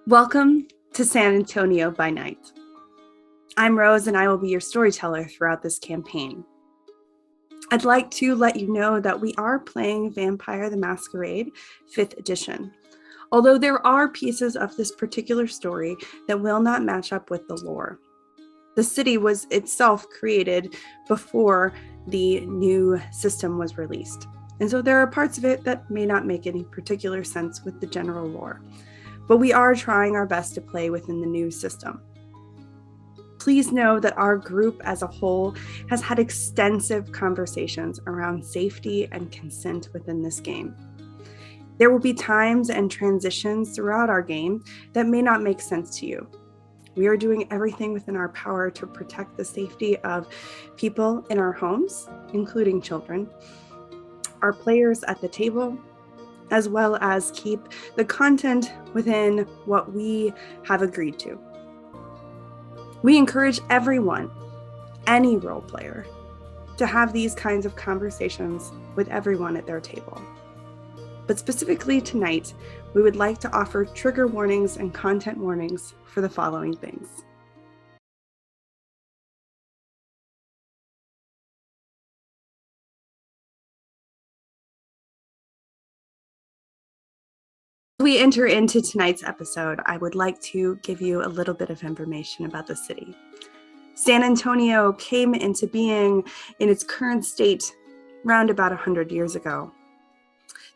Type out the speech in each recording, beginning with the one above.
Welcome to San Antonio by Night. I'm Rose and I will be your storyteller throughout this campaign. I'd like to let you know that we are playing Vampire the Masquerade 5th edition, although there are pieces of this particular story that will not match up with the lore. The city was itself created before the new system was released, and so there are parts of it that may not make any particular sense with the general lore. But we are trying our best to play within the new system. Please know that our group as a whole has had extensive conversations around safety and consent within this game. There will be times and transitions throughout our game that may not make sense to you. We are doing everything within our power to protect the safety of people in our homes, including children, our players at the table, as well as keep the content within what we have agreed to. We encourage everyone, any role player, to have these kinds of conversations with everyone at their table. But specifically tonight, we would like to offer trigger warnings and content warnings for the following things. As we enter into tonight's episode, I would like to give you a little bit of information about the city. San Antonio came into being in its current state around about 100 years ago.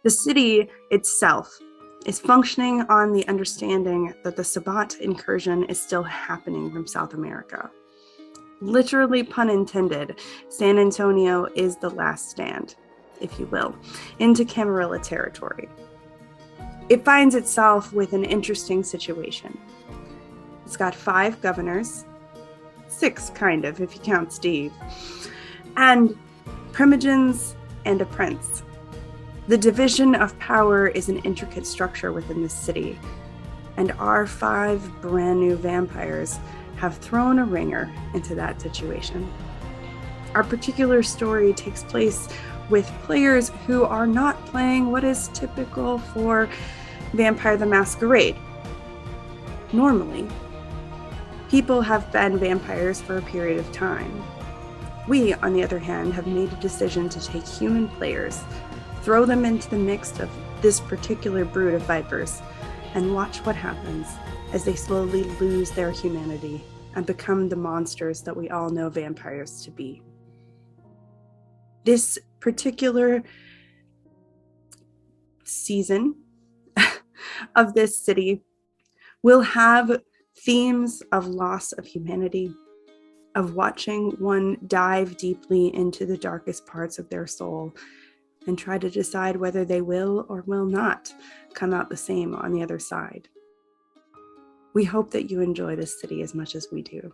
The city itself is functioning on the understanding that the Sabbat incursion is still happening from South America. Literally, pun intended, San Antonio is the last stand, if you will, into Camarilla territory. It finds itself with an interesting situation. It's got 5 governors, 6 kind of, if you count Steve, and primogens and a prince. The division of power is an intricate structure within the city, and our 5 brand new vampires have thrown a ringer into that situation. Our particular story takes place with players who are not playing what is typical for Vampire the Masquerade. Normally, people have been vampires for a period of time. We, on the other hand, have made a decision to take human players, throw them into the mix of this particular brood of vipers, and watch what happens as they slowly lose their humanity and become the monsters that we all know vampires to be. This particular season of this city will have themes of loss of humanity, of watching one dive deeply into the darkest parts of their soul and try to decide whether they will or will not come out the same on the other side. We hope that you enjoy this city as much as we do.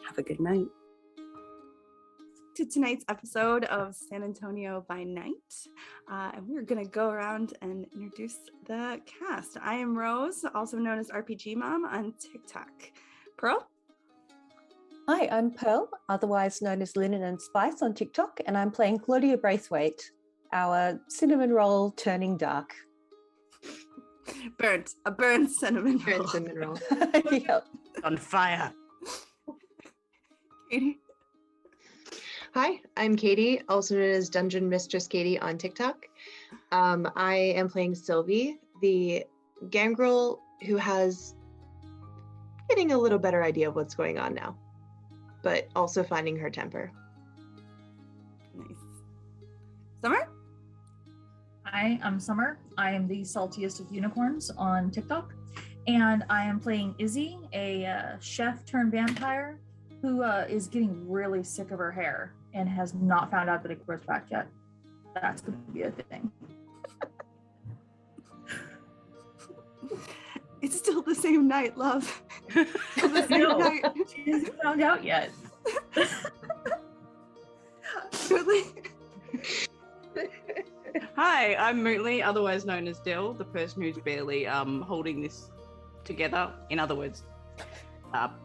Have a good night. To tonight's episode of San Antonio by Night, and we're going to go around and introduce the cast. I am Rose, also known as RPG Mom on TikTok. Pearl? Hi, I'm Pearl, otherwise known as Linen and Spice on TikTok, and I'm playing Claudia Braithwaite, our cinnamon roll turning dark. A burnt cinnamon roll. Burnt cinnamon roll. Yep. On fire. Katie? Hi, I'm Katie, also known as Dungeon Mistress Katie on TikTok. I am playing Sylvie, the gangrel who has getting a little better idea of what's going on now, but also finding her temper. Nice. Summer? Hi, I'm Summer. I am the saltiest of unicorns on TikTok, and I am playing Izzy, a chef turned vampire who is getting really sick of her hair and has not found out that it grows back yet. That's going to be a thing. It's still the same night, love. Still the same night. She hasn't found out yet. Really? Hi, I'm Mootley, otherwise known as Dill, the person who's barely holding this together. In other words,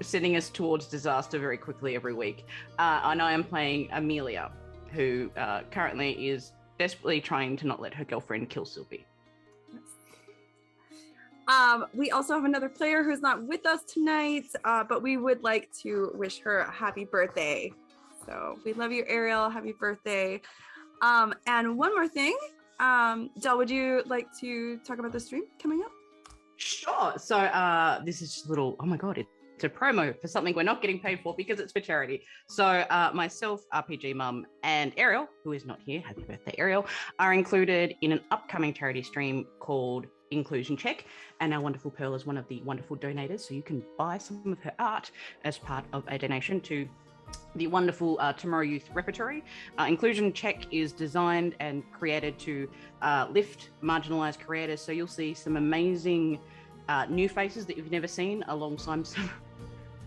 sending us towards disaster very quickly every week. And I am playing Amelia, who currently is desperately trying to not let her girlfriend kill Sylvie. We also have another player who's not with us tonight, but we would like to wish her a happy birthday. So we love you, Arielle. Happy birthday. And one more thing, Del, would you like to talk about the stream coming up? Sure. So this is just a little, oh my God, it's a promo for something we're not getting paid for because it's for charity. So myself, RPG Mum, and Arielle, who is not here, happy birthday, Arielle, are included in an upcoming charity stream called Inclusion Check. And our wonderful Pearl is one of the wonderful donators. So you can buy some of her art as part of a donation to the wonderful Tomorrow Youth Repertory. Inclusion Check is designed and created to lift marginalised creators. So you'll see some amazing new faces that you've never seen alongside some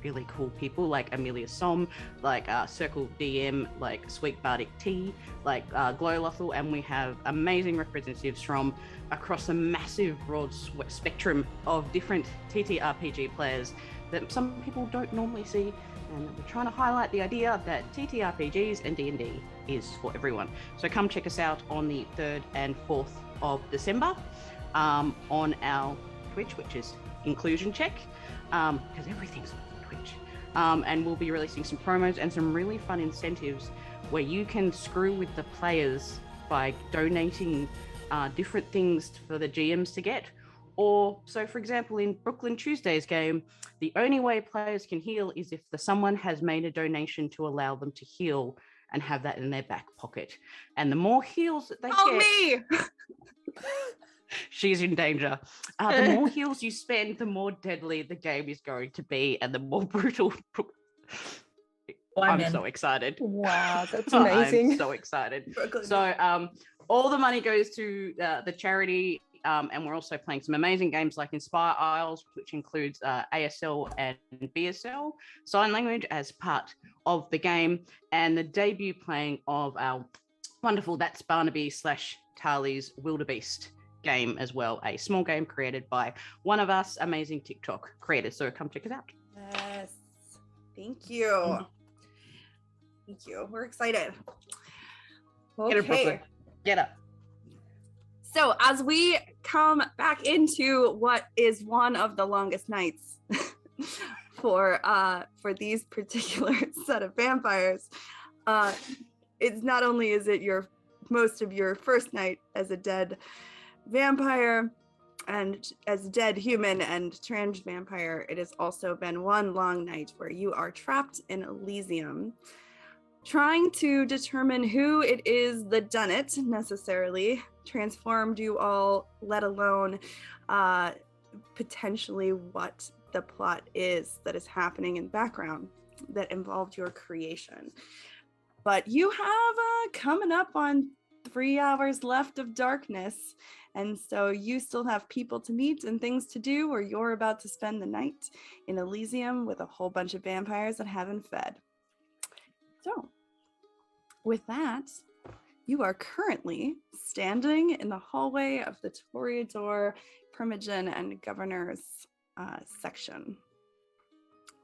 really cool people like Amelia Som, like Circle DM, like Sweet Bardic Tea, like Glowlothal, and we have amazing representatives from across a massive broad spectrum of different TTRPG players that some people don't normally see. And we're trying to highlight the idea that TTRPGs and D&D is for everyone. So come check us out on the 3rd and 4th of December on our Twitch, which is Inclusion Check, because everything's on Twitch. And we'll be releasing some promos and some really fun incentives where you can screw with the players by donating different things for the GMs to get. Or, so for example, in Brooklyn Tuesday's game, the only way players can heal is if someone has made a donation to allow them to heal and have that in their back pocket. And the more heals that they get... me! She's in danger. The more heals you spend, the more deadly the game is going to be and the more brutal... I'm so excited. Wow, that's amazing. I'm so excited. Brooklyn. So all the money goes to the charity. And we're also playing some amazing games like Inspire Isles, which includes ASL and BSL sign language as part of the game, and the debut playing of our wonderful That's Barnaby / Tali's Wildebeest game as well, a small game created by one of us amazing TikTok creators. So come check us out. Yes. Thank you. Thank you. We're excited. Get up, Brooklyn. Get up. So as we come back into what is one of the longest nights for these particular set of vampires, it's not only is it most of your first night as a dead vampire and as a dead human and trans vampire, it has also been one long night where you are trapped in Elysium, trying to determine who it is that done it necessarily, transformed you all, let alone potentially what the plot is that is happening in the background that involved your creation. But you have coming up on 3 hours left of darkness, and so you still have people to meet and things to do, or you're about to spend the night in Elysium with a whole bunch of vampires that haven't fed. So, with that, you are currently standing in the hallway of the Toreador, Primogen, and Governor's section.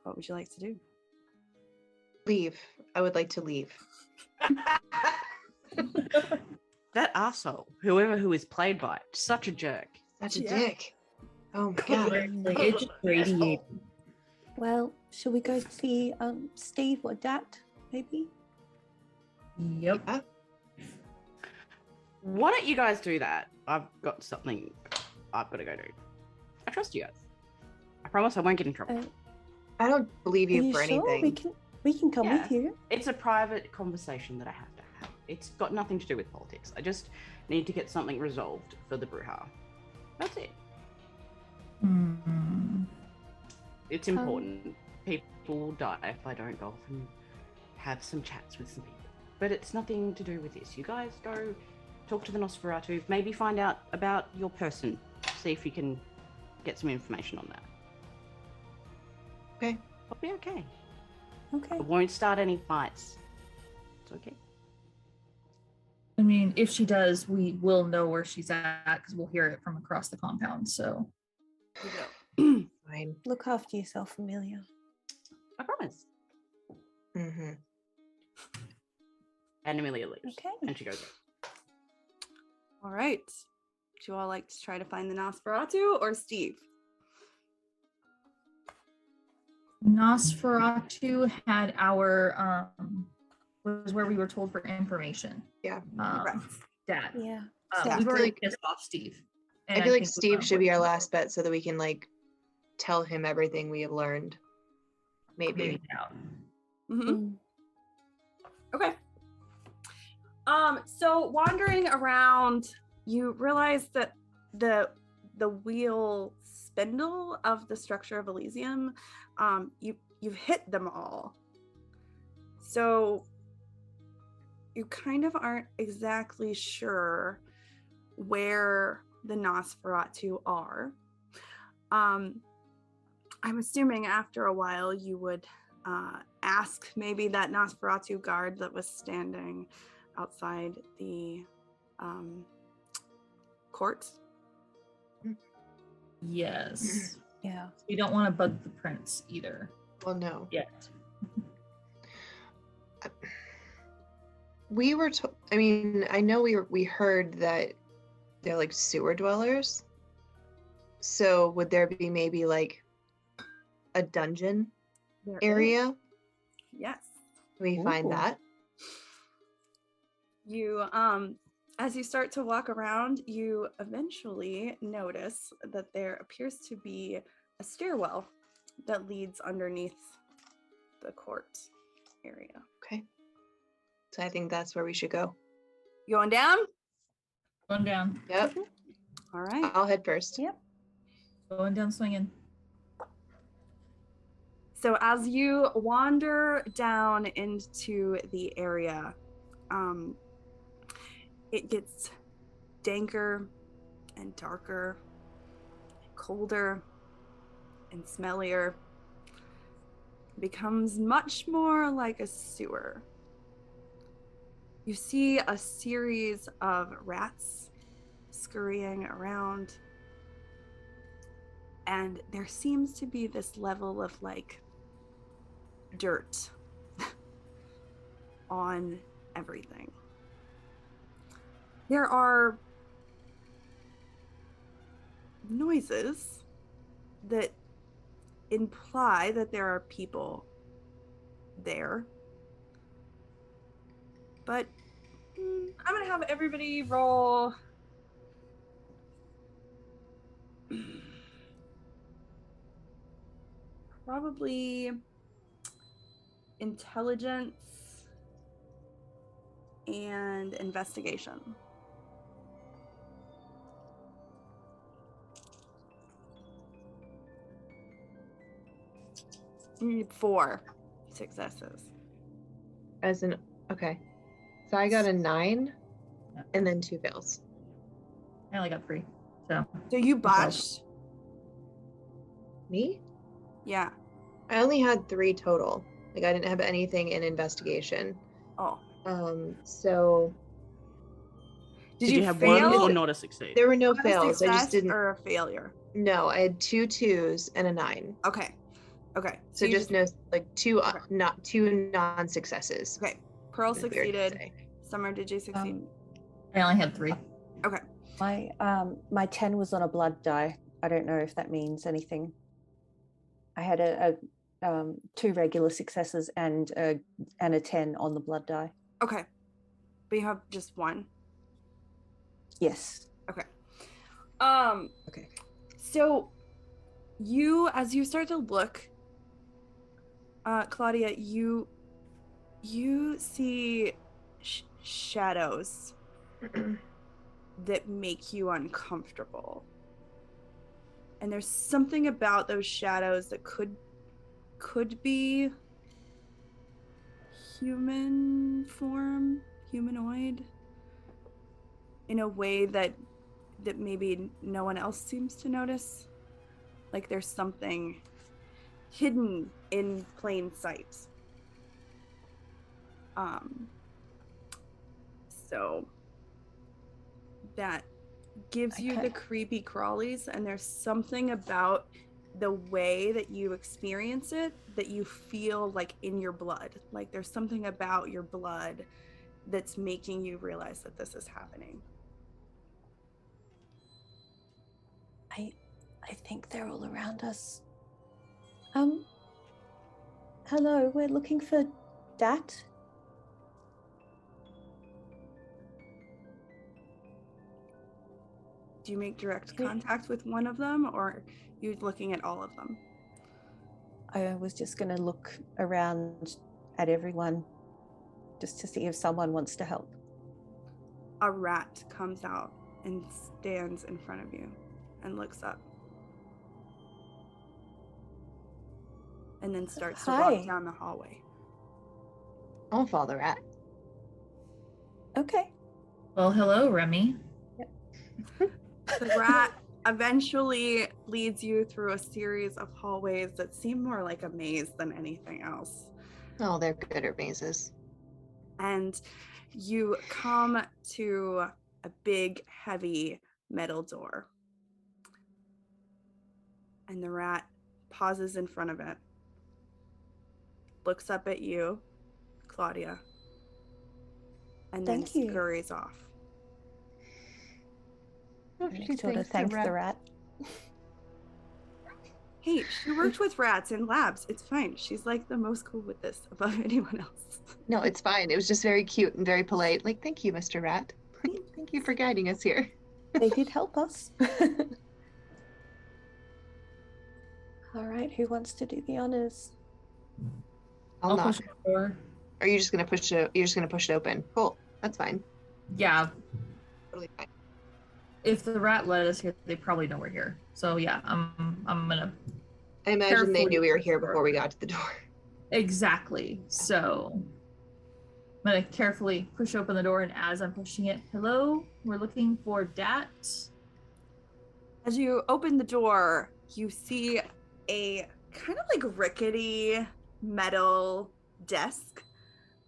What would you like to do? Leave. I would like to leave. That arsehole, who is played by it, such a jerk. Such a dick. Oh my god. It's radiating. Well, shall we go see Steve or Dat, maybe? Yep. Yeah. Why don't you guys do that? I've got something I've got to go do. I trust you guys. I promise I won't get in trouble. I don't believe you for sure? anything. We can come Yeah. with you. It's a private conversation that I have to have. It's got nothing to do with politics. I just need to get something resolved for the Bruja. That's it. Mm-hmm. It's important. People will die if I don't go off and have some chats with some people. But it's nothing to do with this. You guys go talk to the Nosferatu, maybe find out about your person. See if you can get some information on that. Okay. I'll be okay. Okay. I won't start any fights. It's okay. I mean, if she does, we will know where she's at because we'll hear it from across the compound. So, Fine. Look after yourself, Amelia. I promise. Mm-hmm. And Amelia leaves. Okay. And she goes, All right. Would you all like to try to find the Nosferatu or Steve? Nosferatu had our was where we were told for information. Yeah. Correct. Dad. Yeah. Yeah, I We've feel already like- pissed off Steve. I and feel like think we're Steve gonna should be let our him last bet so that we can like tell him everything we have learned. Maybe. maybe out. Mhm. Okay. So wandering around, you realize that the wheel spindle of the structure of Elysium, you've hit them all. So you kind of aren't exactly sure where the Nosferatu are. I'm assuming after a while you would ask maybe that Nosferatu guard that was standing outside the court. Yes. Yeah. We don't want to bug the prince either Well, no. yet. We were I mean, I know we heard that they're like sewer dwellers. So would there be maybe like a dungeon There is. area? Yes. Can we find Ooh. that? You as you start to walk around, you eventually notice that there appears to be a stairwell that leads underneath the court area. Okay. So I think that's where we should go. You going down? Going down. Yep. All right. I'll head first. Yep. Going down swinging. So as you wander down into the area, it gets danker and darker, colder and smellier. It becomes much more like a sewer. You see a series of rats scurrying around, and there seems to be this level of like dirt on everything. There are noises that imply that there are people there. But I'm gonna have everybody roll probably intelligence and investigation. You need 4 successes. Okay. So I got a 9 and then 2 fails. I only got 3. So So you botched. Me? Yeah. I only had 3 total. Like I didn't have anything in investigation. Oh. So Did you have fail? one or not a succeed? there were no Not a fails. I just success didn't. or a failure. No, I had 2 2s and a 9. Okay. Okay. So you just no, like 2 Okay. not 2 non-successes. Okay. Pearl It's weird to succeeded. say. Summer, did you succeed? I only had 3. Okay. My 10 was on a blood die. I don't know if that means anything. I had a 2 regular successes and a 10 on the blood die. Okay. But you have just 1. Yes. Okay. Okay. So as you start to look, Claudia, you see shadows that make you uncomfortable. And there's something about those shadows that could be human form, humanoid, in a way that maybe no one else seems to notice. Like there's something hidden in plain sight. So that gives you the Okay. creepy crawlies, and there's something about the way that you experience it that you feel like in your blood. Like there's something about your blood that's making you realize that this is happening. I think they're all around us. Hello, we're looking for Dat. Do you make direct contact with one of them, or are you looking at all of them? I was just going to look around at everyone just to see if someone wants to help. A rat comes out and stands in front of you and looks up. And then starts to walk down the hallway. I'll follow the rat. Okay. Well, hello, Remy. The rat eventually leads you through a series of hallways that seem more like a maze than anything else. Oh, they're good at mazes. And you come to a big, heavy metal door. And the rat pauses in front of it, looks up at you, Claudia, and then scurries off. I sort of thank the rat. Hey, she worked with rats in labs. It's fine. She's like the most cool with this above anyone else. No, it's fine. It was just very cute and very polite. Like, thank you, Mr. Rat. Thank you for guiding us here. They did help us. All right, who wants to do the honors? I'll knock. push the door. Are you just gonna push it? You're just gonna push it open. Cool. That's fine. Yeah, Totally fine. if the rat led us here, they probably know we're here. So yeah, I'm gonna I imagine they Carefully knew we were push here the door. before we got to the door. exactly. So I'm gonna carefully push open the door, and as I'm pushing it, hello, we're looking for Dat. As you open the door, you see a kind of like rickety metal desk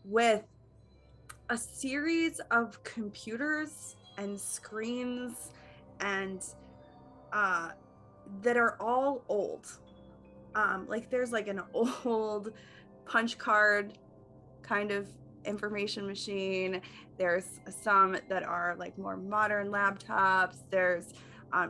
with a series of computers and screens and that are all old. Like there's like an old punch card kind of information machine. There's some that are like more modern laptops. There's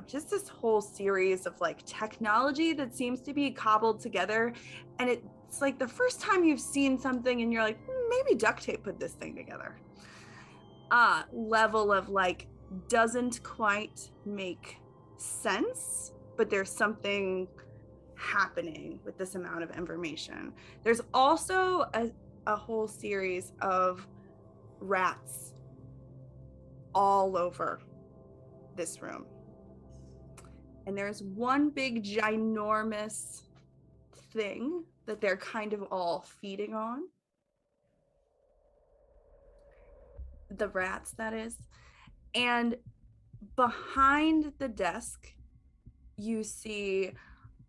just this whole series of like technology that seems to be cobbled together. And it's like the first time you've seen something and you're like, maybe duct tape put this thing together. Level of like doesn't quite make sense, but there's something happening with this amount of information. There's also a whole series of rats all over this room. And there's one big ginormous thing that they're kind of all feeding on. The rats, that is. And behind the desk, you see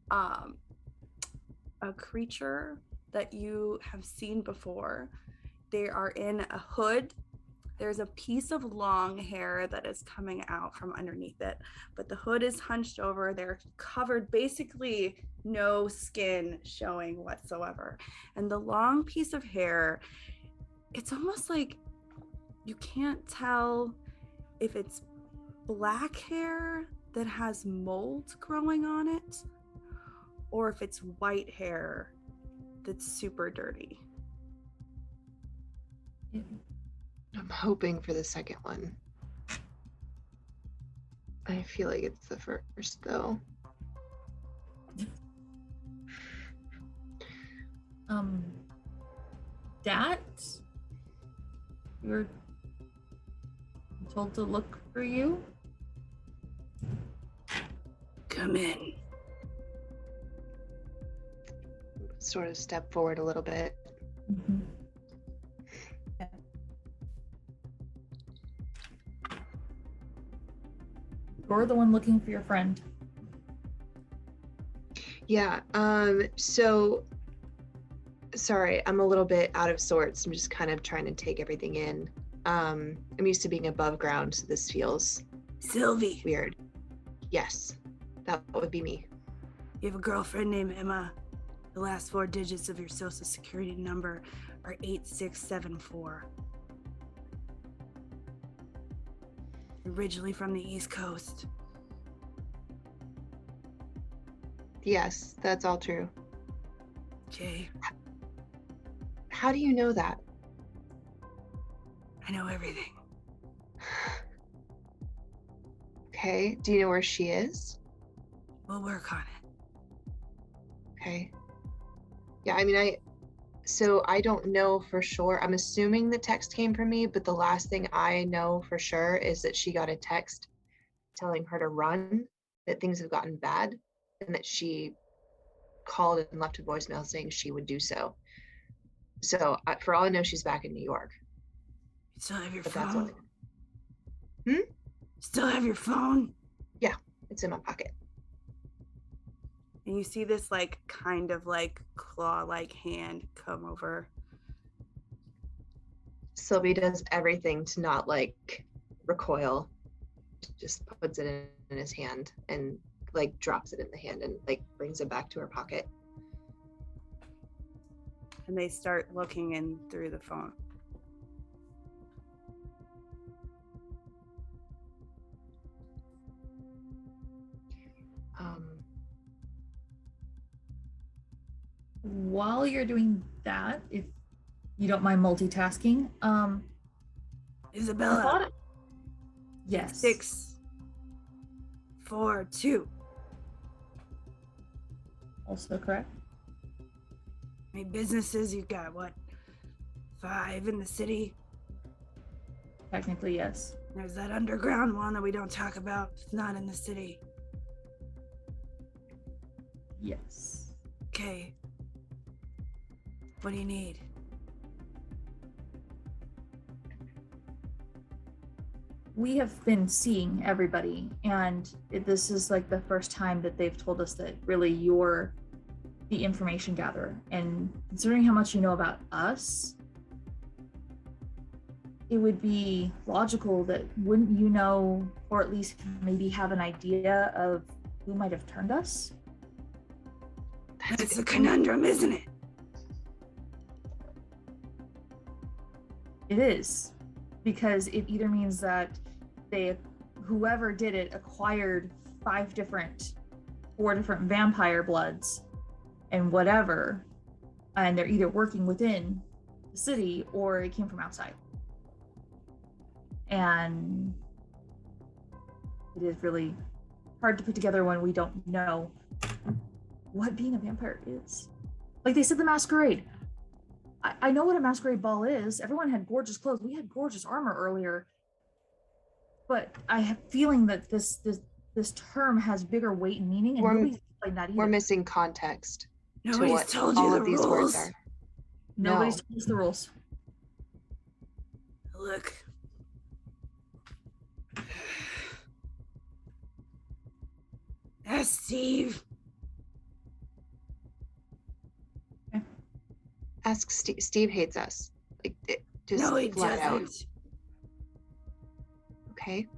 a creature that you have seen before. They are in a hood. There's a piece of long hair that is coming out from underneath it, but the hood is hunched over. They're covered, basically no skin showing whatsoever. And the long piece of hair, it's almost like you can't tell if it's black hair that has mold growing on it, or if it's white hair that's super dirty. I'm hoping for the second one. I feel like it's the first, though. Dat? You were told to look for you? Come in. Sort of step forward a little bit. Mm-hmm. You're the one looking for your friend. Yeah, so sorry, I'm a little bit out of sorts. I'm just kind of trying to take everything in. I'm used to being above ground, so this feels Sylvie. weird. Yes, that would be me. You have a girlfriend named Emma. The last 4 digits of your social security number are 8674. Originally from the East Coast. Yes, that's all true. Okay. How do you know that? I know everything. Okay. Do you know where she is? We'll work on it. Okay. Yeah, I mean, I don't know for sure. I'm assuming the text came from me, but the last thing I know for sure is that she got a text telling her to run, that things have gotten bad, and that she called and left a voicemail saying she would do so. So for all I know, she's back in New York. You still have your But that's all I phone? know. Still have your phone? Yeah, it's in my pocket. And you see this like kind of like claw-like hand come over. Sylvie does everything to not like recoil. Just puts it in his hand and like drops it in the hand and like brings it back to her pocket. And they start looking in through the phone. While you're doing that, if you don't mind multitasking, Isabella. Yes. 6, 4, 2. Also correct. I mean, businesses, you've got what? 5 in the city? Technically, yes. There's that underground one that we don't talk about. It's not in the city. Yes. Okay. What do you need? We have been seeing everybody, and this is like the first time that they've told us that really you're the information gatherer. And considering how much you know about us, it would be logical that wouldn't you know, or at least maybe have an idea of who might have turned us? That's a conundrum, isn't it? It is, because it either means that whoever did it acquired 4 different vampire bloods and whatever, and they're either working within the city or it came from outside. And it is really hard to put together when we don't know what being a vampire is. Like they said, the masquerade. I know what a masquerade ball is. Everyone had gorgeous clothes. We had gorgeous armor earlier. But I have a feeling that this term has bigger weight and meaning, and nobody's explained that either. We're missing context. Nobody's told you the these words rules. are. Nobody's told us the rules. Look. That's Steve. Ask Steve. Steve hates us. Like just No, he flat out. doesn't. Okay.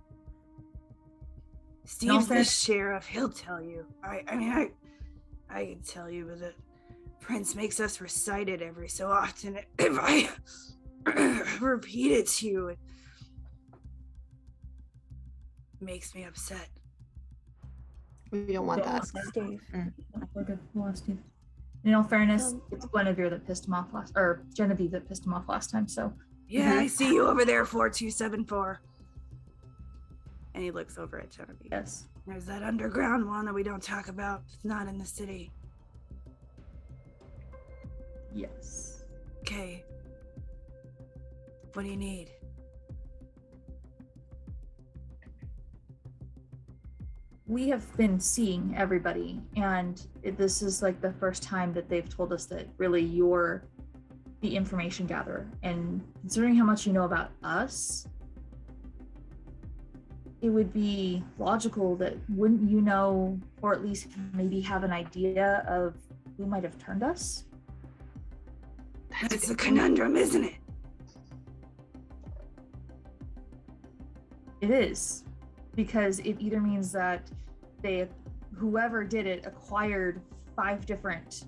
Steve's the sheriff. He'll tell you. I can tell you, but the prince makes us recite it every so often. If I repeat it to you, it makes me upset. We don't want that. Steve. We're good. We lost Steve. In all fairness, it's Genevieve that pissed him off last time. So yeah, I see you over there, 4274. And he looks over at Genevieve. Yes. There's that underground one that we don't talk about. It's not in the city. Yes. Okay. What do you need? We have been seeing everybody, and this is like the first time that they've told us that really you're the information gatherer. And considering how much you know about us, it would be logical that wouldn't you know, or at least maybe have an idea of who might have turned us? That's a conundrum, isn't it? It is, because it either means that whoever did it acquired 4 different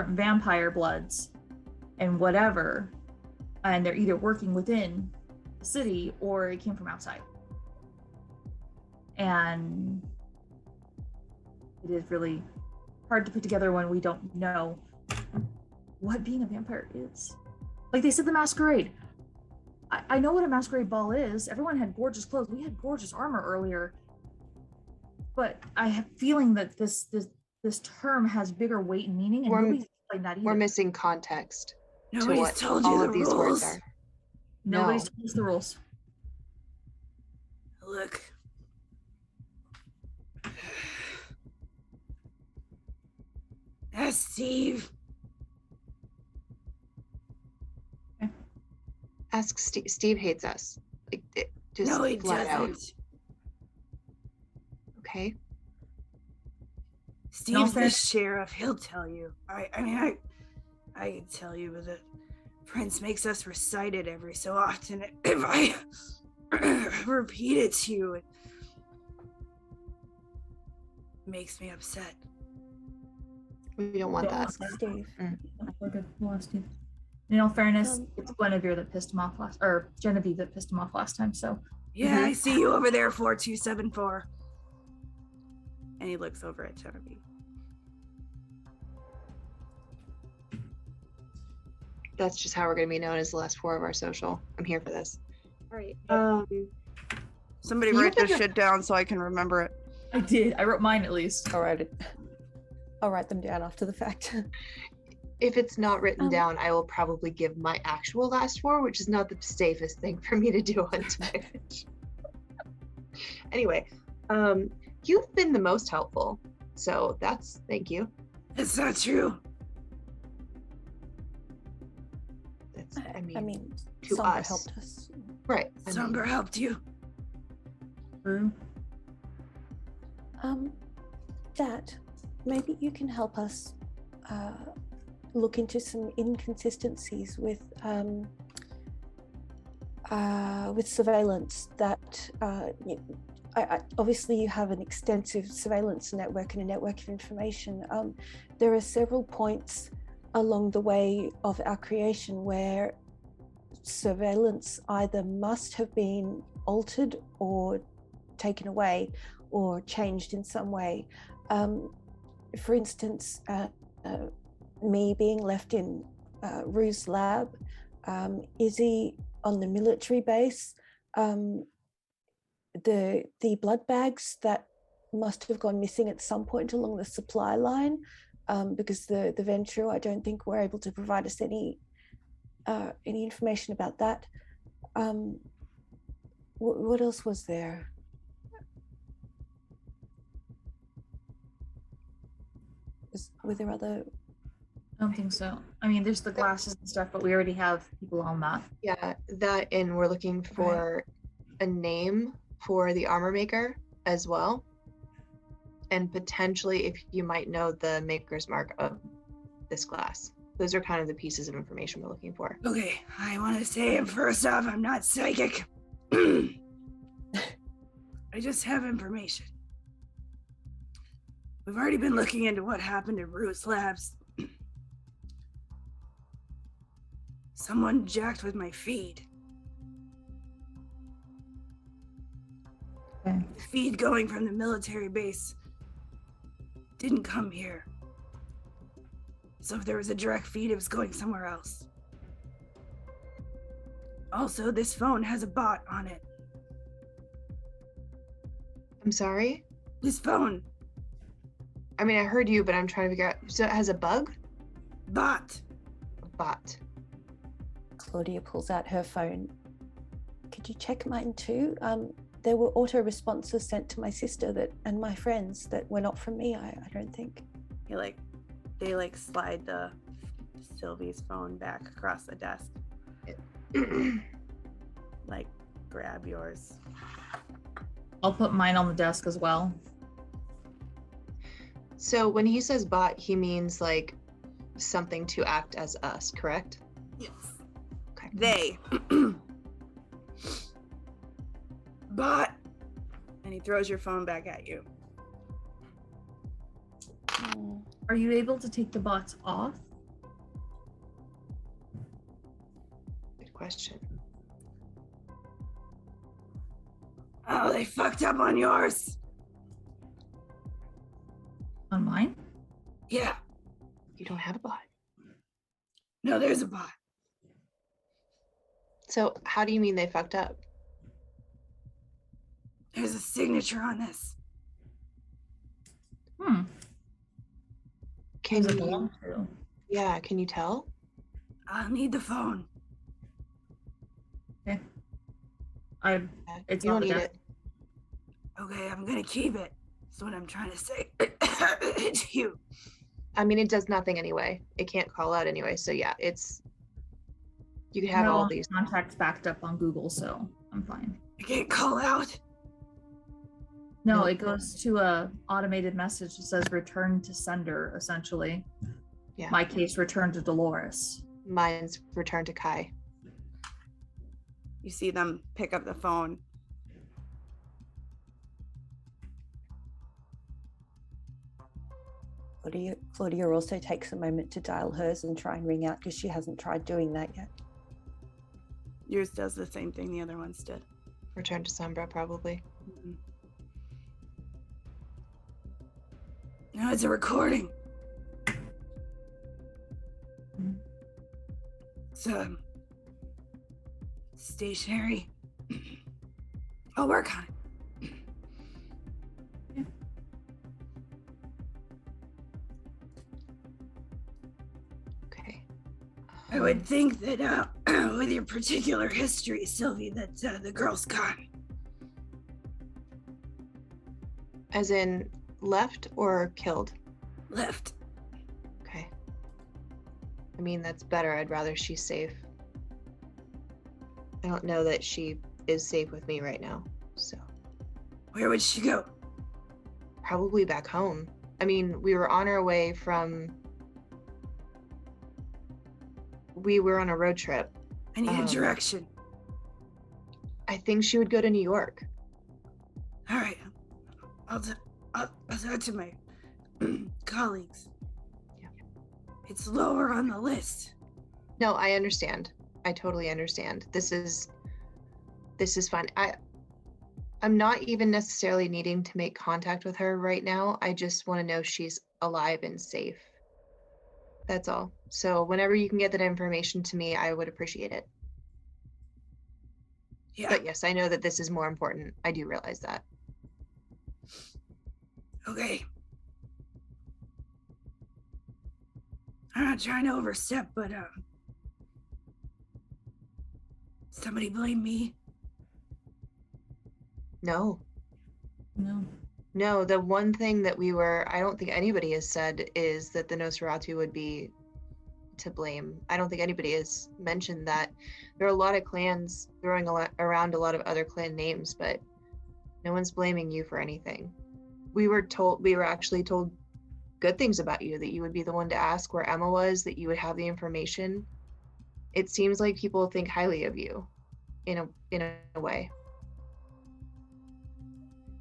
vampire bloods and whatever, and they're either working within the city or it came from outside. And it is really hard to put together when we don't know what being a vampire is. Like they said, the masquerade. I know what a masquerade ball is. Everyone had gorgeous clothes. We had gorgeous armor earlier. But I have a feeling that this term has bigger weight and meaning, and nobody's explained that either. We're missing context. Nobody's told you the these words rules. are. Nobody's told us the rules. Look. That's Steve. Ask Steve. Steve hates us. Like, just No, he flat out. doesn't. Okay. Steve's the sheriff. He'll tell you. I can tell you, but the prince makes us recite it every so often. If I repeat it to you, it makes me upset. We don't want that. Steve. We're good. We'll ask Steve. In all fairness, it's Genevieve that pissed him off last time. So Yeah, I see you over there, 4274. And he looks over at Genevieve. That's just how we're going to be known as the last four of our social. I'm here for this. All right. Somebody You write this better- shit down so I can remember it. I did. I wrote mine at least. I'll write them down after the fact. If it's not written down, I will probably give my actual last four, which is not the safest thing for me to do on Twitch. Anyway, you've been the most helpful, so thank you. It's not true. That's, I to mean, to Sumner us. helped us. Right. Sumner helped you. That maybe you can help us look into some inconsistencies with surveillance. That obviously you have an extensive surveillance network and a network of information. There are several points along the way of our creation where surveillance either must have been altered or taken away or changed in some way. For instance, me being left in Rue's lab, Izzy on the military base, the blood bags that must have gone missing at some point along the supply line, because the Ventru, I don't think were able to provide us any information about that. What else was there? Were there other? I don't think so. I mean, there's the glasses and stuff, but we already have people on that. Yeah, that, and we're looking for a name for the armor maker as well. And potentially if you might know the maker's mark of this glass. Those are kind of the pieces of information we're looking for. Okay, I want to say first off, I'm not psychic. I just have information. We've already been looking into what happened at Rue's labs. Someone jacked with my feed. Okay. The feed going from the military base didn't come here. So if there was a direct feed, it was going somewhere else. Also, this phone has a bot on it. I'm sorry? This phone. I mean, I heard you, but I'm trying to figure out. So it has a bug? Bot. A bot. Claudia pulls out her phone. Could you check mine too? There were auto responses sent to my sister and my friends that were not from me, I don't think. They slide the Sylvie's phone back across the desk. Grab yours. I'll put mine on the desk as well. So when he says bot, he means like something to act as us, correct? Yes. Okay. They. Bot. And he throws your phone back at you. Are you able to take the bots off? Good question. Oh, they fucked up on yours. On mine? Yeah. You don't have a bot. No, there's a bot. So how do you mean they fucked up? There's a signature on this. Can Who's it you, belong to? yeah, can you tell? I'll need the phone. Okay. It's You on don't the need desk. it. Okay, I'm gonna keep it. That's what I'm trying to say to you. I mean, it does nothing anyway. It can't call out anyway. So yeah, you could I have have all all these. my contacts backed up on Google, so I'm fine. I can't call out. No, No. it goes to a automated message that says return to sender, essentially. Yeah. My case, return to Dolores. Mine's return to Kai. You see them pick up the phone. Claudia also takes a moment to dial hers and try and ring out because she hasn't tried doing that yet. Yours does the same thing the other ones did. Return to Sombra, probably. Mm-hmm. No, it's a recording. It's stationary. I'll work on it. Okay. I would think that with your particular history, Sylvie, that the girl's gone. As in left or killed? Left. Okay. I mean, that's better. I'd rather she's safe. I don't know that she is safe with me right now, so. Where would she go? Probably back home. I mean, we were on our way from... We were on a road trip. I need a direction. I think she would go to New York. All right. I'll talk to my colleagues. Yeah. It's lower on the list. No, I understand. I totally understand. This is fine. I'm not even necessarily needing to make contact with her right now. I just want to know she's alive and safe. That's all. So whenever you can get that information to me, I would appreciate it. Yeah. But yes, I know that this is more important. I do realize that. Okay. I'm not trying to overstep, but somebody blame me. No. No. The one thing that I don't think anybody has said is that the Nosferatu would be to blame. I don't think anybody has mentioned that. There are a lot of clans throwing around a lot of other clan names, but no one's blaming you for anything. We were actually told good things about you, that you would be the one to ask where Emma was, that you would have the information. It seems like people think highly of you in a way.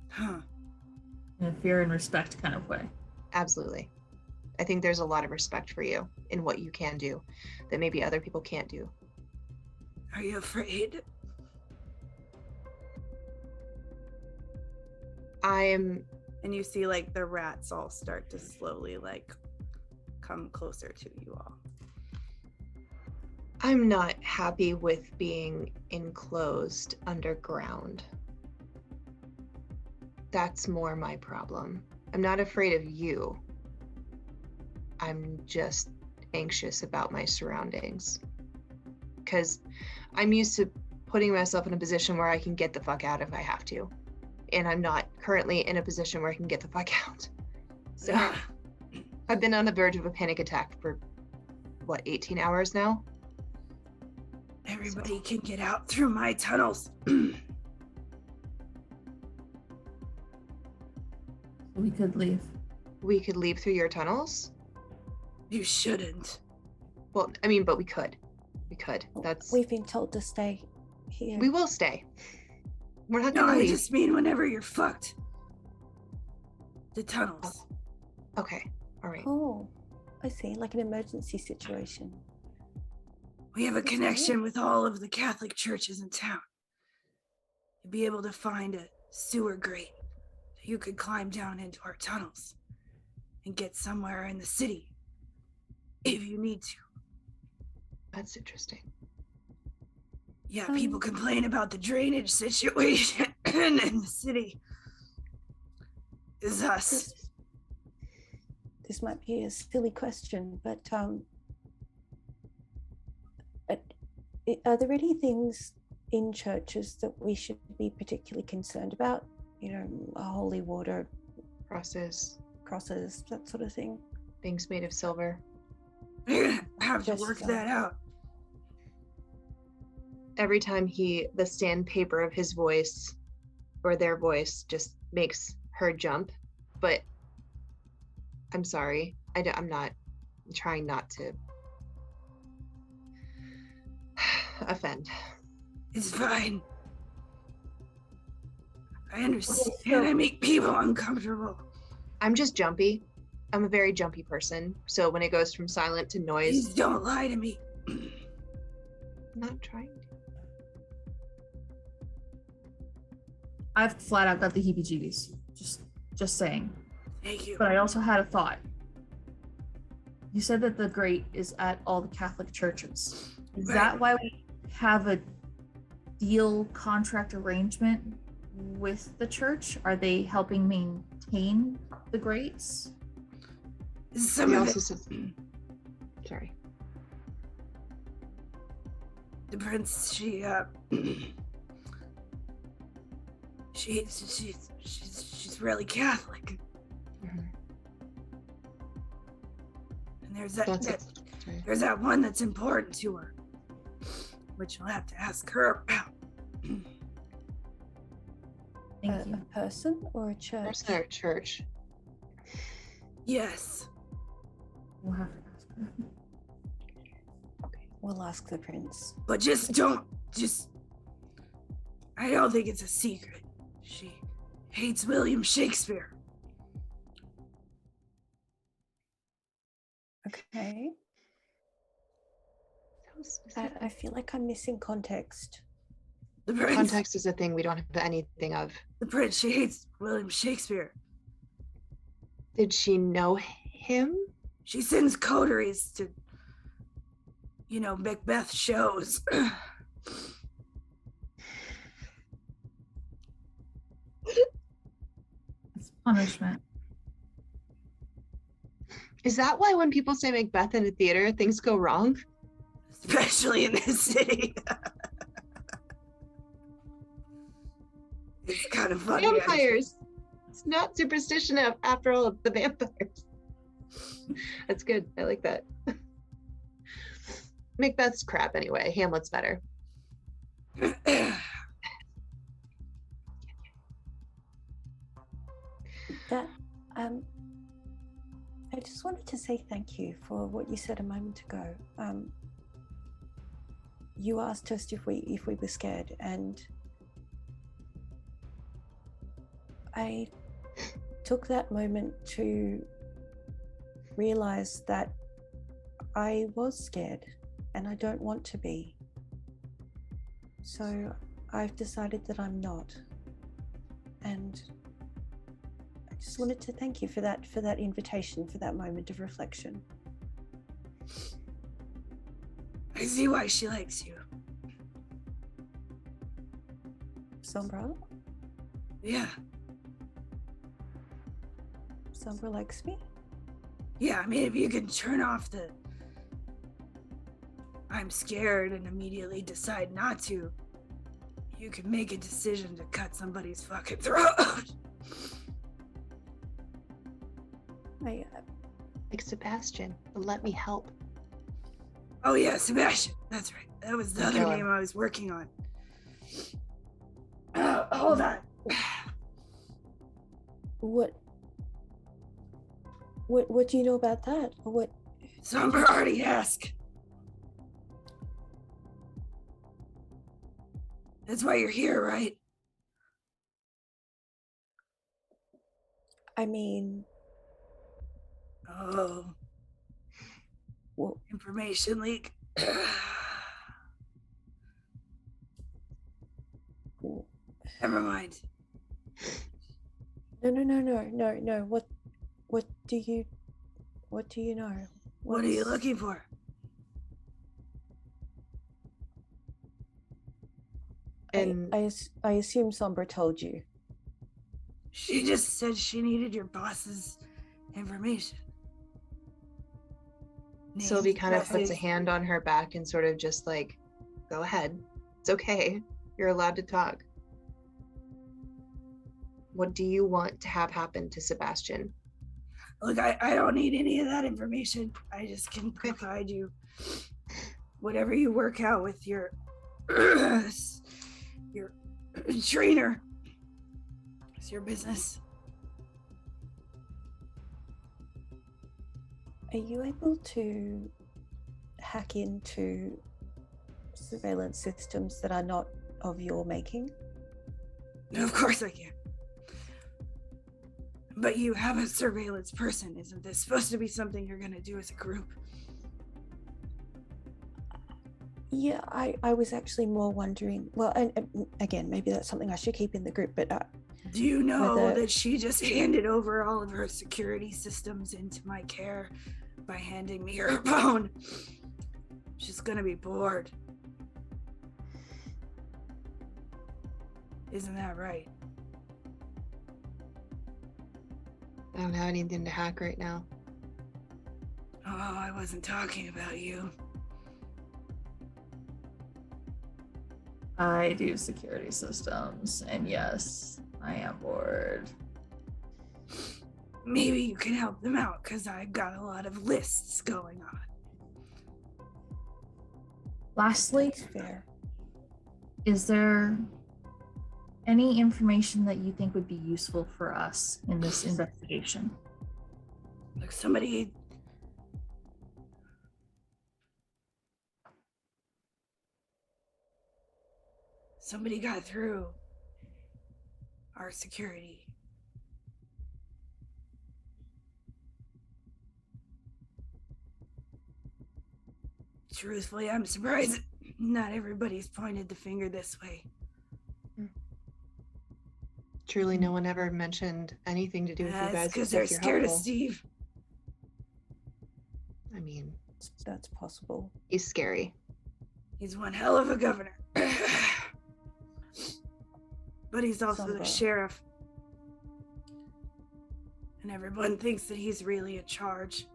Huh. In a fear and respect kind of way. Absolutely. I think there's a lot of respect for you in what you can do that maybe other people can't do. Are you afraid? I'm And you see like the rats all start to slowly like come closer to you all. not happy with being enclosed underground. That's more my problem. I'm not afraid of you. I'm just anxious about my surroundings. Because I'm used to putting myself in a position where I can get the fuck out if I have to. And I'm not currently in a position where I can get the fuck out. So I've been on the verge of a panic attack for, 18 hours now? Everybody can get out through my tunnels. We could leave. We could leave through your tunnels? You shouldn't. Well, I mean, but we could. We could. That's... We've been told to stay here. We will stay. We're not No, gonna I leave. just mean whenever you're fucked. The tunnels. Okay, all right. Oh, I see, like an emergency situation. We have a That's connection great. with all of the Catholic churches in town. You'd be able to find a sewer grate so you could climb down into our tunnels and get somewhere in the city if you need to. That's interesting. Yeah, people complain about the drainage situation in the city. Is us. This might be a silly question, but are there any things in churches that we should be particularly concerned about? You know, holy water, Crosses, that sort of thing. things made of silver. You're gonna have to Just, work that out. Every time the sandpaper of his voice or their voice just makes her jump. But I'm sorry. I'm trying not to offend. It's fine. I understand. I make people uncomfortable. I'm just jumpy. I'm a very jumpy person. So when it goes from silent to noise. Please don't lie to me. I'm not trying to. I've flat out got the heebie-jeebies. Just saying. Thank you. But I also had a thought. You said that the grate is at all the Catholic churches. Is that why we have a deal contract arrangement with the church? Are they helping maintain the grates? Some of it, Sorry. the prince, she's really Catholic. Mm-hmm. And there's that one that's important to her, which you'll have to ask her about. Thank you. A person or a church? Person or church? Yes. We'll have to ask her. We'll ask the prince. But I don't think it's a secret. She hates William Shakespeare. Okay. I feel like I'm missing context. The prince, Context is a thing we don't have anything of. the prince, she hates William Shakespeare. Did she know him? She sends coteries to, Macbeth shows. It's punishment. Is that why when people say Macbeth in a theater, things go wrong? Especially in this city. It's kind of funny. Vampires! It's not superstition after all of the vampires. That's good. I like that. Macbeth's crap anyway. Hamlet's better. I just wanted to say thank you for what you said a moment ago. You asked us if we were scared, and I took that moment to realize that I was scared and I don't want to be. So I've decided that I'm not. And I just wanted to thank you for that invitation, for that moment of reflection. I see why she likes you. Sombra? Yeah. Sombra likes me? Yeah, I mean, if you can turn off the I'm scared and immediately decide not to, you can make a decision to cut somebody's fucking throat. Like Sebastian, let me help. Oh yeah, Sebastian. That's right. That was the other name I was working on. Hold on. What do you know about that? Or what? Somber already asked. That's why you're here, right? I mean... Oh. Well, information leak. Never mind. No. What do you know? What are you looking for? And I assume Sombra told you. She just said she needed your boss's information. Sylvie kind of puts a message. hand on her back and sort of just like, go ahead. It's okay. You're allowed to talk. What do you want to have happen to Sebastian? Look, I don't need any of that information. I just can provide you whatever you work out with your trainer. It's your business. Are you able to hack into surveillance systems that are not of your making? Of course I can. But you have a surveillance person. Isn't this supposed to be something you're going to do as a group? Yeah, I was actually more wondering, well, and again, maybe that's something I should keep in the group, but Do you know whether- that she just handed over all of her security systems into my care by handing me her phone? She's going to be bored. Isn't that right? I don't have anything to hack right now. Oh, I wasn't talking about you. I do security systems, and yes, I am bored. Maybe you can help them out, because I've got a lot of lists going on. Lastly, That's fair. is there any information that you think would be useful for us in this investigation? Like somebody got through our security. Truthfully, I'm surprised not everybody's pointed the finger this way. Truly, no one ever mentioned anything to do with you That's guys. because they're except scared you're of helpful. Steve. I mean, That's possible. he's scary. He's one hell of a governor. But he's also the Sombra. sheriff. And everyone thinks that he's really in charge.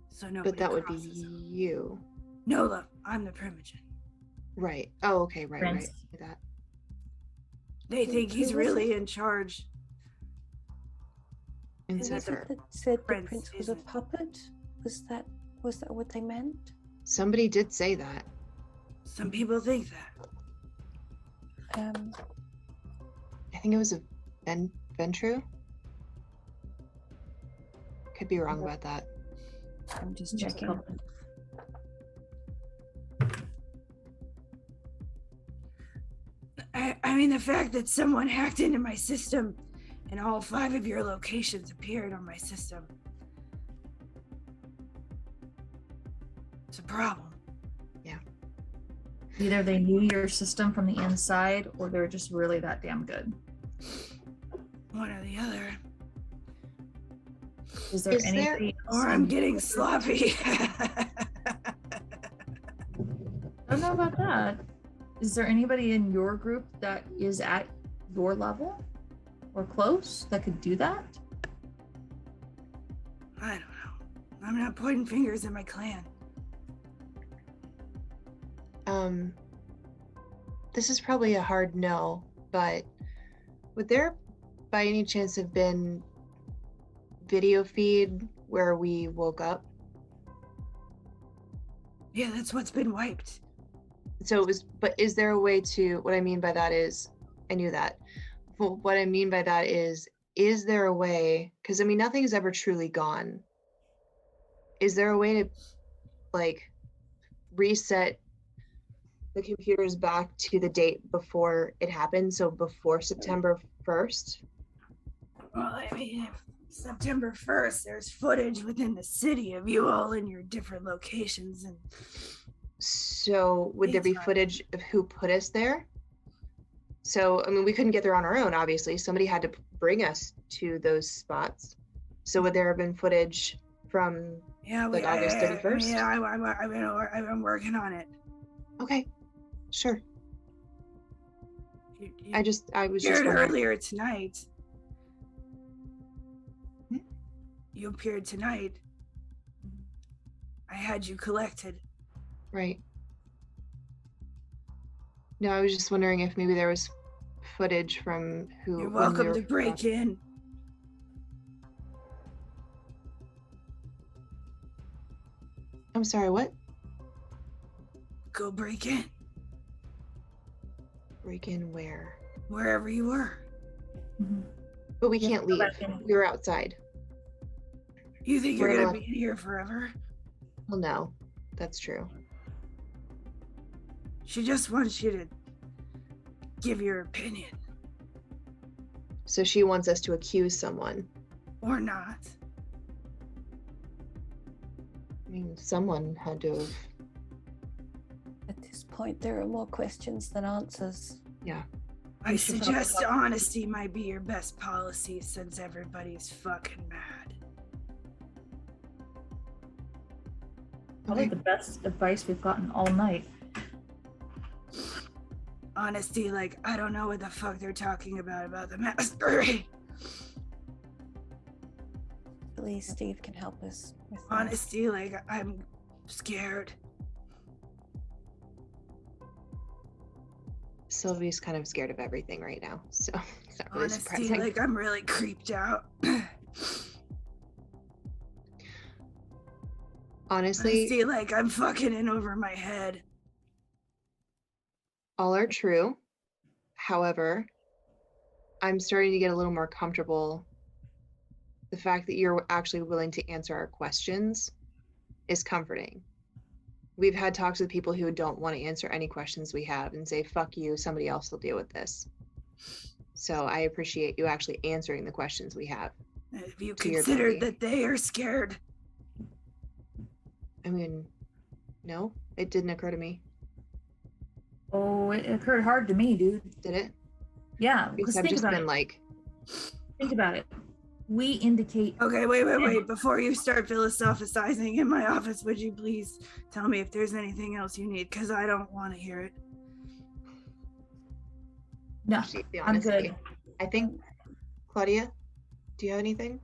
So nobody But that would be crosses him. you. No, love, I'm the primogen. Right. Oh, okay. Right, Prince. right. That. They think Who he's was really it? in charge. Who was it Insert. that said the Prince prince was a isn't. puppet? Was that what they meant? Somebody did say that. Some people think that. I think it was a Ventru. Could be wrong about that. I'm just checking. I mean, the fact that someone hacked into my system and all 5 of your locations appeared on my system. It's a problem. Either they knew your system from the inside, or they're just really that damn good. One or the other. Is there Is there- anything? Or I'm getting sloppy. I don't know about that. Is there anybody in your group that is at your level or close that could do that? I don't know. I'm not pointing fingers at my clan. This is probably a hard no, but would there by any chance have been video feed where we woke up? Yeah, that's what's been wiped. So it was, but is there a way to, what I mean by that is, I knew that. Well, what I mean by that is there a way, because I mean, nothing's ever truly gone. Is there a way to like reset the computers back to the date before it happened? So before September 1st? Well, I mean, September 1st, there's footage within the city of you all in your different locations. And So would there be It's not- footage of who put us there? So, I mean, we couldn't get there on our own, obviously. Somebody had to bring us to those spots. So would there have been footage from, yeah, Like August 31st? Yeah, I've been working on it. okay, sure. You I was just appeared wondering. earlier tonight. Hmm? You appeared tonight. I had you collected. Right. No, I was just wondering if maybe there was footage from who. You're when we welcome were to break in. I'm sorry, what? Go break in. Break in where? Wherever you were. But we Yeah, can't go leave. back in. We were outside. You think you're We're gonna allowed- be in here forever? Well, no, that's true. She just wants you to give your opinion. So she wants us to accuse someone. Or not. I mean, someone had to have. At this point, there are more questions than answers. Yeah. I You should suggest probably- honesty might be your best policy since everybody's fucking mad. Probably Okay. the best advice we've gotten all night. Honesty, like, I don't know what the fuck they're talking about the masquerade. At least Steve can help us with that. Honesty, like, I'm scared. Sylvie's kind of scared of everything right now, so it's not really Honesty, surprising. like, I'm really creeped out. Honestly, Honesty, like, I'm fucking in over my head. all are true. However, I'm starting to get a little more comfortable. The fact that you're actually willing to answer our questions is comforting. We've had talks with people who don't want to answer any questions we have and say, fuck you, somebody else will deal with this. So I appreciate you actually answering the questions we have. Have you To your considered ability. that they are scared? I mean, no, it didn't occur to me. Oh, it occurred hard to me, dude. Did it? Yeah, Because because I've think just about been it. like, Think about it. We indicate. Okay, wait. Before you start philosophizing in my office, would you please tell me if there's anything else you need? Because I don't want to hear it. No, actually, the I'm honesty. good. I think, Claudia, do you have anything?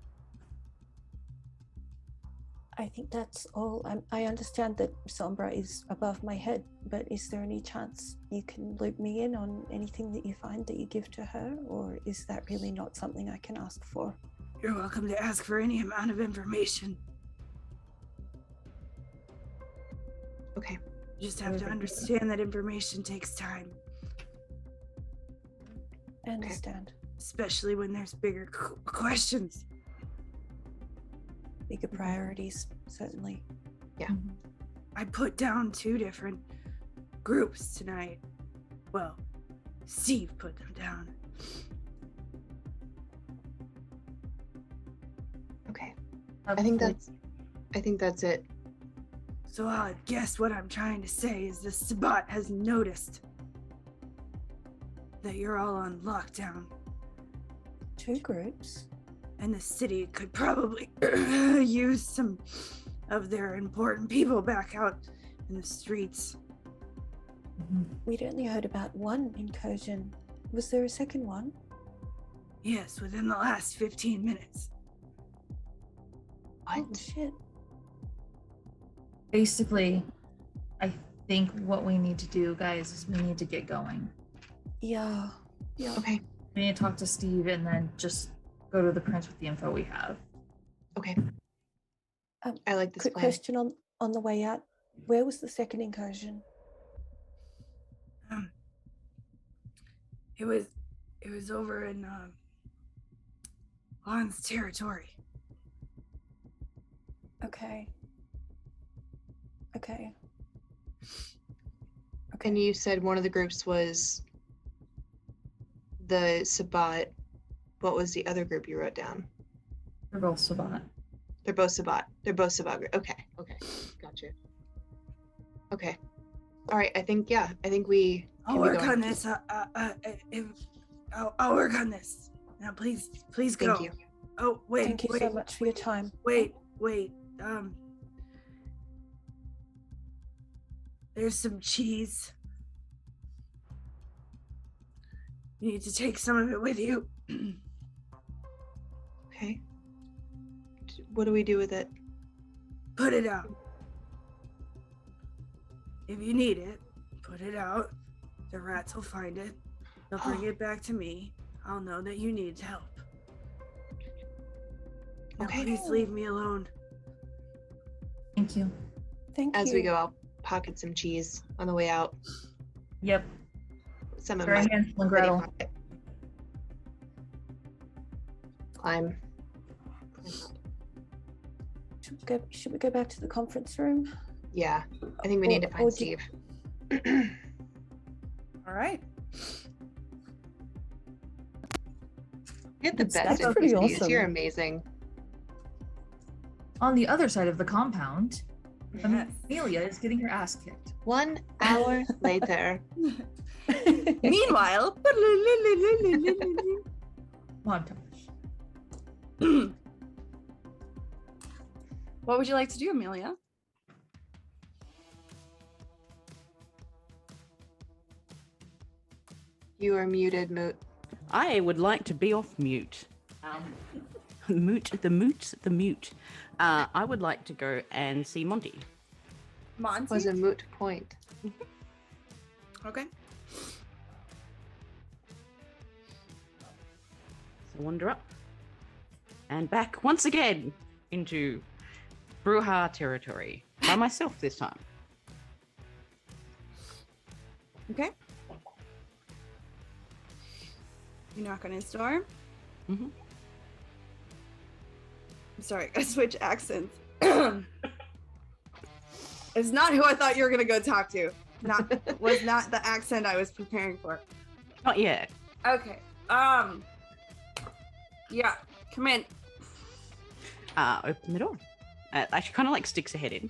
I think that's all. I understand that Sombra is above my head, but is there any chance you can loop me in on anything that you find that you give to her, or is that really not something I can ask for? You're welcome to ask for any amount of information. Okay. You just have to understand that information takes time, I understand. especially when there's bigger questions. Bigger priorities, certainly. I put down 2 different groups tonight. Well, Steve put them down. Okay. I think that's it. So I guess what I'm trying to say is the Sabbat has noticed that you're all on lockdown, 2 groups. and the city could probably use some of their important people back out in the streets. We'd only heard about 1 incursion. Was there a second one? Yes, within the last 15 minutes. Oh shit. Basically, I think what we need to do, guys, is we need to get going. Yeah. Okay. We need to talk to Steve and then just go to the prince with the info we have. Okay. Um, I like this Quick plan. question on the way out. Where was the second incursion? It was over in Lon's territory. Okay. And you said one of the groups was the Sabbat. What was the other group you wrote down? We're both Sabbat. They're both Sabbat. Okay. Gotcha. Okay. All right. I think we I'll can be work going. on this. I'll work on this. Now, please go. Thank you. Oh, wait. Thank you so much for your time. Wait. There's some cheese. You need to take some of it with you. Okay. What do we do with it? Put it out. If you need it, put it out. The rats will find it. They'll bring it back to me. I'll know that you need help. Now Okay. please leave me alone. Thank you. Thank you. As we go, I'll pocket some cheese on the way out. Yep. Some of Very my Hansel and ready Gretel. pocket. Climb. Should we go back to the conference room? Yeah, I think we need to Or find do you- Steve. All right. You have the That's best pretty NPCs. awesome. You're amazing. On the other side of the compound, Yes. Amelia is getting her ass kicked. 1 hour later. Meanwhile, Montage. What would you like to do, Amelia? You are muted, Moot. I would like to be off mute. The mute. I would like to go and see Monty. Monty. Was a moot point. Okay. So wander up and back once again into Bruja territory by myself this time. Okay. You knock on his door. Mm-hmm. I'm sorry, I switch accents. It's not who I thought you were gonna go talk to. Was not the accent I was preparing for. Not yet. Okay. Yeah. Come in. Open the door. She kind of like sticks her head in.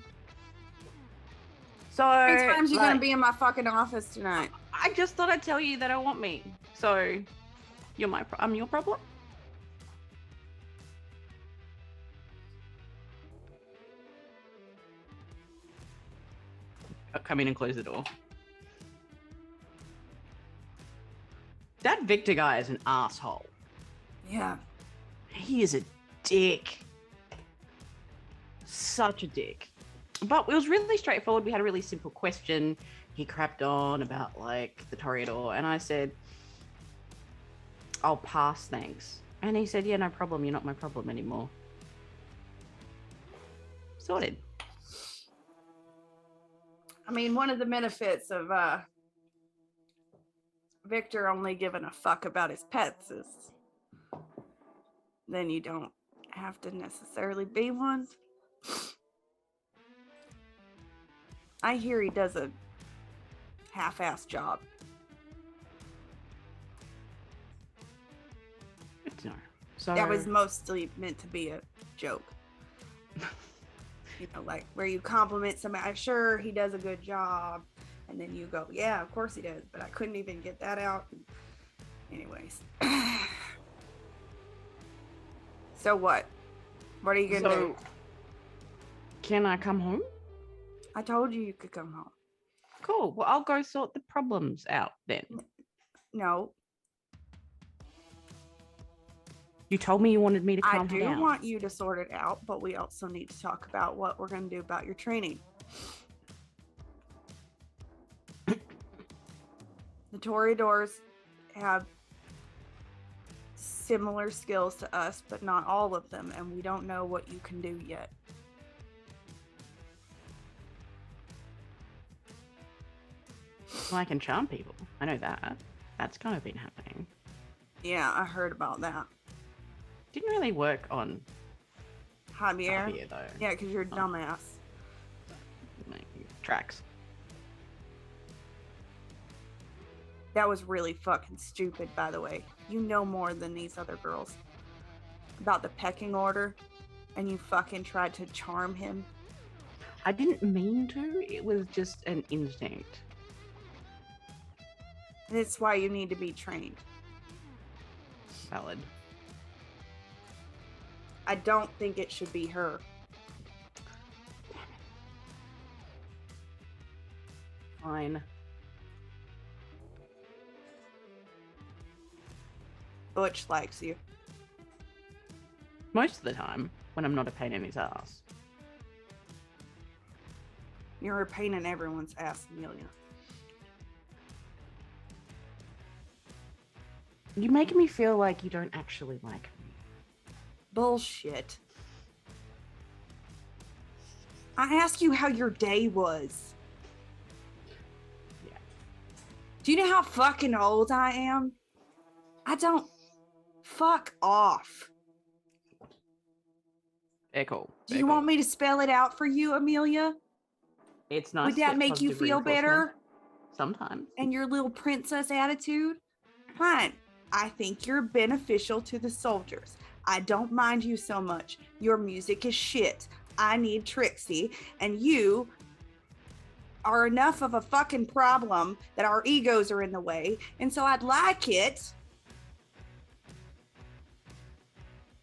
So How many times you gonna like, be in my fucking office tonight? I just thought I'd tell you that I want me. So I'm your problem. Come in and close the door. That Victor guy is an asshole. Yeah. He is a dick. Such a dick. But it was really straightforward. We had a really simple question. He crapped on about like the Toreador, and I said, I'll pass, thanks. And he said, yeah, no problem. You're not my problem anymore. Sorted. I mean, one of the benefits of Victor only giving a fuck about his pets is then you don't have to necessarily be one. I hear he does a half-assed job. Good to know. So That was mostly meant to be a joke. You know, like where you compliment somebody, sure, he does a good job. And then you go, yeah, of course he does. But I couldn't even get that out. Anyways. So what? What are you going to do? Can I come home? I told you could come home. Cool. Well, I'll go sort the problems out then. No, You told me you wanted me to I calm do down. want you to sort it out, but we also need to talk about what we're going to do about your training. The Toreadors have similar skills to us, but not all of them, and we don't know what you can do yet. Well, I can charm people. I know that. That's kind of been happening. Yeah, I heard about that. Didn't really work on Javier? Javier, though. Yeah, because you're a dumbass. Like, tracks. That was really fucking stupid, by the way. You know more than these other girls about the pecking order, and you fucking tried to charm him. I didn't mean to. It was just an instinct. That's why you need to be trained. Valid. I don't think it should be her. Fine. Butch likes you. Most of the time, when I'm not a pain in his ass. You're a pain in everyone's ass, Amelia. You're making me feel like you don't actually like me. Bullshit. I asked you how your day was. Yeah. Do you know how fucking old I am? I don't. Fuck off. Echo. Do you want me to spell it out for you, Amelia? It's nice. Would to that get make you positive feel better? reinforcement. Sometimes. And your little princess attitude? Fine. I think you're beneficial to the soldiers. I don't mind you so much. Your music is shit. I need Trixie. And you are enough of a fucking problem that our egos are in the way. And so I'd like it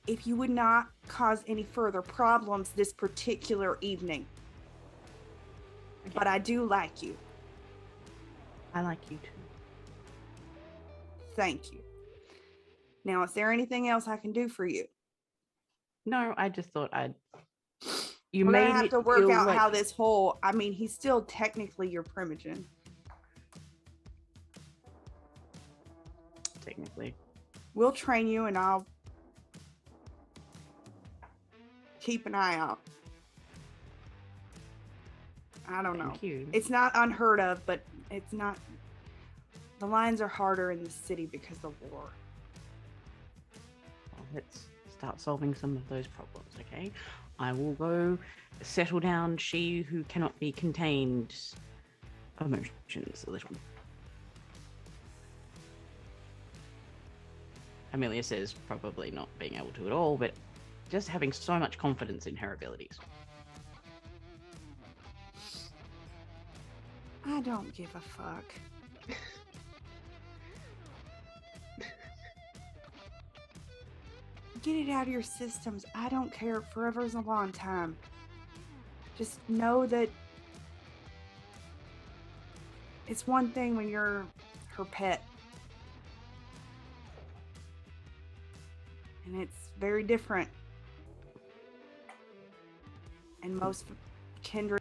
if you would not cause any further problems this particular evening. Okay. But I do like you. I like you too. Thank you. Now, is there anything else I can do for you? No, I just thought I'd. You We're made gonna have it to work feel out like... how this whole. I mean, he's still technically your primogen. Technically. We'll train you, and I'll keep an eye out. I don't know. Thank you. It's not unheard of, but it's not. The lines are harder in the city because of war. Well, let's start solving some of those problems, okay? I will go settle down she who cannot be contained emotions a little. Amelia says probably not being able to at all, but just having so much confidence in her abilities. I don't give a fuck. Get it out of your systems. I don't care. Forever's a long time. Just know that it's one thing when you're her pet. And it's very different. And most kindred.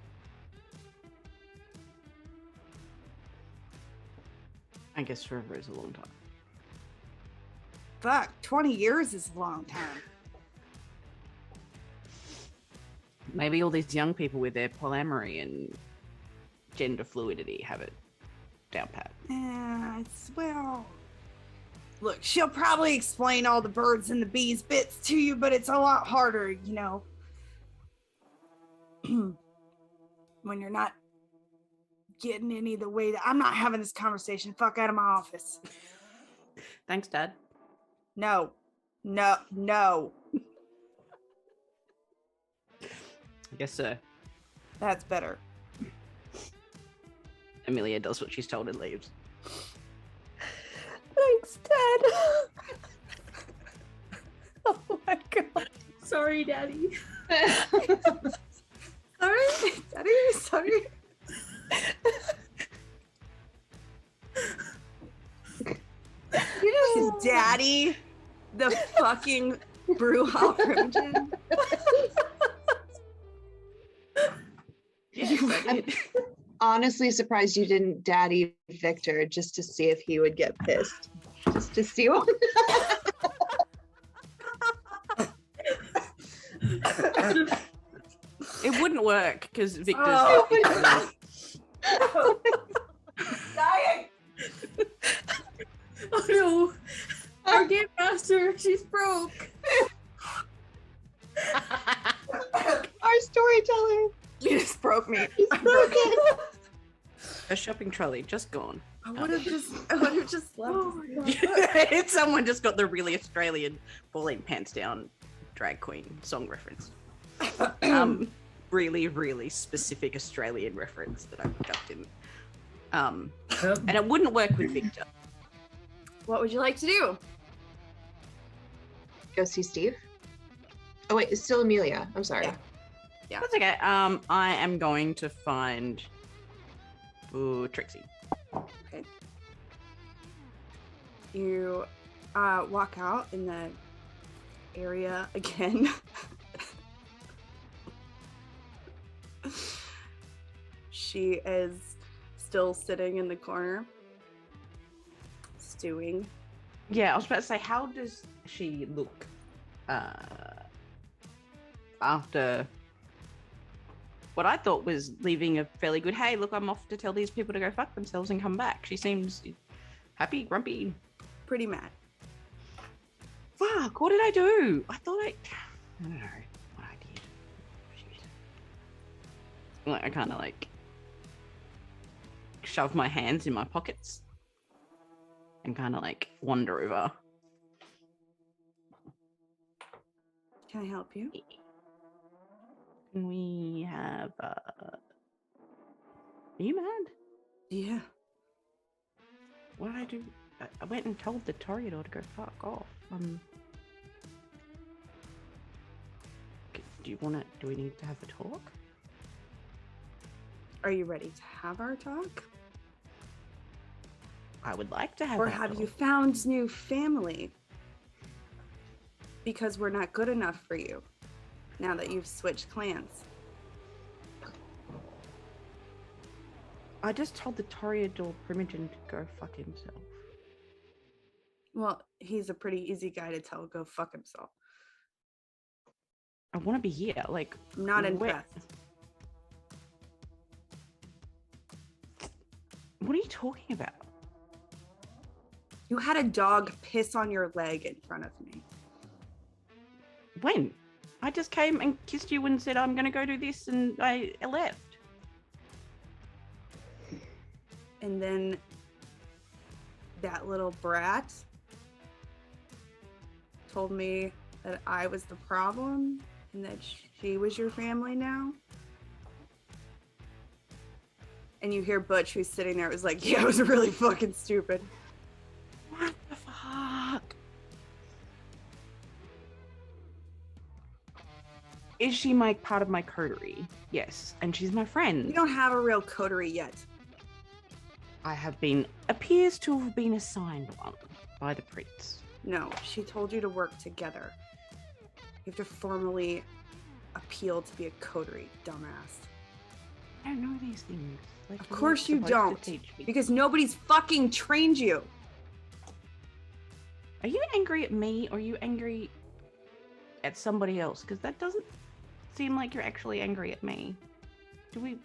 I guess forever is a long time. Fuck, 20 years is a long time. Maybe all these young people with their polyamory and gender fluidity have it down pat. Yeah, it's, well... Look, she'll probably explain all the birds and the bees bits to you, but it's a lot harder, you know. When you're not getting any of the way that... I'm not having this conversation. Fuck out of my office. Thanks, Dad. No. Yes, sir. That's better. Amelia does what she's told and leaves. Thanks, Dad. Oh my god. Sorry, Daddy. Sorry? Daddy, sorry. His daddy, the fucking brew hall primogen. I'm honestly surprised you didn't daddy Victor just to see if he would get pissed. Just to see what. It wouldn't work because Victor's. Dying. Oh no! Our game master, she's broke. Our storyteller. You just broke me. A shopping trolley just gone. I would have just left. Oh my god. It's someone just got the really Australian falling pants down drag queen song reference. Really, really specific Australian reference that I've ducked in. And it wouldn't work with Victor. What would you like to do? Go see Steve. Oh wait, it's still Amelia. I'm sorry. Yeah. That's okay. I am going to find Trixie. Okay. You walk out in the area again. She is still sitting in the corner, stewing. Yeah, I was about to say, how does she look after what I thought was leaving a fairly good, hey, look, I'm off to tell these people to go fuck themselves and come back. She seems happy, grumpy. Pretty mad. Fuck, what did I do? I don't know what I did. Shit. Like, I kind of like shove my hands in my pockets and kind of like wander over. Can I help you? Can we have are you mad? Yeah. What did I do? I went and told the Toreador to go fuck off. Do we need to have a talk? Are you ready to have our talk? I would like to have Or that have talk. you found new family? Because we're not good enough for you now that you've switched clans. I just told the Toreador Primogen to go fuck himself. Well, he's a pretty easy guy to tell go fuck himself. I want to be here. Like, I'm not where- impressed. What are you talking about? You had a dog piss on your leg in front of me. When? I just came and kissed you and said I'm gonna go do this, and I left. And then that little brat told me that I was the problem and that she was your family now. And you hear Butch, who's sitting there, was like, yeah, it was really fucking stupid. What the fuck? Is she part of my coterie? Yes, and she's my friend. You don't have a real coterie yet. Appears to have been assigned one by the prince. No, she told you to work together. You have to formally appeal to be a coterie, dumbass. I don't know these things. Like, Of you're course you supposed to don't, teach me. because nobody's fucking trained you. Are you angry at me, or are you angry at somebody else? Because that doesn't seem like you're actually angry at me. Do we?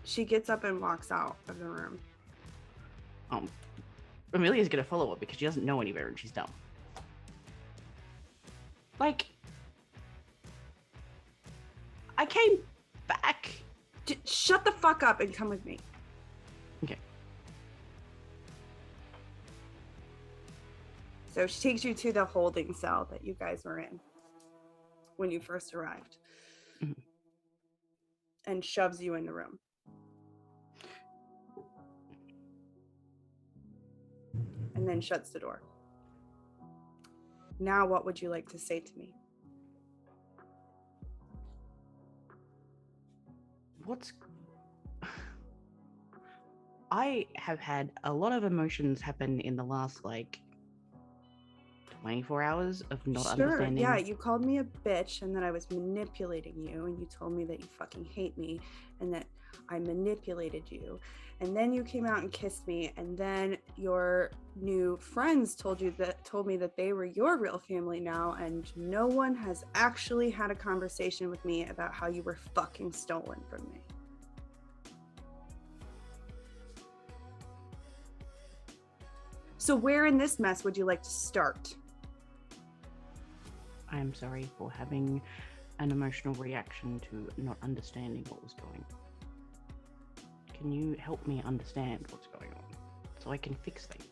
She gets up and walks out of the room. Amelia's gonna follow her because she doesn't know any better and she's dumb. Like, I came back. Shut the fuck up and come with me. Okay. So she takes you to the holding cell that you guys were in when you first arrived. Mhm. And shoves you in the room. And then shuts the door. Now, what would you like to say to me? I have had a lot of emotions happen in the last, 24 hours of not understanding. Yeah, you called me a bitch and that I was manipulating you, and you told me that you fucking hate me and that I manipulated you. And then you came out and kissed me, and then your new friends told me that they were your real family now, and no one has actually had a conversation with me about how you were fucking stolen from me. So where in this mess would you like to start? I am sorry for having an emotional reaction to not understanding what was going on. Can you help me understand what's going on so I can fix things?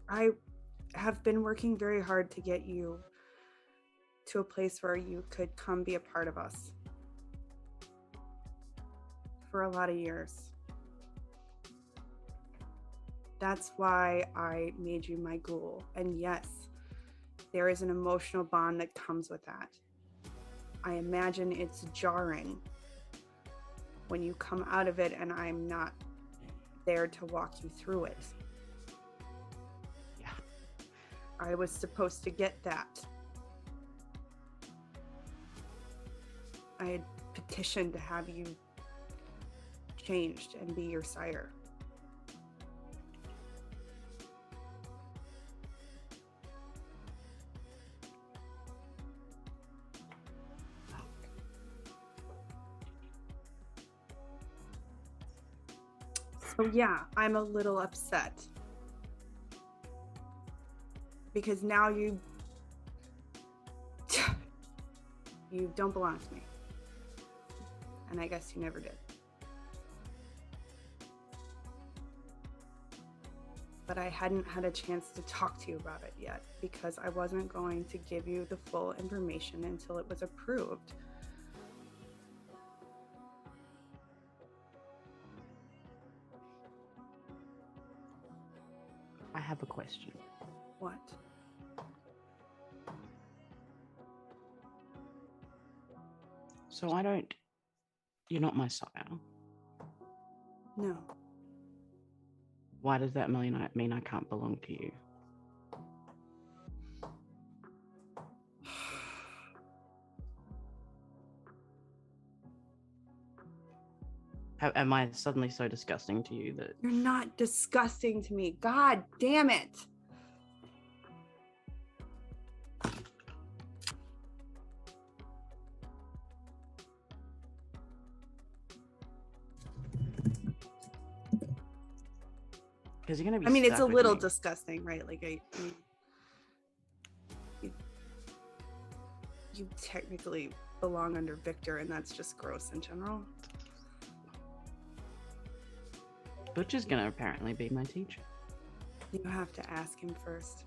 I have been working very hard to get you to a place where you could come be a part of us for a lot of years. That's why I made you my ghoul. And yes, there is an emotional bond that comes with that. I imagine it's jarring when you come out of it and I'm not there to walk you through it. Yeah. I was supposed to get that. I had petitioned to have you changed and be your sire. So yeah, I'm a little upset. Because now you don't belong to me. And I guess you never did. But I hadn't had a chance to talk to you about it yet because I wasn't going to give you the full information until it was approved. I have a question. What? So you're not my sire. No. Why does that mean I can't belong to you? Am I suddenly so disgusting to you that... You're not disgusting to me. God damn it. Because you're going to be I mean, it's a stuck with little me. disgusting, right? Like, you technically belong under Victor, and that's just gross in general. Butcher's going to apparently be my teacher. You have to ask him first.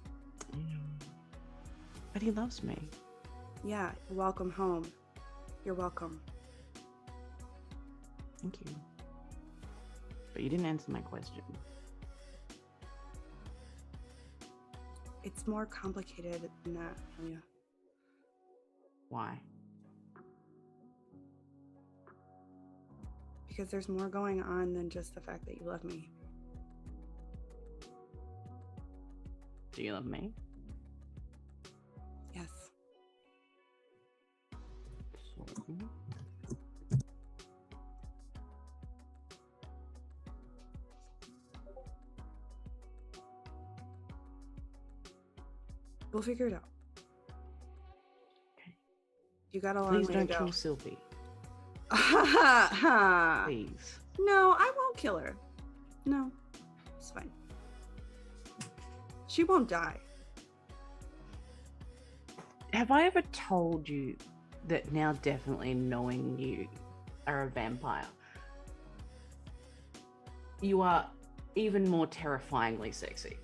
But he loves me. Yeah, welcome home. You're welcome. Thank you. But you didn't answer my question. It's more complicated than that, Amelia. Why? Because there's more going on than just the fact that you love me. Do you love me? Yes. So... We'll figure it out. Okay. You got a long Please way don't to go. kill Sylvie. Please. No, I won't kill her. No, it's fine. She won't die. Have I ever told you that now definitely knowing you are a vampire, you are even more terrifyingly sexy?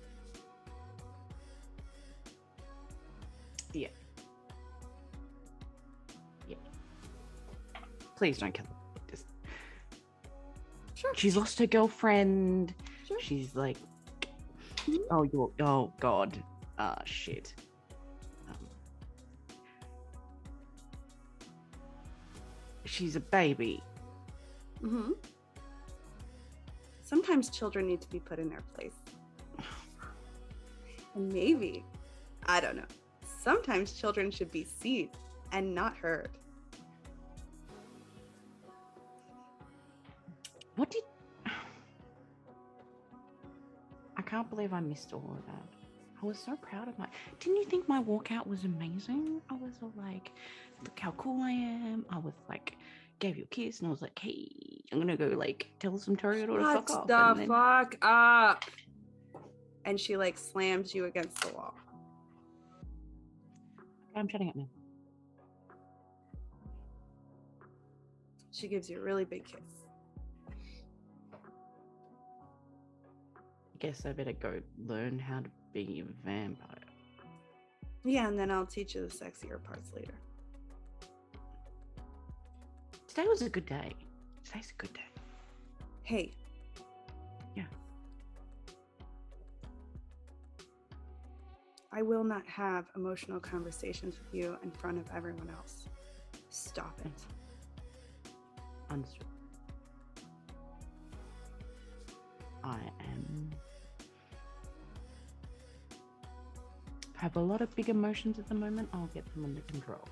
Yeah. Yeah. Please don't kill her. Just... Sure. She's lost her girlfriend. Sure. She's like, Mhm. oh God. Shit. She's a baby. Mm-hmm. Sometimes children need to be put in their place. And maybe, I don't know, sometimes children should be seen and not heard. What did... I can't believe I missed all of that. I was so proud of my... Didn't you think my walkout was amazing? I was all like, look how cool I am. I was like, gave you a kiss and I was like, hey, I'm gonna go like tell some Toreador to fuck off. Shut And the then... fuck up. And she like slams you against the wall. I'm shutting up now. She gives you a really big kiss. I guess I better go learn how to be a vampire. Yeah, and then I'll teach you the sexier parts later. Today was a good day. Today's a good day. Hey. Yeah. I will not have emotional conversations with you in front of everyone else. Stop it. Understood. I have a lot of big emotions at the moment. I'll get them under control.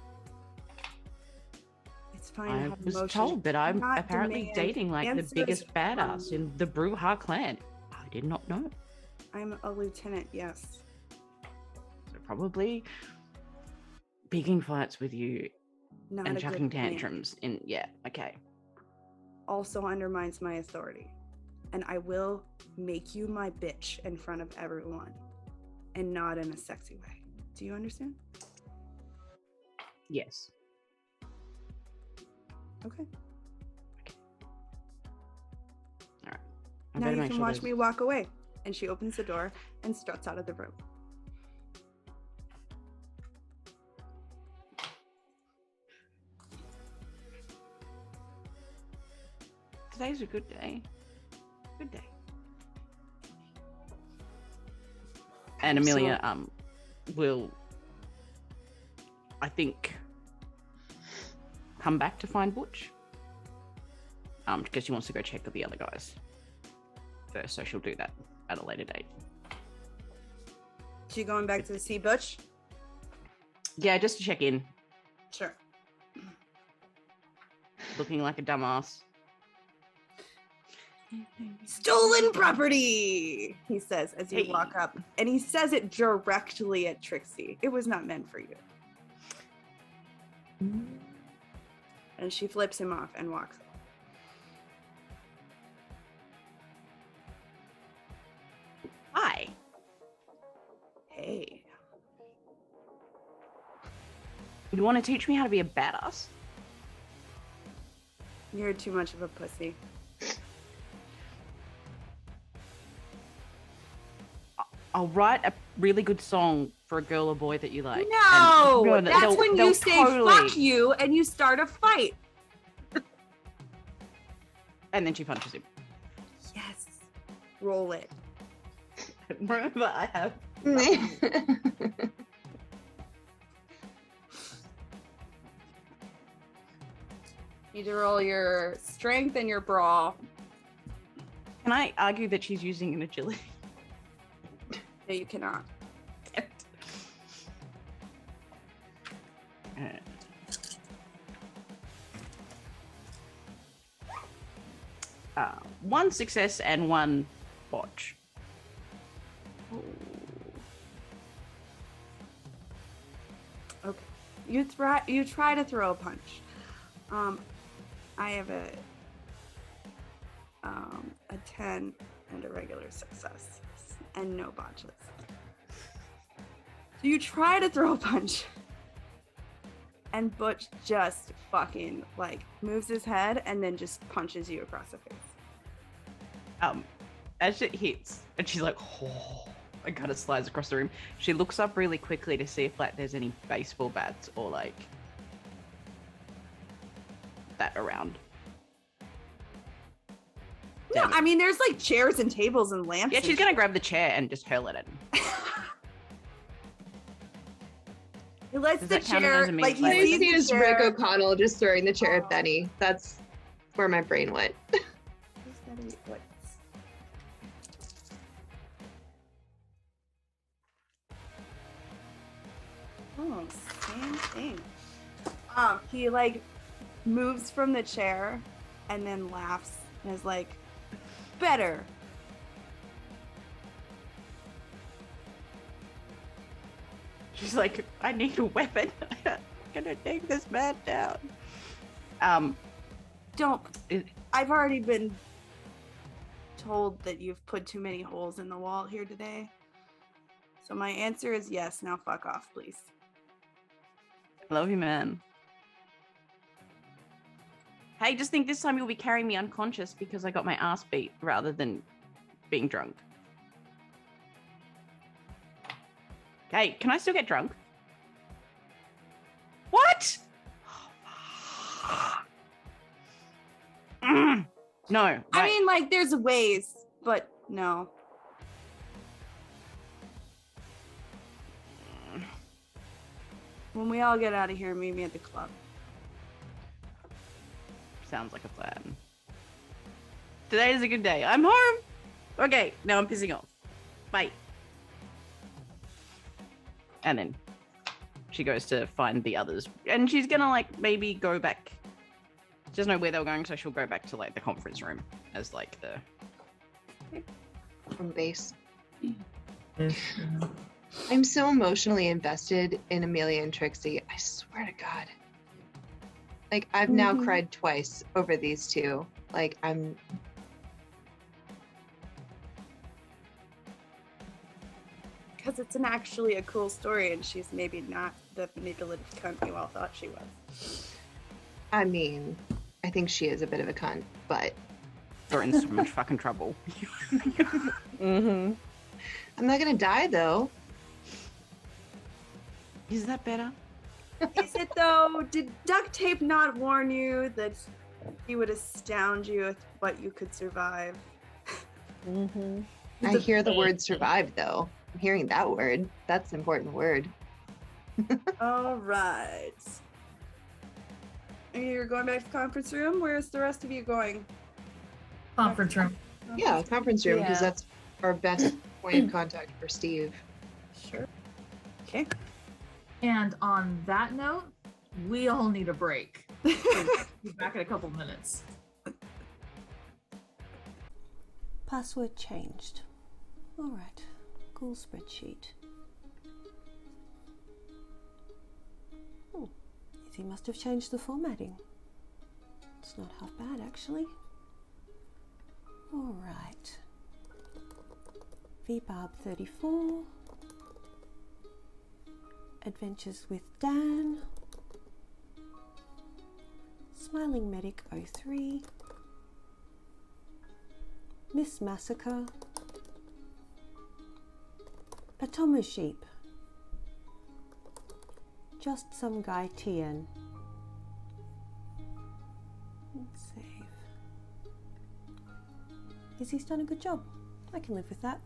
It's fine. I to have was emotions. told that I'm Not apparently demand dating like the answers biggest from badass me. in the Bruja clan. I did not know. I'm a lieutenant, yes. So probably picking fights with you Not and a chucking good plan. tantrums in. Yeah, okay. Also undermines my authority. And I will make you my bitch in front of everyone. And not in a sexy way. Do you understand? Yes. Okay. All right. Now you can watch me walk away. And she opens the door and struts out of the room. Today's a good day. Good day. And Amelia will, I think, come back to find Butch. Because she wants to go check with the other guys first, so she'll do that at a later date. She going back to see Butch? Yeah, just to check in. Sure. Looking like a dumbass. Stolen property, he says as you Hey. walk up. And he says it directly at Trixie. It was not meant for you. And she flips him off and walks off. Hi. Hey. You want to teach me how to be a badass? You're too much of a pussy. I'll write a really good song for a girl or boy that you like. No! And That's when you they'll say totally... fuck you and you start a fight. And then she punches him. Yes. Roll it. Remember, I have... You need to roll your strength and your brawl. Can I argue that she's using an agility? No, you cannot. One success and one botch. Okay. You try to throw a punch. I have a 10 and a regular success and no botches. So you try to throw a punch and Butch just fucking like moves his head and then just punches you across the face. As it hits, and she's like, oh, and kind of slides across the room. She looks up really quickly to see if like there's any baseball bats or like that around. No, I mean there's like chairs and tables and lamps. Yeah, and she's gonna grab the chair and just hurl it at him. He lets Does the that count chair as a like means I he weapon? sees see the is chair. Rick O'Connell just throwing the chair at Benny. That's where my brain went. Oh, same thing. He like moves from the chair and then laughs and is like, better. She's like, I need a weapon. I'm gonna take this man down. Don't. I've already been told that you've put too many holes in the wall here today. So my answer is yes. Now fuck off, please. Love you, man. Hey, just think this time you'll be carrying me unconscious because I got my ass beat rather than being drunk. Hey, can I still get drunk? What? No. I right. mean, like, there's ways, but no. When we all get out of here, meet me at the club. Sounds like a plan. Today is a good day. I'm home. Okay, now I'm pissing off. Bye. And then she goes to find the others, and she's gonna like maybe go back. She doesn't know where they're going, so she'll go back to like the conference room as like the From base. Yes. I'm so emotionally invested in Amelia and Trixie. I swear to God. Like, I've now cried twice over these two. Like, I'm... Because it's actually a cool story, and she's maybe not the manipulative cunt you all thought she was. I mean, I think she is a bit of a cunt, but... they're in so much fucking trouble. I'm not gonna die, though. Is that better? Is it though? Did duct tape not warn you that he would astound you with what you could survive? I hear the word survive, though. I'm hearing that word. That's an important word. All right. You're going back to the conference room? Where's the rest of you going? Conference room. Yeah, conference room, because Yeah. that's our best point of contact for Steve. Sure. Okay. And on that note, we all need a break. Be back in a couple minutes. Password changed. All right. Cool spreadsheet. Izzy must have changed the formatting. It's not half bad, actually. All right. VBarb 34. Adventures with Dan. Smiling Medic 03. Miss Massacre. Atomo Sheep. Just Some Guy TN. Let's save. Izzy's done a good job. I can live with that.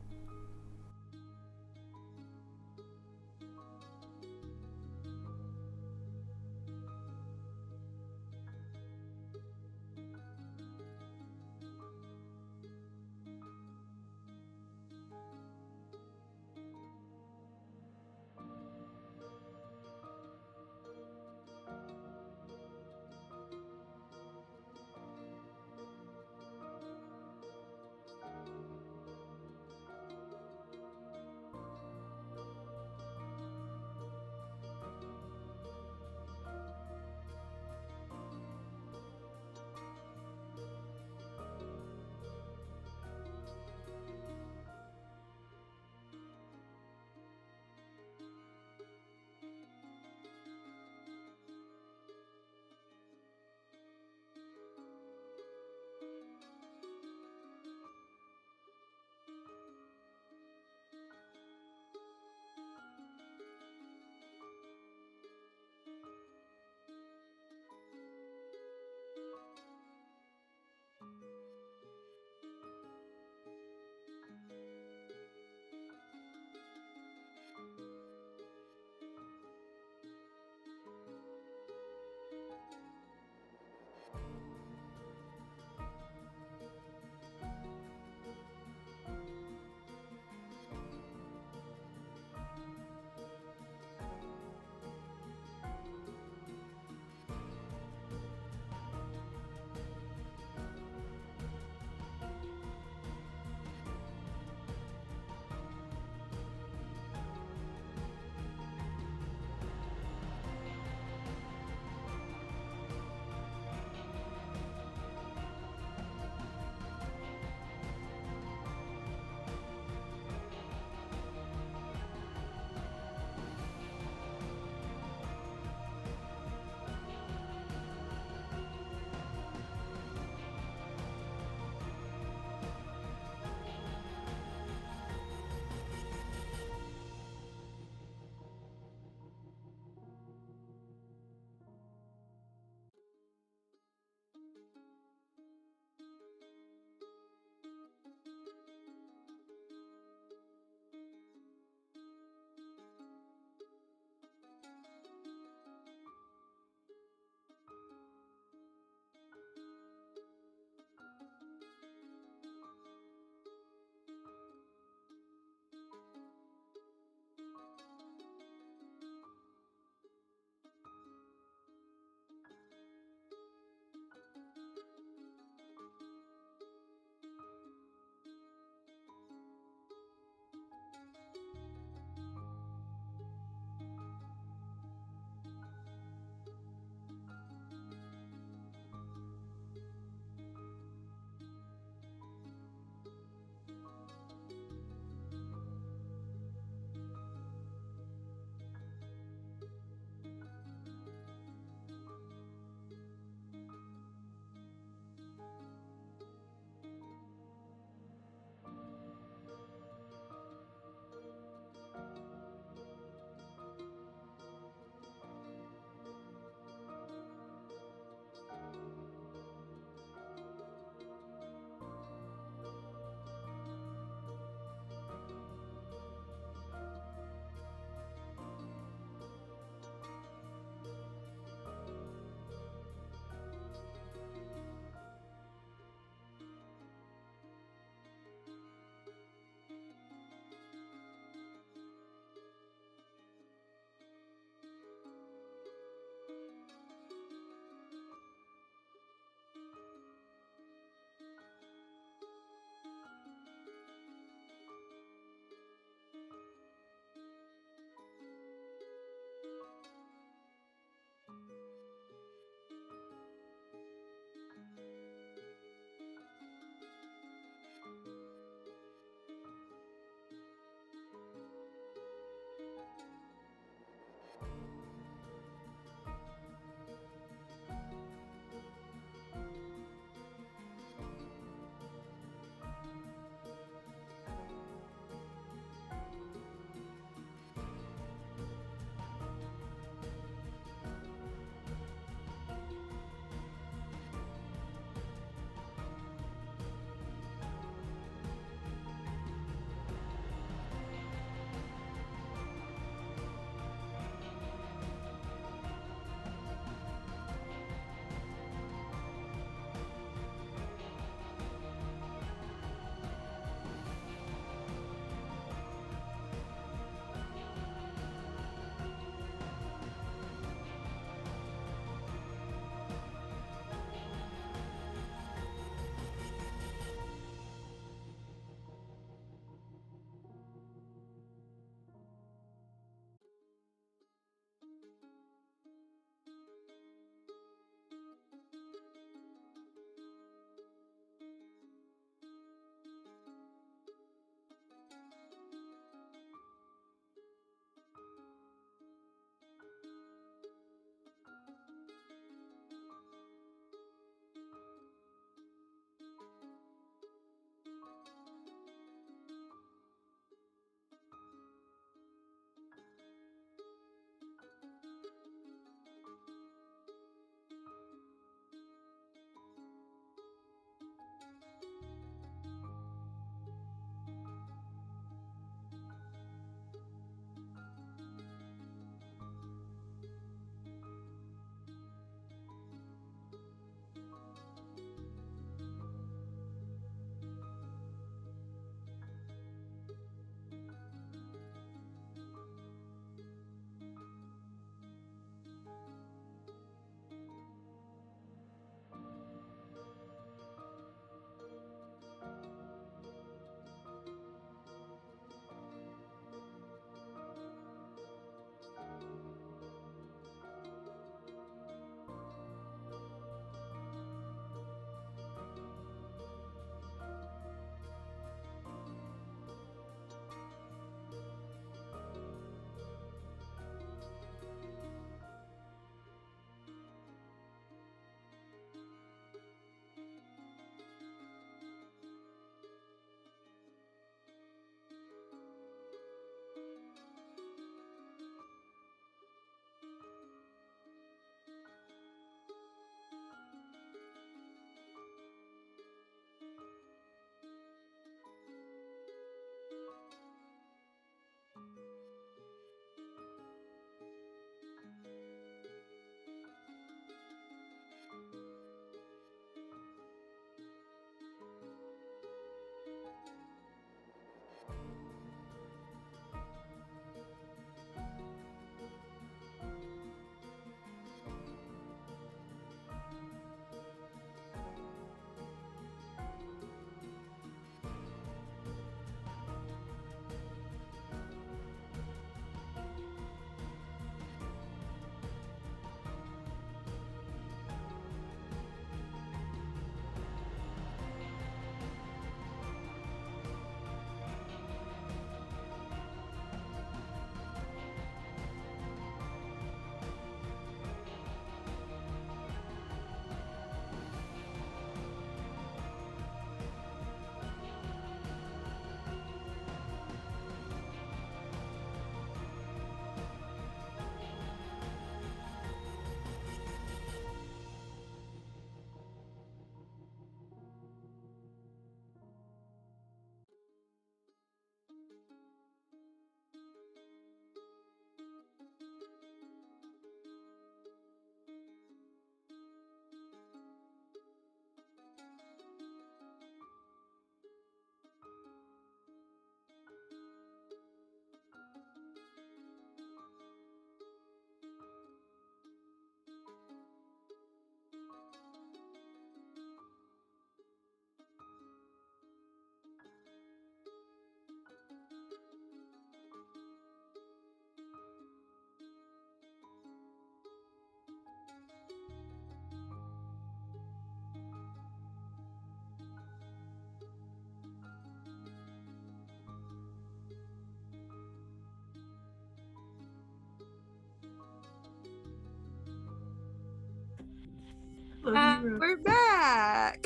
We're back.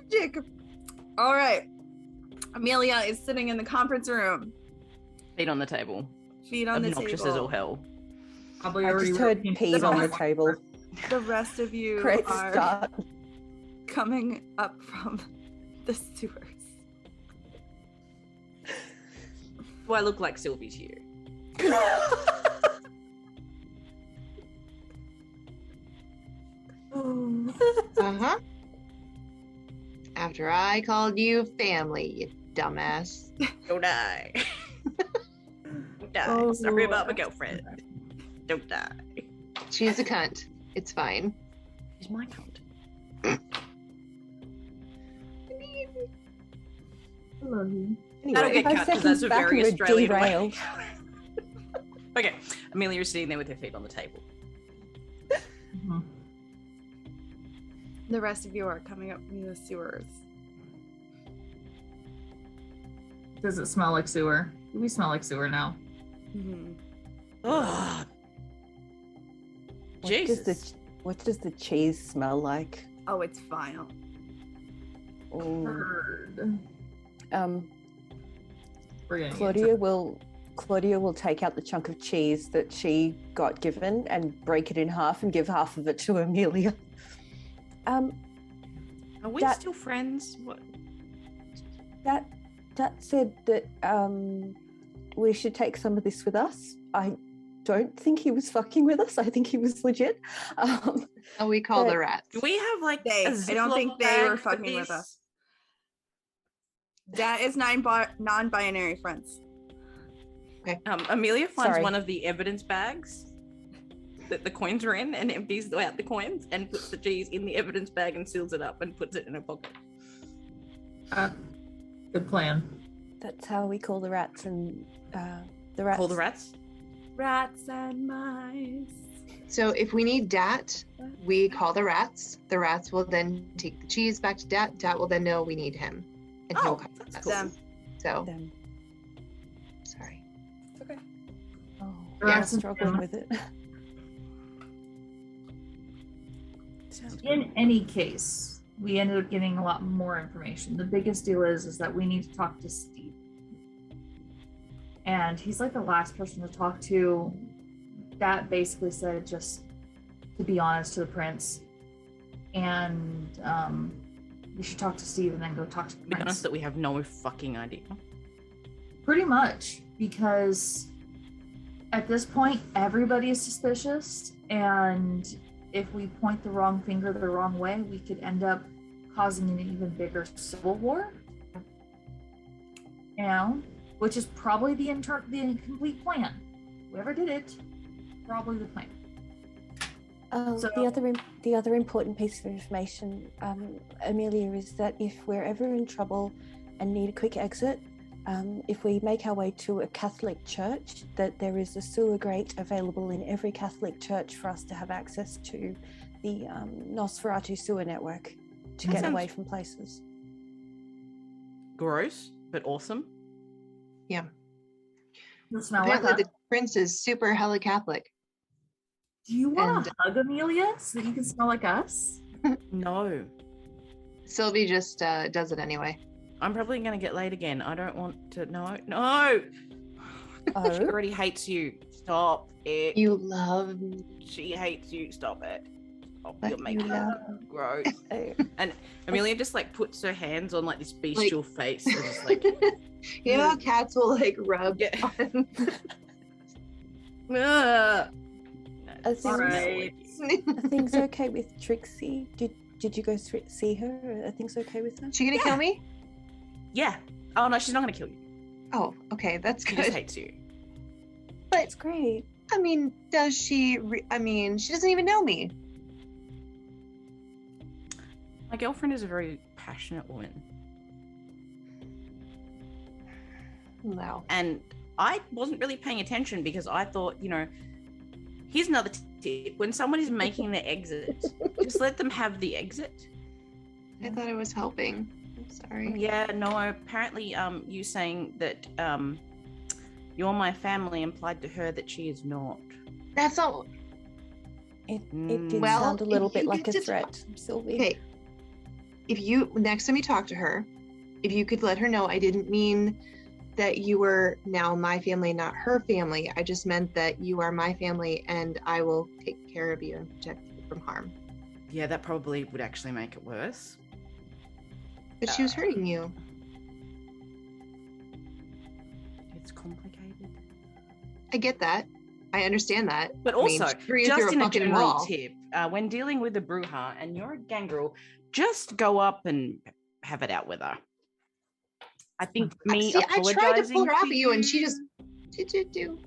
Magic. All right. Amelia is sitting in the conference room. Feet on the table. Feet on the Obnoxious table. as all hell. Probably I already just heard working. peas on the table. The rest of you Great are start. coming up from the sewers. Do I look like Sylvie to you? Uh-huh. After I called you family, you dumbass. Don't die. Don't die. Oh, Sorry about my Lord. girlfriend. Don't die. She's a cunt. It's fine. She's my cunt. I love you. That'll Anyway, get cut because that's a back very and we're Australian way. derailed. Okay, Amelia is sitting there with her feet on the table. Mhm. The rest of you are coming up from the sewers. Does it smell like sewer? Do we smell like sewer now? Mm-hmm. Ugh. What Jesus. does the cheese smell like? Oh, it's vile. Oh. Heard. We're getting Claudia will take out the chunk of cheese that she got given and break it in half and give half of it to Amelia. Are we that- still friends? What? That said that we should take some of this with us. I don't think he was fucking with us. I think he was legit. oh, we call but- the rats. Do we have like They- a I don't think Ziploc they bag were for fucking with this? us. That is non-binary friends. Amelia finds Sorry. one of the evidence bags that the coins are in and empties out the coins and puts the cheese in the evidence bag and seals it up and puts it in her pocket. Good plan. That's how we call the rats and the rats. Call the rats? Rats and mice. So if we need Dat, we call the rats. The rats will then take the cheese back to Dat. Dat will then know we need him. And he'll Oh, come that's to us. cool. Them. So, Them. sorry. Okay. Oh, The yeah, rats and struggling them. with it. In any case, we ended up getting a lot more information. The biggest deal is that we need to talk to Steve. And he's like the last person to talk to. That basically said just to be honest to the prince. And we should talk to Steve and then go talk to the Be honest prince. that we have no fucking idea. Pretty much, because at this point, everybody is suspicious, and if we point the wrong finger the wrong way, we could end up causing an even bigger civil war. You know, which is probably the complete plan. Whoever did it, probably the plan. So- The other important piece of information, Amelia, is that if we're ever in trouble and need a quick exit, if we make our way to a Catholic church, that there is a sewer grate available in every Catholic church for us to have access to the Nosferatu sewer network to That get sounds- away from places. Gross, but awesome. Doesn't smell like Apparently, that. the prince is super hella Catholic. Do you want to and- hug Amelia so that you can smell like us? No. Sylvie just does it anyway. I'm probably going to get laid again. I don't want to. No. She Oh, already hates you. Stop it. You love She hates you. Stop it. Stop. But You're making you it love- gross. oh. And Amelia just like puts her hands on like this bestial face and just like, you know how cats will like rub Yeah. on "Ugh." Are It's things, Right. are things okay with Trixie? Did you go see her? Are things okay with her? She gonna kill me? Yeah. Oh no, she's not going to kill you. Oh, okay, that's She just good. hates you. That's great. I mean, does she? She doesn't even know me. My girlfriend is a very passionate woman. No. And I wasn't really paying attention because I thought, here's another tip. When someone is making their exit, just let them have the exit. I thought I was helping. I'm sorry. Yeah, no, apparently you saying that you're my family implied to her that she is not. That's not. It did Well, sound a little if you bit like a get to threat, Sylvie. Okay. If you next time you talk to her, if you could let her know I didn't mean that you were now my family, not her family. I just meant that you are my family and I will take care of you and protect you from harm. Yeah, that probably would actually make it worse. But she was hurting you. It's complicated. I get that. I understand that. But I mean, also, she threw you just through in a fucking general wall. tip, when dealing with a Bruja and you're a gangrel, just go up and have it out with her. I think me See, I tried to pull her off of to you, and she just you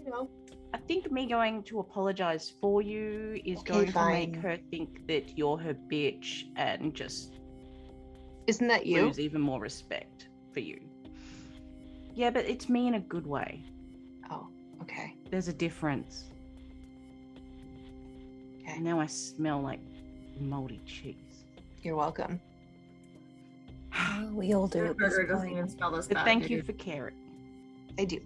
know. I think me going to apologize for you is Okay, going to fine. make her think that you're her bitch and just Isn't that you? lose even more respect for you. Yeah, but it's me in a good way. Oh, okay. There's a difference. Okay. And now I smell like moldy cheese. You're welcome. Oh, we all do Your at this burger doesn't point. even smell this But bad. thank you dude. for caring. I do.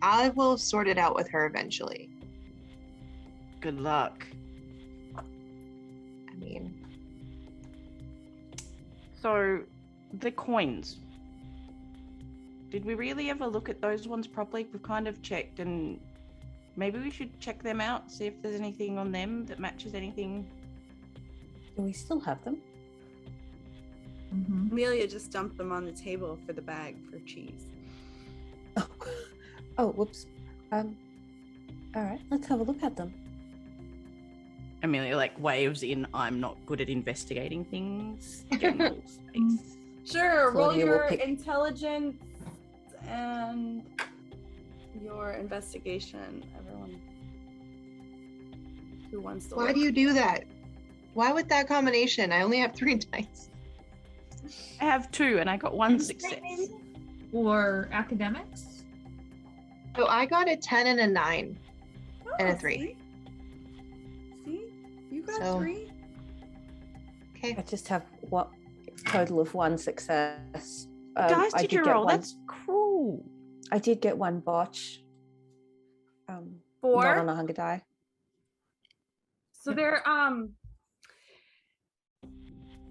I will sort it out with her eventually. Good luck. I mean, So, the coins. Did we really ever look at those ones properly? We've kind of checked, and maybe we should check them out, see if there's anything on them that matches anything. Do we still have them? Mhm. Amelia just dumped them on the table for the bag for cheese. Oh, whoops. All right, let's have a look at them. Amelia waves in I'm not good at investigating things. General space. Sure, roll Claudia will your pick- intelligence and your investigation, everyone who wants to why look. do you do that? Why with that combination? I only have 3 dice. I have 2 and I got 1 Insight, success. maybe? Or academics? So I got a 10 and a 9 and a Oh, 3. See? You got So- 3? Okay. I just have what total of 1 success. Dice I did you get roll? one- That's cruel. I did get 1 botch. 4? Not on a hunger die. So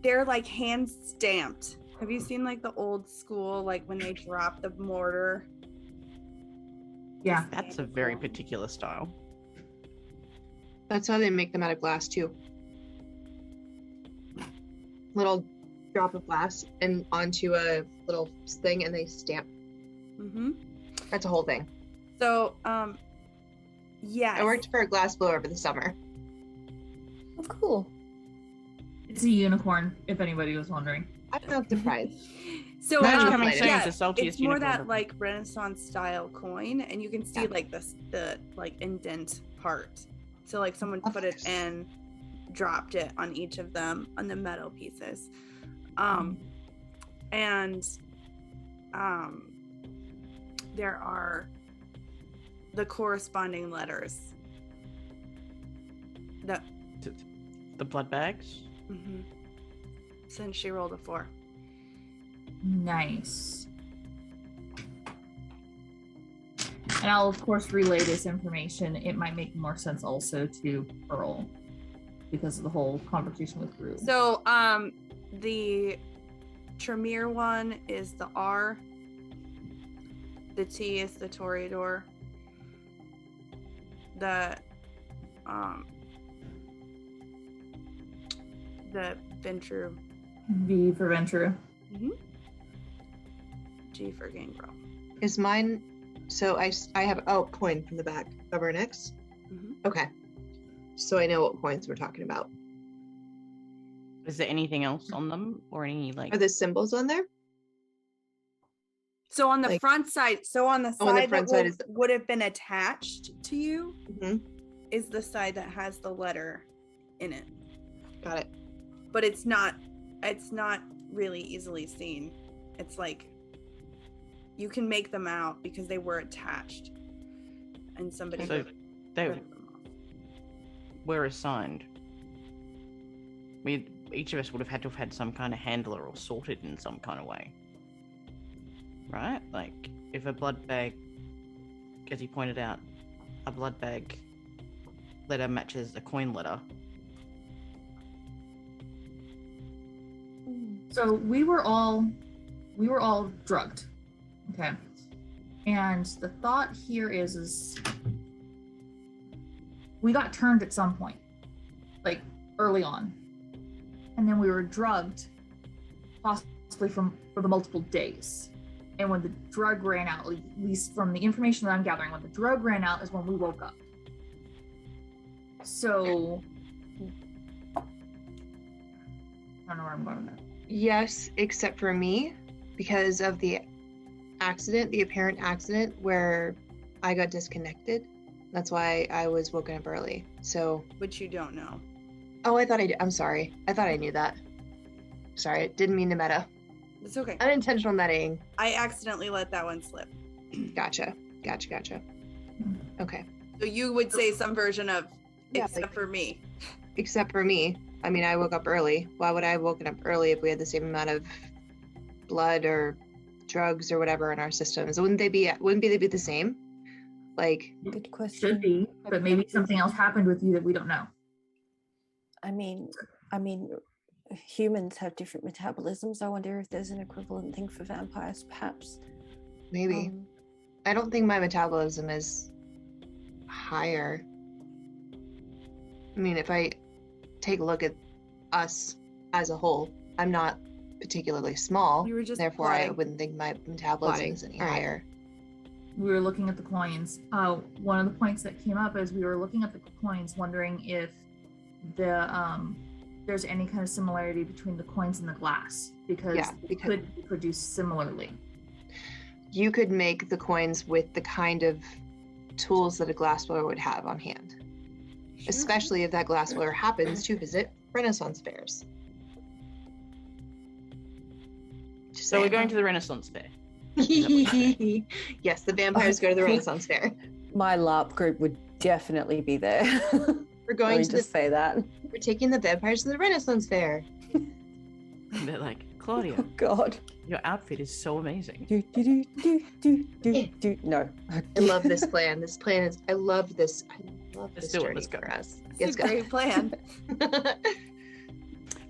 they're like hand stamped. Have you seen the old school when they drop the mortar? Yeah. That's a very particular style. That's how they make them out of glass too. Little drop of glass and onto a little thing and they stamp. Mm-hmm. That's a whole thing. So yeah. I worked for a glass blower over the summer. Oh, cool. It's a unicorn, if anybody was wondering. I'm not surprised. So Magic um, coming soon yeah, as the saltiest it's more unicorn that ever. Renaissance style coin, and you can see the indent part. So someone Of put it course. in, dropped it on each of them on the metal pieces, and there are the corresponding letters. That The blood bags. since she rolled a 4. Nice. And I'll of course relay this information. It might make more sense also to Pearl because of the whole conversation with Rue. So the Tremere one is the R. The T is the Toreador. The Ventru. V for Ventura. G for Gangrel. Is mine? So I have coin from the back of our necks. Okay. So I know what coins we're talking about. Is there anything else on them or any Are the symbols on there? So on the front side, on the on the side front that side is would have been attached to you Mhm. is the side that has the letter in it. Got it. But it's not really easily seen. It's you can make them out because they were attached and somebody So they printed them off. were assigned. Each of us would have had to have had some kind of handler or sorted in some kind of way. Right? If a blood bag, as you pointed out, a blood bag letter matches a coin letter. So we were all drugged. Okay. And the thought here is we got turned at some point, like early on. And then we were drugged possibly for the multiple days. And when the drug ran out, at least from the information that I'm gathering, when the drug ran out is when we woke up. So I don't know where I'm going with that. Yes, except for me, because of the accident, the apparent accident where I got disconnected. That's why I was woken up early. So, Which you don't know. oh, I thought I did. I'm sorry. I thought I knew that. Sorry, didn't mean to meta. It's okay. Unintentional metaing. I accidentally let that one slip. Gotcha. Okay. So you would say some version of Yeah, except like- for me. Except for me. I mean, I woke up early. Why would I have woken up early if we had the same amount of blood or drugs or whatever in our systems? Wouldn't they be the same? Like, Good question. Should be, but maybe something else happened with you that we don't know. I mean, humans have different metabolisms. I wonder if there's an equivalent thing for vampires, perhaps. maybe. I don't think my metabolism is higher. I mean, if I take a look at us as a whole, I'm not particularly small. You were just Therefore, I plotting. wouldn't think my metabolism is any All right. higher. We were looking at the coins. One of the points that came up is we were looking at the coins, wondering if there's any kind of similarity between the coins and the glass, because Yeah, they because- could be produced similarly. You could make the coins with the kind of tools that a glassblower would have on hand, especially if that glassblower happens to visit Renaissance fairs. Just So we're saying. going to the Renaissance Fair. Yes, the vampires go to the Renaissance fair. My LARP group would definitely be there. We're Let going me to just say that. we're taking the vampires to the Renaissance fair. And they're like, Claudia, Oh God. your outfit is so amazing. Do, do, do, do, do, do, do. No. I love this plan. This plan is I love this Let's this do it, journey let's go. for us. It's a great plan.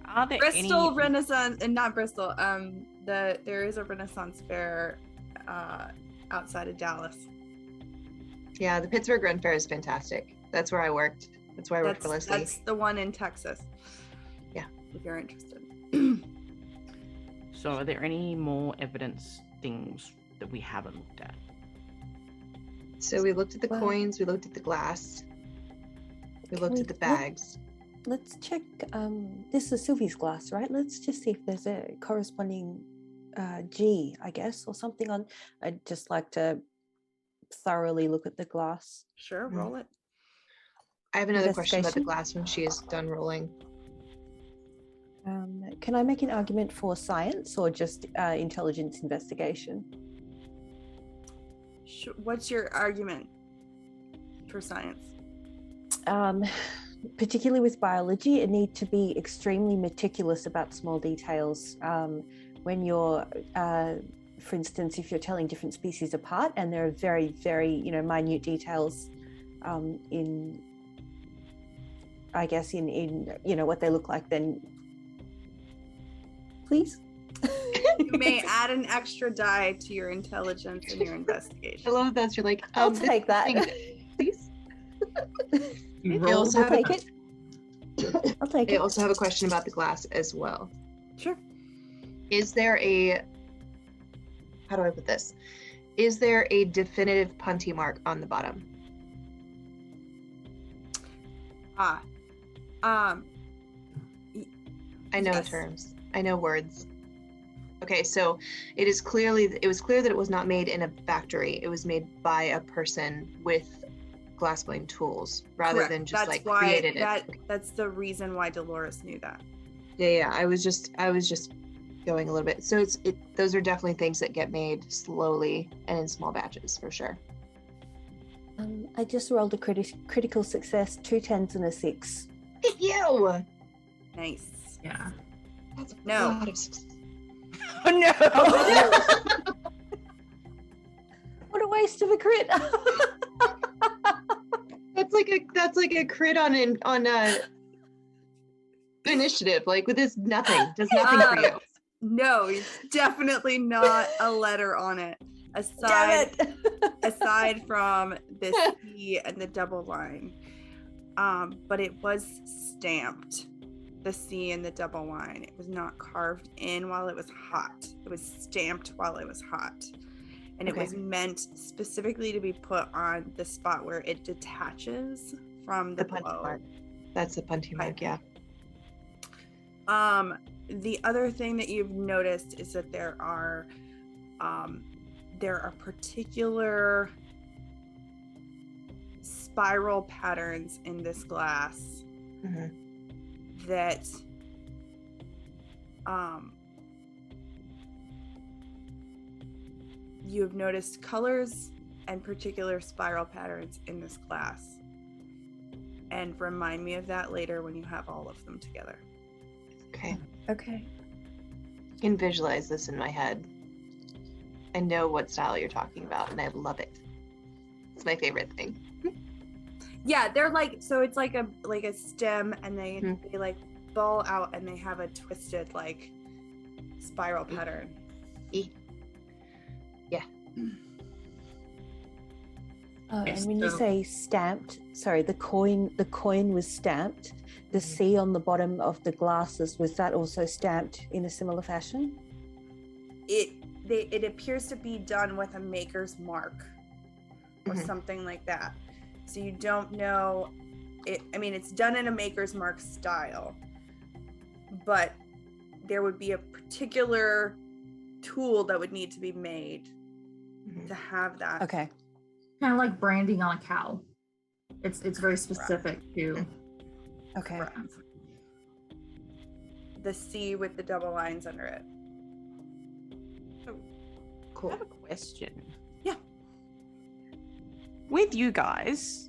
Are there Bristol any Renaissance, and not Bristol. There is a Renaissance fair outside of Dallas. Yeah, the Pittsburgh Ren Fair is fantastic. That's where I worked. That's where I worked for Leslie. That's the one in Texas. Yeah. If you're interested. So are there any more evidence things that we haven't looked at? So we looked at the Well- coins, we looked at the glass, we looked at the bags. Let's check. This is Sylvie's glass, right? Let's just see if there's a corresponding G, I guess, or something on. I'd just like to thoroughly look at the glass. Sure, Mm. roll it. I have another question about the Investigation? glass when she is done rolling. Can I make an argument for science or just intelligence investigation? What's your argument for science? Particularly with biology, it need to be extremely meticulous about small details. When you're, for instance, if you're telling different species apart, and there are very, very, minute details in, I guess, in what they look like, then please. You may add an extra die to your intelligence in your investigation. I love that you're like, I'll this take that. thing, please. You I roll. also I'll have a- take it. I'll take I it. also have a question about the glass as well. Sure. Is there a, how do I put this? Is there a definitive punty mark on the bottom? Ah. I know Yes. terms. I know words. Okay, so it was clear that it was not made in a factory. It was made by a person with glassblowing tools rather Correct. than just That's like why created it. that's the reason why Dolores knew that. Yeah, I was just going a little bit. So those are definitely things that get made slowly and in small batches for sure. I just rolled a critical success, 2 10s and a 6. You. Nice. Yeah. That's a No. lot of success. Oh no! What a waste of a crit. That's like like a crit on initiative. Like with this, nothing does nothing for you. No, it's definitely not a letter on it. Aside from the C and the double line. But it was stamped. The C and the double line. It was not carved in while it was hot. It was stamped while it was hot. And it was meant specifically to be put on the spot where it detaches from the blow. Mark. That's the punty mark, yeah. The other thing that you've noticed is that there are particular spiral patterns in this glass that you have noticed colors and particular spiral patterns in this glass, and remind me of that later when you have all of them together. Okay. I can visualize this in my head. I know what style you're talking about, and I love it. It's my favorite thing. Yeah, they're like, so it's like a stem, and they like ball out, and they have a twisted like spiral pattern. Yeah. And when you say stamped, sorry, the coin was stamped. The C on the bottom of the glasses, was that also stamped in a similar fashion? It appears to be done with a maker's mark or something like that. So you don't know it. I mean, it's done in a maker's mark style, but there would be a particular tool that would need to be made to have that. Okay. Kind of like branding on a cow. It's very specific to. Okay. The C with the double lines under it. Cool. I have a question. Yeah. With you guys,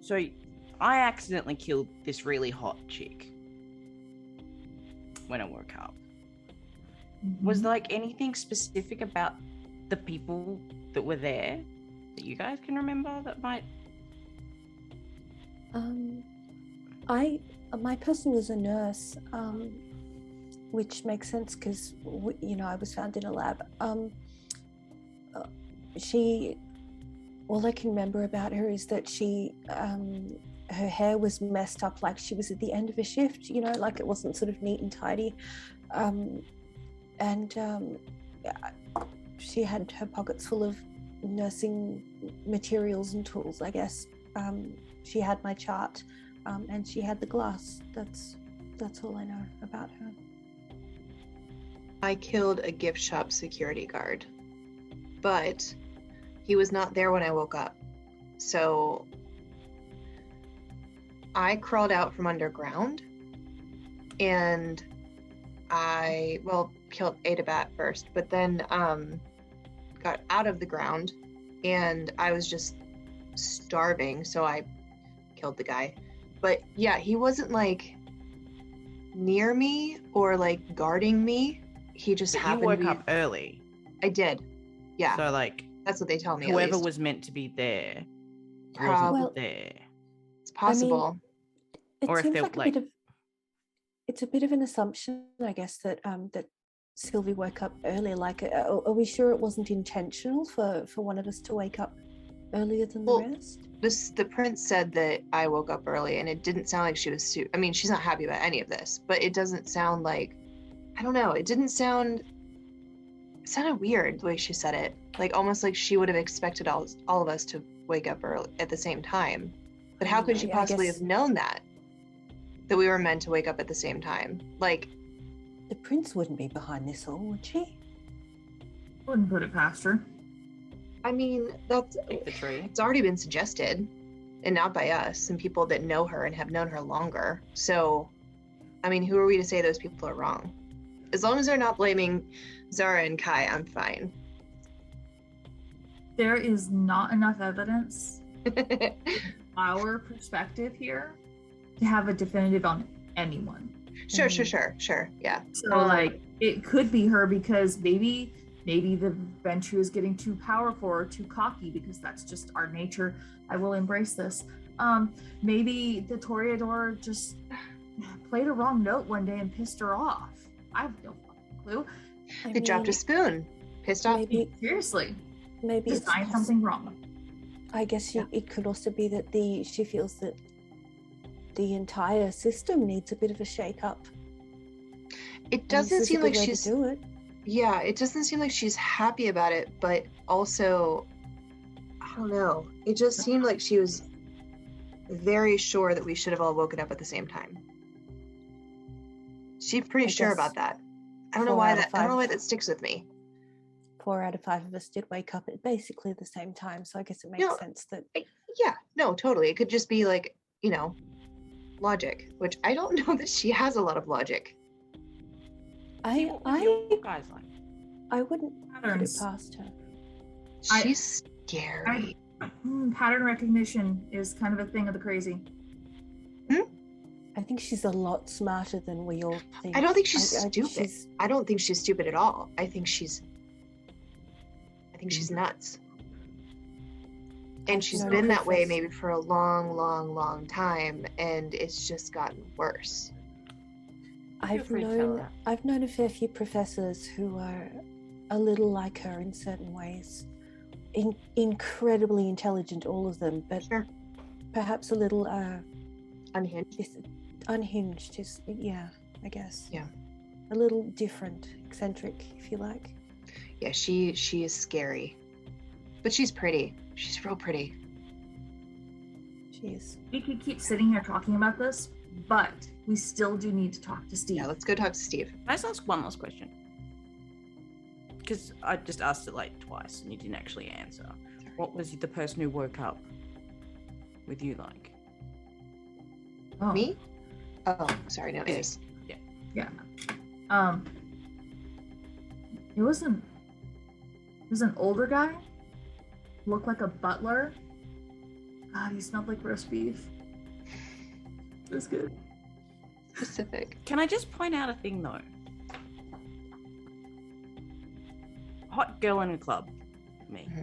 so I accidentally killed this really hot chick when I woke up. Was there like anything specific about the people that were there that you guys can remember that might? My person was a nurse, which makes sense because I was found in a lab. All I can remember about her is that she, her hair was messed up, like she was at the end of a shift. Like it wasn't sort of neat and tidy, she had her pockets full of nursing materials and tools, I guess. She had my chart, and she had the glass. That's all I know about her. I killed a gift shop security guard, but he was not there when I woke up. So I crawled out from underground, and I killed Adabat first, but then got out of the ground, and I was just starving, so I killed the guy. But yeah, he wasn't like near me or like guarding me. He just happened. You woke up early. I did. Yeah. So like that's what they tell me. Whoever was meant to be there wasn't there. It's possible. Or if they're like it's a bit of an assumption, I guess, that that Sylvie woke up early. Like, are we sure it wasn't intentional for one of us to wake up earlier than the rest? The prince said that I woke up early, and it didn't sound like she was I mean, she's not happy about any of this, but it doesn't sound like, I don't know, it sounded weird the way she said it, like almost like she would have expected all of us to wake up early at the same time. But how could she possibly have known that we were meant to wake up at the same time? Like, the prince wouldn't be behind this all, would she? Wouldn't put it past her. I mean, that's the tree. It's already been suggested, and not by us, and people that know her and have known her longer. So, I mean, who are we to say those people are wrong? As long as they're not blaming Zara and Kai, I'm fine. There is not enough evidence from our perspective here to have a definitive on anyone. Sure, yeah. So like, it could be her because maybe Maybe the Ventrue is getting too powerful or too cocky because that's just our nature. I will embrace this. Maybe the Toreador just played a wrong note one day and pissed her off. I have no fucking clue. They dropped a spoon. Pissed off. Seriously. Maybe it's designed something wrong. I guess it could also be that she feels that the entire system needs a bit of a shake-up. It doesn't seem like she's... do it. Yeah, it doesn't seem like she's happy about it, but also, I don't know. It just seemed like she was very sure that we should have all woken up at the same time. She's pretty sure about that. I don't know why that sticks with me. 4 out of 5 of us did wake up at basically the same time, so I guess it makes sense that... Yeah, no, totally. It could just be like, logic, which I don't know that she has a lot of logic. I guys like? I wouldn't put it past her. She's scary. Pattern recognition is kind of a thing of the crazy. I think she's a lot smarter than we all think. I don't think she's stupid. I don't think she's stupid at all. I think she's nuts. And she's been that way maybe for a long, long, long time, and it's just gotten worse. I've known a fair few professors who are a little like her in certain ways. Incredibly intelligent, all of them, but perhaps a little unhinged. Unhinged is, I guess. Yeah. A little different, eccentric, if you like. Yeah, she is scary. But she's pretty. She's real pretty. She is. We could keep sitting here talking about this, but we still do need to talk to Steve. Yeah, let's go talk to Steve. Can I just ask one last question? Because I just asked it like twice and you didn't actually answer. Sorry. What was the person who woke up with you like? Oh. Me? Oh, sorry, no, it is. Yeah. It was an older guy. Looked like a butler. God, he smelled like roast beef. It was good. Specific. Can I just point out a thing though? Hot girl in a club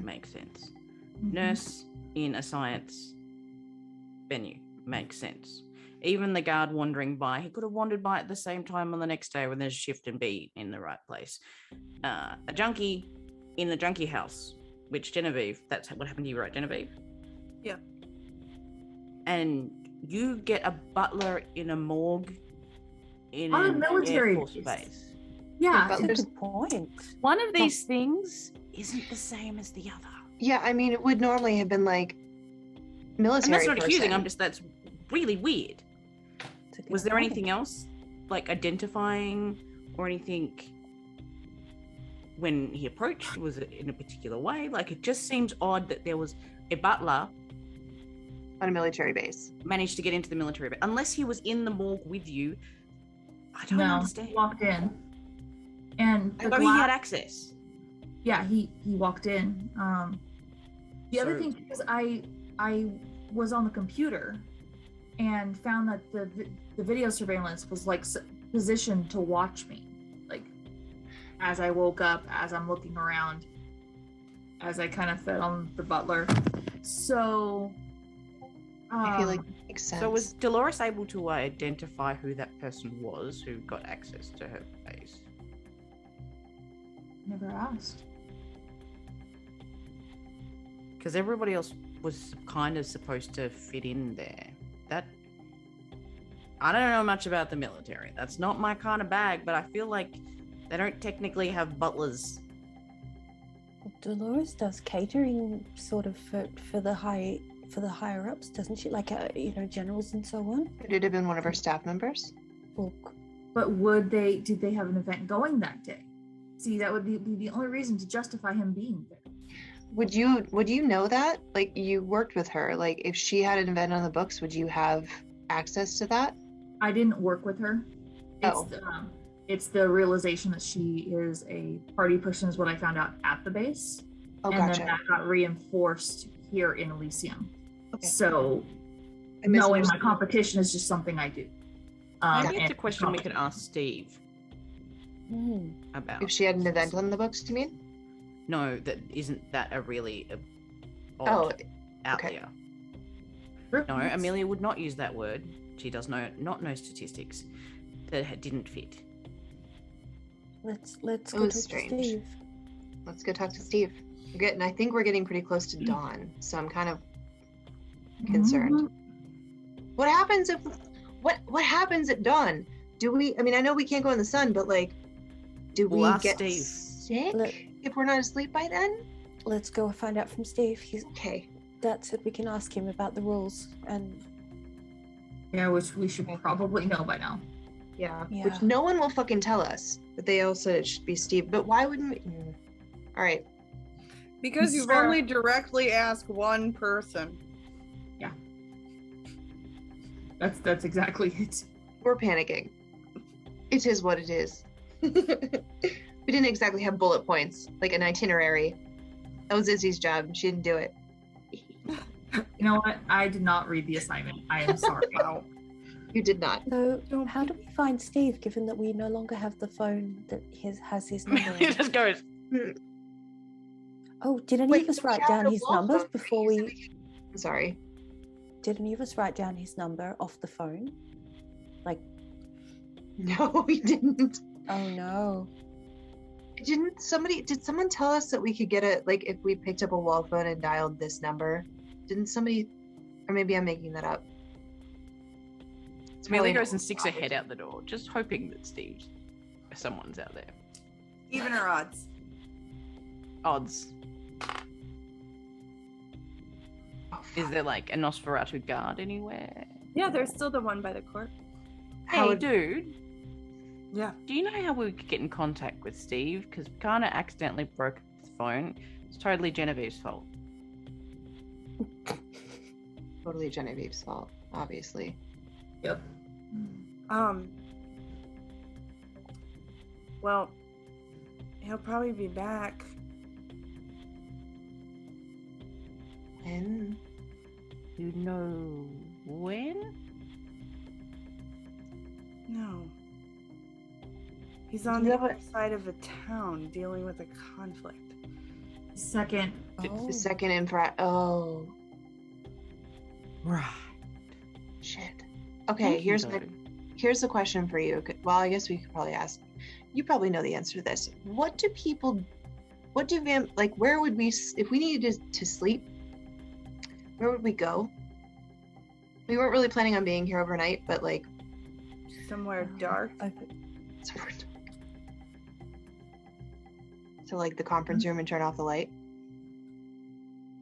makes sense. Mm-hmm. Nurse in a science venue makes sense. Even the guard wandering by, he could have wandered by at the same time on the next day when there's shift and be in the right place. A junkie in the junkie house, which Genevieve, that's what happened to you, right, Genevieve? Yeah. And you get a butler in a morgue in on a military Air Force base. Yeah, that's a good point. One of these things isn't the same as the other. Yeah, I mean, it would normally have been like military. And that's not person. accusing. That's really weird. Was there anything else, like identifying or anything when he approached? Was it in a particular way? Like, it just seems odd that there was a butler on a military base managed to get into the military base, unless he was in the morgue with you. I don't understand. He walked in, and he had access. Yeah, he walked in. The other thing is, I was on the computer and found that the video surveillance was like positioned to watch me, like as I woke up, as I'm looking around, as I kind of fed on the butler. So I feel like it makes sense. So was Dolores able to identify who that person was who got access to her base? Never asked. Because everybody else was kind of supposed to fit in there. I don't know much about the military. That's not my kind of bag, but I feel like they don't technically have butlers. Dolores does catering sort of for the higher ups, doesn't she? Like generals and so on. Could it have been one of our staff members? Well, but did they have an event going that day? See, that would be the only reason to justify him being there. Would you know that? Like, you worked with her. Like, if she had an event on the books, would you have access to that? I didn't work with her. It's the realization that she is a party person is what I found out at the base. Oh, and gotcha. then that got reinforced here in Elysium. Okay. So knowing my competition is just something I do. Maybe it's a question we could ask Steve about. If she had an event on the books, do you mean? No, that isn't that a really odd outlier. No, Amelia would not use that word. She does not know statistics that didn't fit. Let's go talk to strange. Steve. Let's go talk to Steve. I think we're getting pretty close to dawn, so I'm kind of concerned. What happens at dawn? Do we? I mean, I know we can't go in the sun, but like, do we get Steve. sick if we're not asleep by then? Let's go find out from Steve. He's Okay. That's it. We can ask him about the rules and. Yeah, which we should probably know by now. Yeah. Yeah. Which no one will fucking tell us. But they all said it should be Steve. But why wouldn't we? All right. Because you've Sure. only directly asked one person. Yeah. That's exactly it. We're panicking. It is what it is. We didn't exactly have bullet points, like an itinerary. That was Izzy's job, and she didn't do it. You know what? I did not read the assignment. I am sorry. Wow. You did not. So, how do we find Steve, given that we no longer have the phone that has his number He on? just goes. Oh, did any Wait, of us we write have down the his wall numbers phone before so we? I'm sorry. Did any of us write down his number off the phone? Like, No, we didn't. oh no. Did someone tell us that we could get if we picked up a wall phone and dialed this number? Didn't somebody, or maybe I'm making that up. Amelia goes and sticks her head out the door, just hoping that someone's out there. Even or odds? Odds. Is there like a Nosferatu guard anywhere? Yeah, there's still the one by the court. Hey, dude. Yeah. Do you know how we could get in contact with Steve? Because we kind of accidentally broke his phone. It's totally Genevieve's fault. Totally Genevieve's fault, obviously. Yep. Well, he'll probably be back. When? You know when? No. He's on the other side of a town dealing with a conflict. Second. The second in front. Oh, Right. shit. Okay, here's the question for you. Well, I guess we could probably ask. You probably know the answer to this. Where would we, if we needed to sleep, where would we go? We weren't really planning on being here overnight, but like Somewhere dark. somewhere dark. So like the conference room and turn off the light.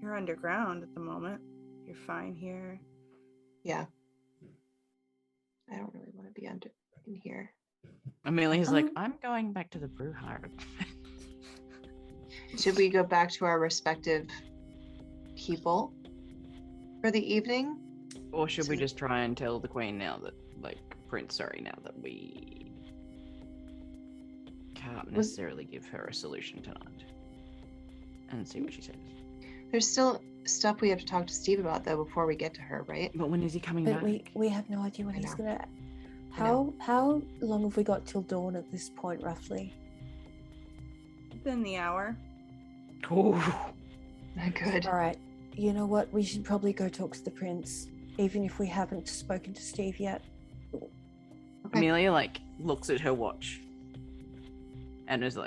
You're underground at the moment. You're fine here. Yeah. I don't really want to be in here. Amelia's like, I'm going back to the brew hard. Should we go back to our respective people for the evening? Or should we just try and tell the Queen now that, now that we can't necessarily give her a solution tonight? And see what she says. There's still stuff we have to talk to Steve about, though, before we get to her, right? But when is he coming But back? we have no idea when I he's know. gonna. How long have we got till dawn at this point, roughly? Within the hour. Oh, Good. All right. You know what? We should probably go talk to the prince, even if we haven't spoken to Steve yet. Okay. Amelia looks at her watch and is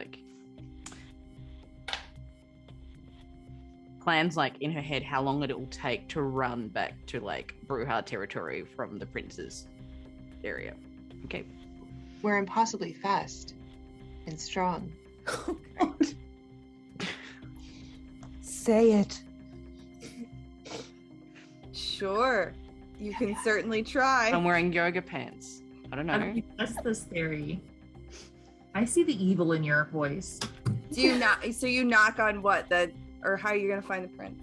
plans in her head how long it will take to run back to Brewhard territory from the prince's area. Okay. We're impossibly fast and strong. Say it. Sure. You can certainly try. I'm wearing yoga pants. I don't How know. do you test this theory? I see the evil in your voice. Do you not? So you knock on what or how are you gonna find the prince?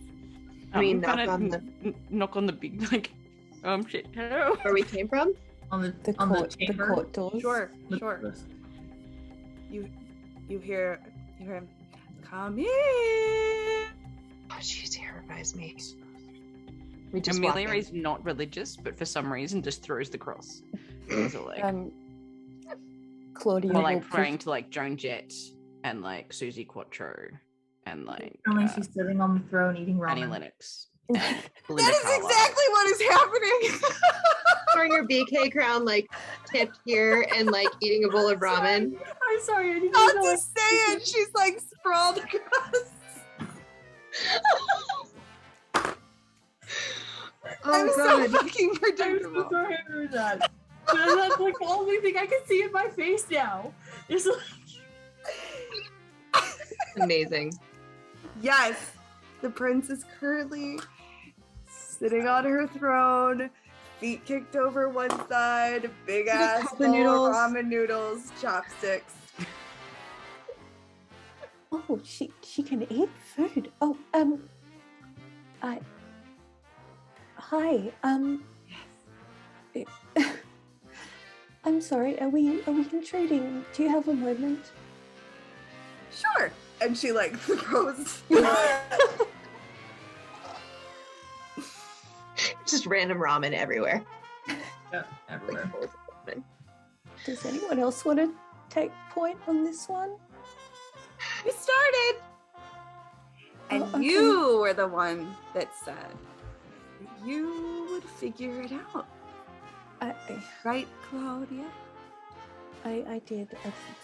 I mean, I'm knock gonna on knock on the big shit. Hello. where we came from? On the The on court, the the chamber. court doors. Sure, The sure. doors. You hear him. Come in. Oh, she terrifies me. We just Amelia walk in. is not religious, but for some reason just throws the cross. So Claudia or will praying to Joan Jett and Susie Quattro and like And like she's sitting on the throne eating Annie ramen. Lennox. And Linda That is Carlisle. exactly what is happening. Wearing your BK crown, like tipped here, and like eating a bowl of ramen. I'm sorry, I didn't I'll know. just say it. She's like sprawled across. I'm so fucking I'm so predictable. sorry I heard that. But that's like the only thing I can see in my face now. It's like Amazing. Yes, the prince is currently sitting on her throne, feet kicked over one side, big ass cup of bowl noodles. of ramen noodles, chopsticks. Oh, she can eat food. Oh, hi. I'm sorry. Are we intruding? Do you have a moment? Sure. And she like throws. Just random ramen everywhere. yeah, everywhere. Does anyone else want to take point on this one? We started. And Oh, okay. you were the one that said that you would figure it out. Right, Claudia? I did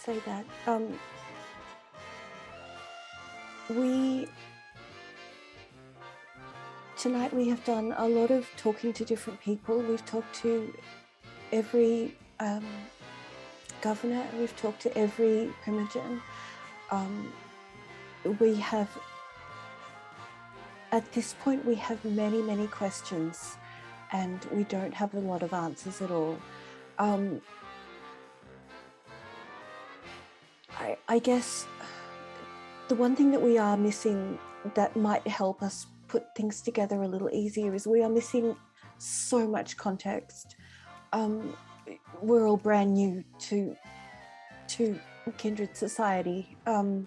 say that. Tonight we have done a lot of talking to different people. We've talked to every governor. We've talked to every primogen. We have, at this point, we have many, many questions, and we don't have a lot of answers at all. I guess the one thing that we are missing that might help us put things together a little easier is we are missing so much context. We're all brand new to Kindred society, and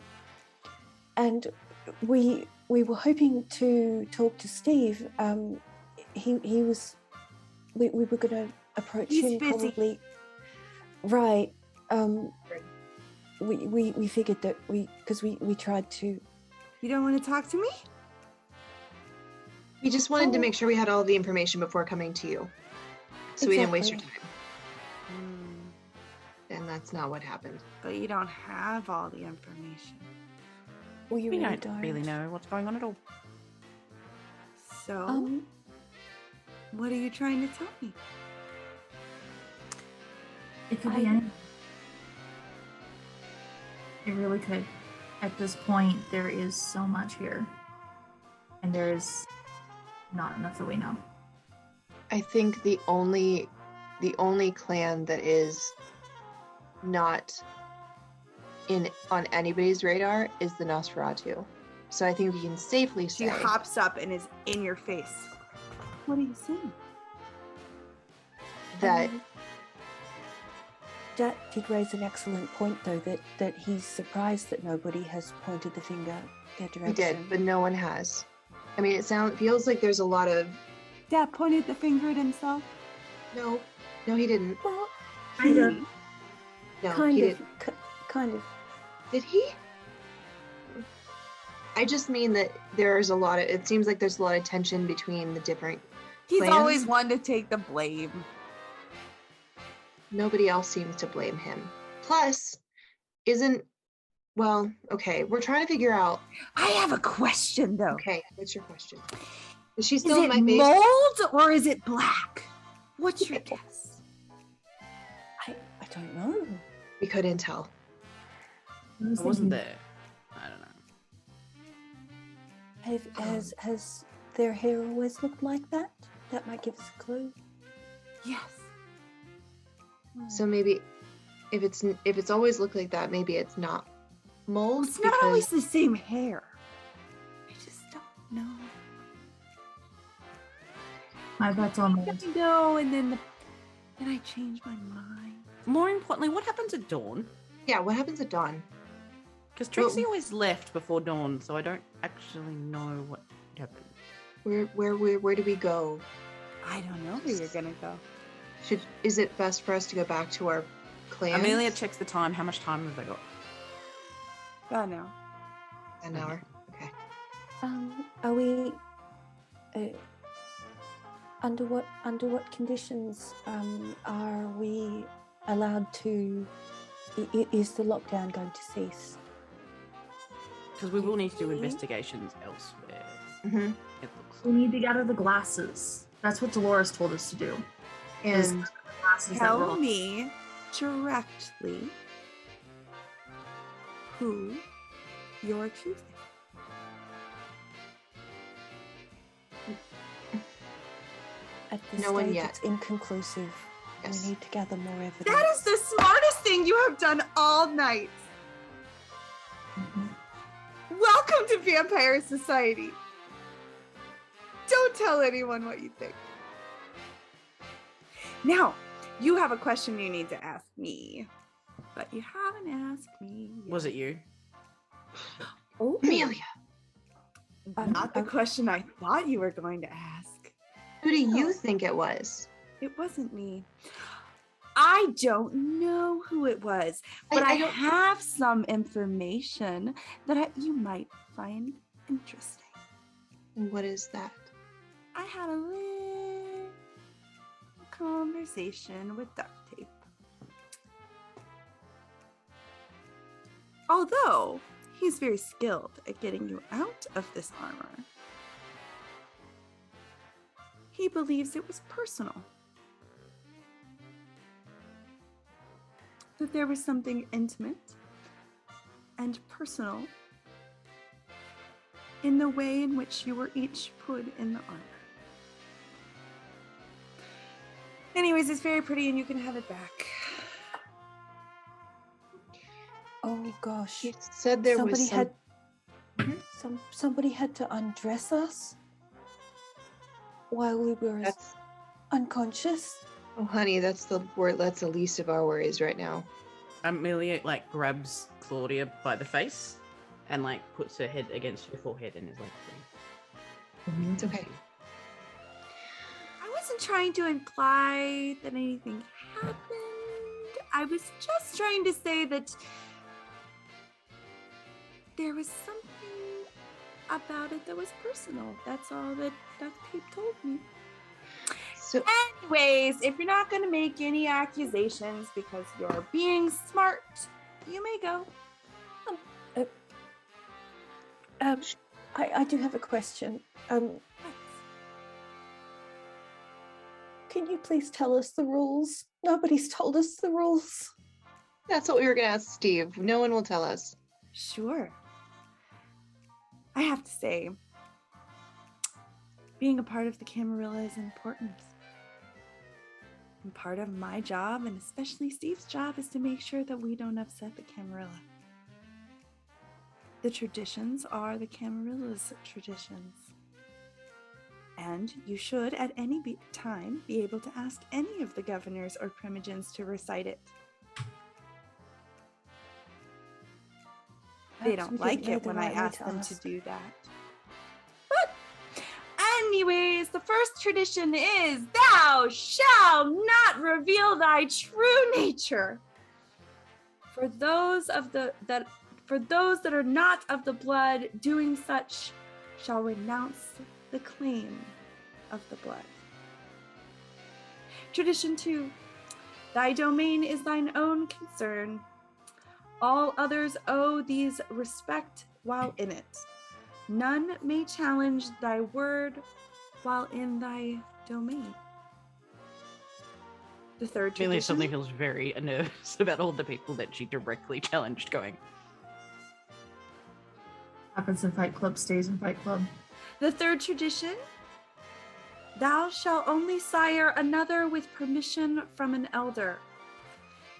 we were hoping to talk to Steve. He was. We were going to approach He's him busy. probably. Right. We figured that because we tried to. You don't want to talk to me? We just wanted to Oh. make sure we had all the information before coming to you. So we didn't waste your Exactly. time. And that's not what happened. But you don't have all the information. Well, you We really don't really know what's going on at all. So, what are you trying to tell me? It could be anything. It really could. At this point, there is so much here. And there is not enough that we know. I think the only clan that is not on anybody's radar is the Nosferatu. So I think we can safely She say hops up and is in your face. What are you saying? that That did raise an excellent point, though, that he's surprised that nobody has pointed the finger their direction. we did, but no one has. I mean, feels like there's a lot of Dad pointed the finger at himself. no, he didn't. Well, Kind of. No, kind he of, didn't. kind of. Did he? I just mean that there's a lot of. It seems like there's a lot of tension between the different. He's Clans? always one to take the blame. Nobody else seems to blame him. Plus, well, okay, we're trying to figure out. I have a question though. Okay, what's your question? Is she Is still in it my face? mold or is it black? What's your guess? I don't know. We couldn't tell. I wasn't there. I don't know. Has their hair always looked like that? That might give us a clue. Yes. So maybe, if it's always looked like that, maybe it's not mold. It's not always the same hair. I just don't know. My bet's on mold. No, and then I changed my mind. More importantly, what happens at dawn? Yeah, what happens at dawn? Because Trixie always left before dawn, so I don't actually know what happened. Where do we go? I don't know where you're gonna go. Is it best for us to go back to our clan? Amelia checks the time. How much time have they got? Oh no. An hour. Are we under what conditions are we allowed to? Is the lockdown going to cease? Because we will need to do investigations elsewhere. Mm-hmm. It looks We need to gather the glasses. That's what Dolores told us to do. is And the glasses that Tell were- me directly who you're accusing. At this No one stage, yet. it's inconclusive. Yes. We need to gather more evidence. That is the smartest thing you have done all night. Welcome to Vampire Society. Don't tell anyone what you think. Now, you have a question you need to ask me, but you haven't asked me yet. Was it you? Oh, Amelia, not the question I thought you were going to ask. who do you think it was? It wasn't me. I don't know who it was, but I don't- have some information that you might find interesting. What is that? I had a little conversation with duct tape. Although he's very skilled at getting you out of this armor, he believes it was personal. That there was something intimate and personal in the way in which you were each put in the armor. Anyways, it's very pretty and you can have it back. Oh gosh! He said there somebody was had Mhm. somebody had to undress us while we were That's unconscious. oh, honey, that's the word. That's the least of our worries right now. Amelia grabs Claudia by the face and puts her head against her forehead and is like, It's okay. I wasn't trying to imply that anything happened. I was just trying to say that there was something about it that was personal. That's all that duct tape told me. So Anyways, if you're not going to make any accusations because you're being smart, you may go. I do have a question. Can you please tell us the rules? Nobody's told us the rules. that's what we were gonna ask Steve. No one will tell us. Sure. I have to say, being a part of the Camarilla is important. And part of my job, and especially Steve's job, is to make sure that we don't upset the Camarilla. The traditions are the Camarilla's traditions. And you should, at any time, be able to ask any of the governors or primogens to recite it. They Perhaps don't we like didn't know it the when I right way ask to them ask. to do that. But anyways, the first tradition is thou shalt not reveal thy true nature. For those that are not of the blood, doing such shall renounce the claim of the blood. Tradition 2. Thy domain is thine own concern. All others owe these respect while in it. None may challenge thy word while in thy domain. The third Amelia tradition. suddenly feels very nervous about all the people that she directly challenged going, Happens in Fight Club, stays in Fight Club. The third tradition. Thou shalt only sire another with permission from an elder.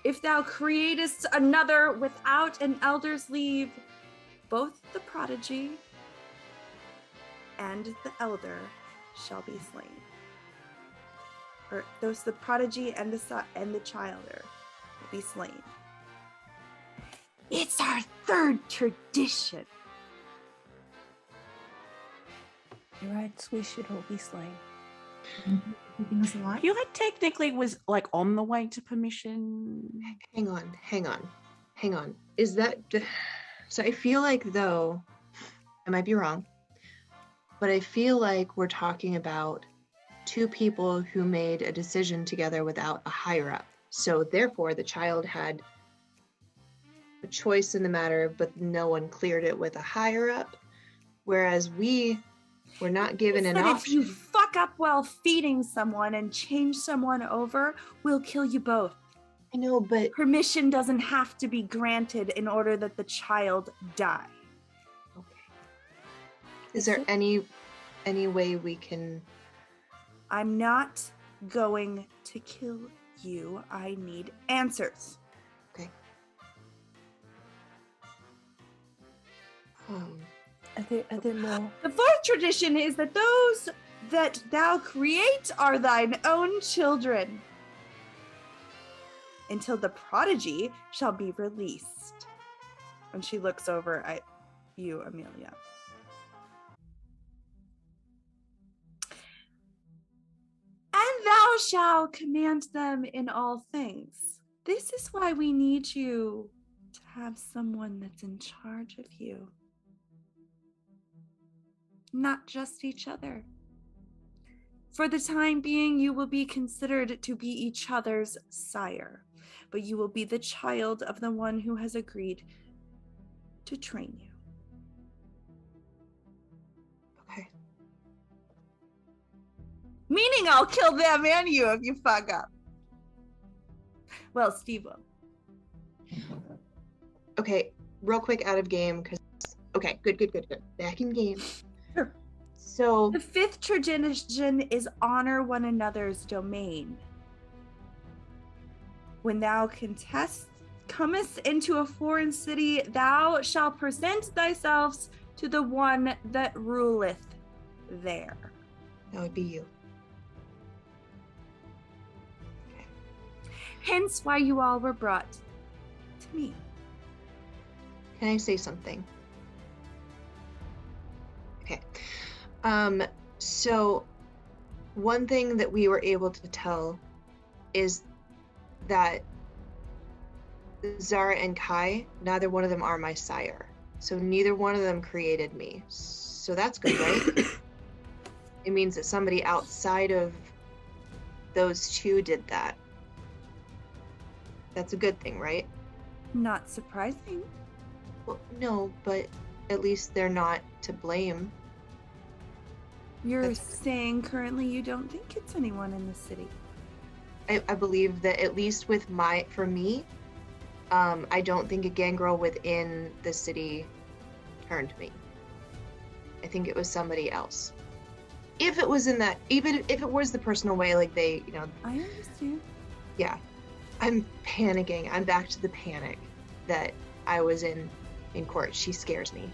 If thou createst another without an elder's leave, both the prodigy and the elder shall be slain. Or those the prodigy and the childer will be slain. It's our third tradition. You're right, we should all be slain. Keeping us alive. you technically was on the way to permission. Hang on. Is that so? I feel like though, I might be wrong, but I feel like we're talking about two people who made a decision together without a higher up. So therefore, the child had a choice in the matter, but no one cleared it with a higher up. Whereas we were not given an Said option. if you fuck up while feeding someone and change someone over, we'll kill you both. I know, but Permission doesn't have to be granted in order that the child die. is there any way we can? I'm not going to kill you. I need answers. Okay. Are there more? The fourth tradition is that those that thou create are thine own children, until the prodigy shall be released. And she looks over at you, Amelia. And thou shalt command them in all things. This is why we need you to have someone that's in charge of you. Not just each other. For the time being, you will be considered to be each other's sire, but you will be the child of the one who has agreed to train you. Okay. Meaning I'll kill them and you if you fuck up. Well, Steve will. Okay, real quick out of game, because okay, good. Back in game. Sure. So The fifth tradition is honor one another's domain. When thou comest into a foreign city, thou shalt present thyself to the one that ruleth there. that would be you. Hence why you all were brought to me. Can I say something? Okay. So one thing that we were able to tell is that Zara and Kai, neither one of them are my sire. So neither one of them created me. So that's good, right? It means that somebody outside of those two did that. That's a good thing, right? Not surprising. Well, no, but at least they're not to blame. You're That's- saying currently you don't think it's anyone in the city. I believe that at least for me, I don't think a gangrel within the city turned me. I think it was somebody else. If it was even if it was the personal way, like they, I understand. yeah. I'm panicking. I'm back to the panic that I was in court. She scares me.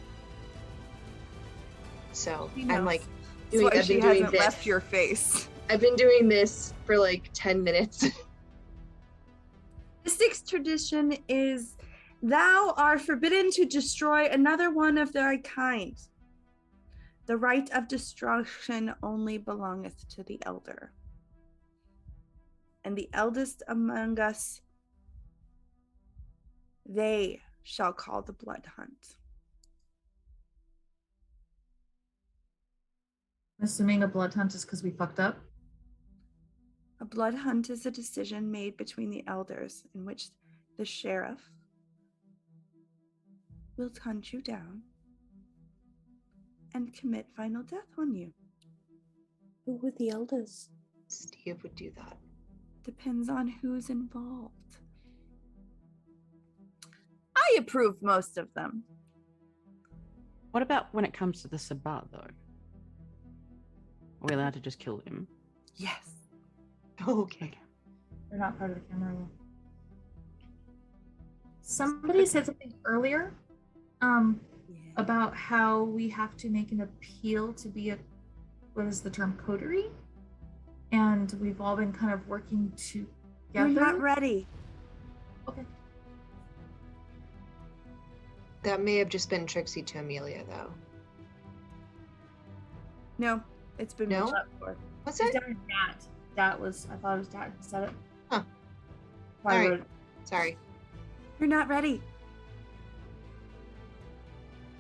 So She I'm knows. like, That's why I've she been doing hasn't this. left your face. I've been doing this for like 10 minutes. The sixth tradition is thou art forbidden to destroy another one of thy kind. The right of destruction only belongeth to the elder. And the eldest among us, they shall call the blood hunt. Assuming a blood hunt is because we fucked up. A blood hunt is a decision made between the elders in which the sheriff will hunt you down and commit final death on you. Who were the elders? Steve would do that. Depends on who's involved. I approve most of them. What about when it comes to the Sabbat, though? Are we allowed to just kill him? Yes. Okay. They're not part of the camera roll. Somebody said something earlier about how we have to make an appeal to be what is the term, coterie? And we've all been kind of working together. You're not ready. Okay. That may have just been Trixie to Amelia, though. No, it's been No? mentioned before. What's It's it? down in Dat. Dat was, I thought it was Dat who said it. Huh. Why Alright. wrote it? Sorry. You're not ready.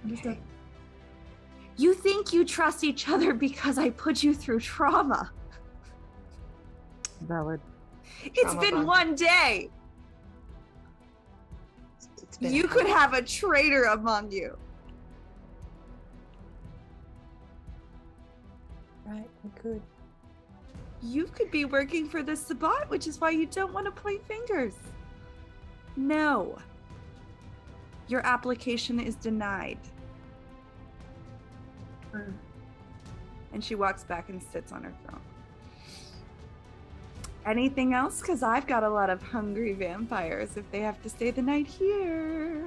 Understood. You think you trust each other because I put you through trauma. Valid. It's Trauma been bond. one day. It's been You a could hell. have a traitor among you. Right, we could. You could be working for the Sabbat, which is why you don't want to point fingers. No. Your application is denied. And she walks back and sits on her throne. Anything else? Because I've got a lot of hungry vampires if they have to stay the night here.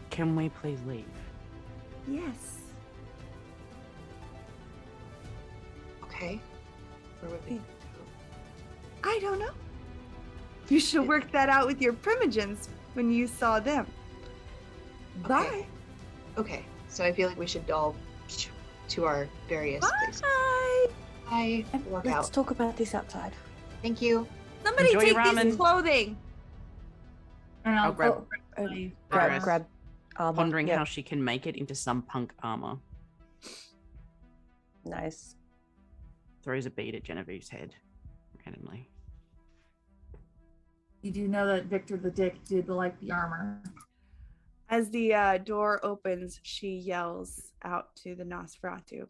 Can we please leave? Yes. Okay. Where would we go? I don't know. You should work that out with your primogens when you saw them. Bye. Okay. So I feel like we should all to our various places. Bye. Bye. And Walk let's out. talk about this outside. Thank you. Somebody Enjoy take your this ramen. clothing. And I'll grab Grab, Dress. armor. pondering Yep. how she can make it into some punk armor. Nice. Throws a bead at Genevieve's head randomly. You do know that Victor the Dick did like the armor. As the door opens, she yells out to the Nosferatu.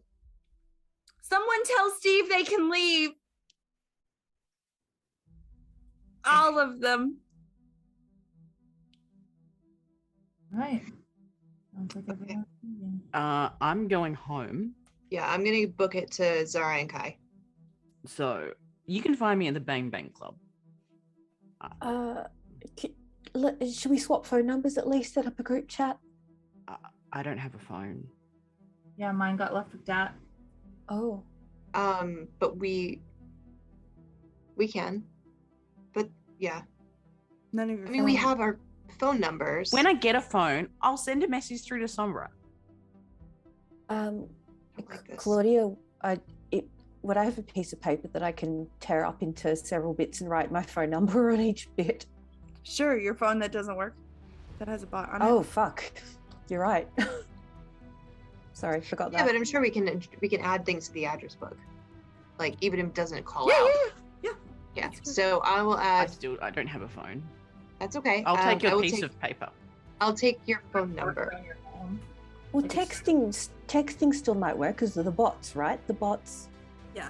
Someone tell Steve they can leave. All of them. Right. Sounds like everyone's leaving. I'm going home, Yeah, I'm gonna book it to Zara and Kai. so you can find me at the Bang Bang Club. Should we swap phone numbers at least? Set up a group chat? I don't have a phone. Yeah, mine got left with that. Oh. But we can. But yeah. None of your I mean, we phone- have our phone numbers. When I get a phone, I'll send a message through to Sombra. Like this. Claudia, would I have a piece of paper that I can tear up into several bits and write my phone number on each bit? Sure, your phone that doesn't work. That has a bot on Oh, it. fuck. You're right. Sorry, forgot Yeah, that. but I'm sure we can add things to the address book. Like even if it doesn't call Yeah, out. yeah. Yeah. That's good. So I will I add. don't have a phone. That's okay. I'll take I your will piece take- of paper. I'll take your phone number. On your phone. Well, Like it's- texting still might work because of the bots, right? The bots Yeah.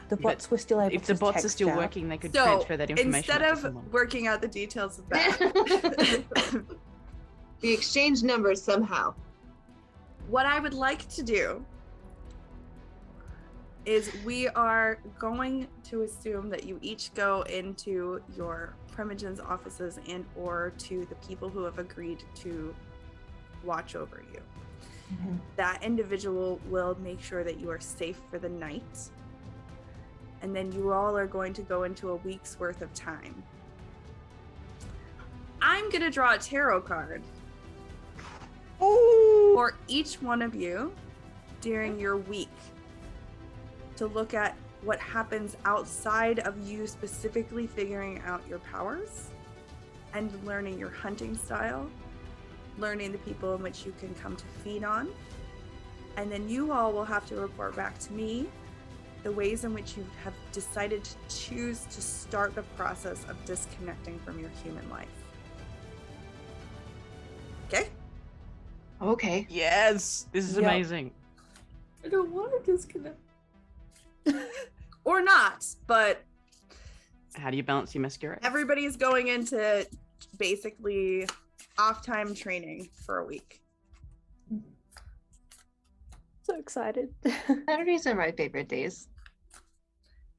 were still able to If the bots are text still out. working, they could So transfer that information. instead out to of someone. working out the details of that, We exchange numbers somehow. what I would like to do is we are going to assume that you each go into your primogen's offices and or to the people who have agreed to watch over you. Mhm. That individual will make sure that you are safe for the night. And then you all are going to go into a week's worth of time. I'm going to draw a tarot card for each one of you during your week to look at what happens outside of you specifically figuring out your powers and learning your hunting style, learning the people in which you can come to feed on. And then you all will have to report back to me the ways in which you have decided to choose to start the process of disconnecting from your human life. Okay? Okay. Yes, this is Yep. amazing. I don't want to disconnect. Or not, but How do you balance your masquerade? everybody's going into basically off-time training for a week. So excited. Saturdays are my favorite days.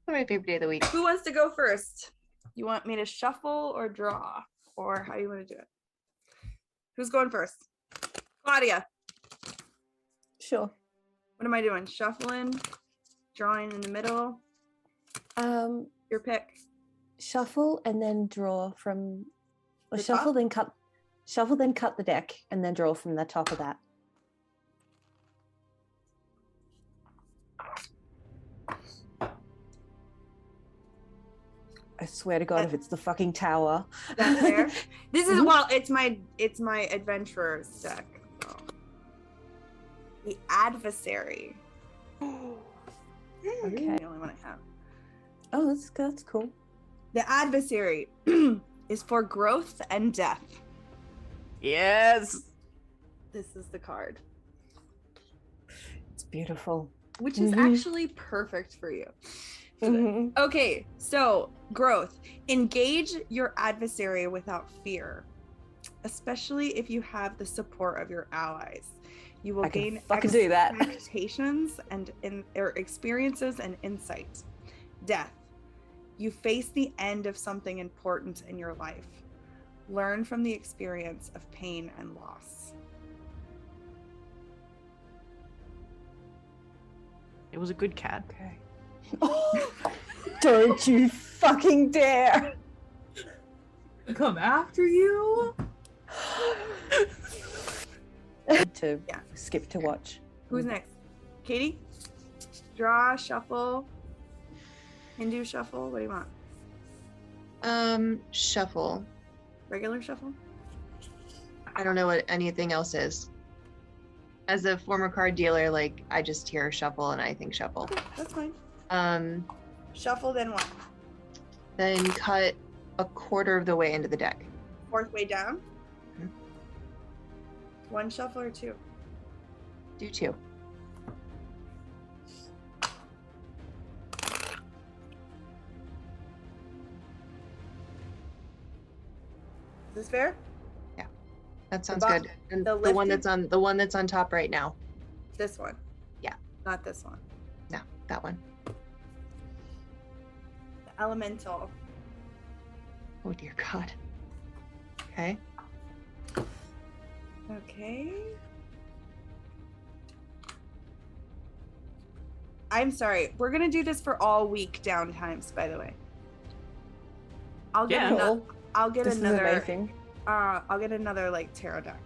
They're my favorite day of the week. Who wants to go first? You want me to shuffle or draw? Or how do you want to do it? Who's going first? Claudia. Sure. What am I doing? Shuffling? Drawing in the middle? Your pick. Shuffle and then draw from. Or The shuffle top? then cut. Shuffle then cut the deck and then draw from the top of that. I swear to God, if it's the fucking tower. That's fair. This is Mhm. well, it's my adventurer's deck. So. The Adversary. Okay. The only one I have. Oh, that's cool. The Adversary is for growth and death. Yes. This is the card, It's beautiful. which is actually perfect for you. Okay, so growth. Engage your adversary without fear, especially if you have the support of your allies. You will gain do that. expectations and experiences and insight. Death. You face the end of something important in your life. Learn from the experience of pain and loss. It was a good cat. Okay. Don't you fucking dare! Come after you. To skip to watch. Who's next? Katie? Draw, shuffle, Hindu shuffle. What do you want? Shuffle. Regular shuffle? I don't know what anything else is. As a former card dealer, like I just hear shuffle and I think shuffle. Okay, that's fine. Shuffle, then what? Then cut a quarter of the way into the deck. Fourth way down? Mhm. One shuffle or two? Do 2. Is this fair? That sounds bo- good. And the the one lifted- that's on top right now. This one? Yeah. Not this one. No, that one. The elemental. Oh dear God. Okay. Okay. I'm sorry. We're gonna do this for all week downtimes, by the way. I'll get Yeah. ano- I'll get This is another amazing. I'll get another like tarot deck.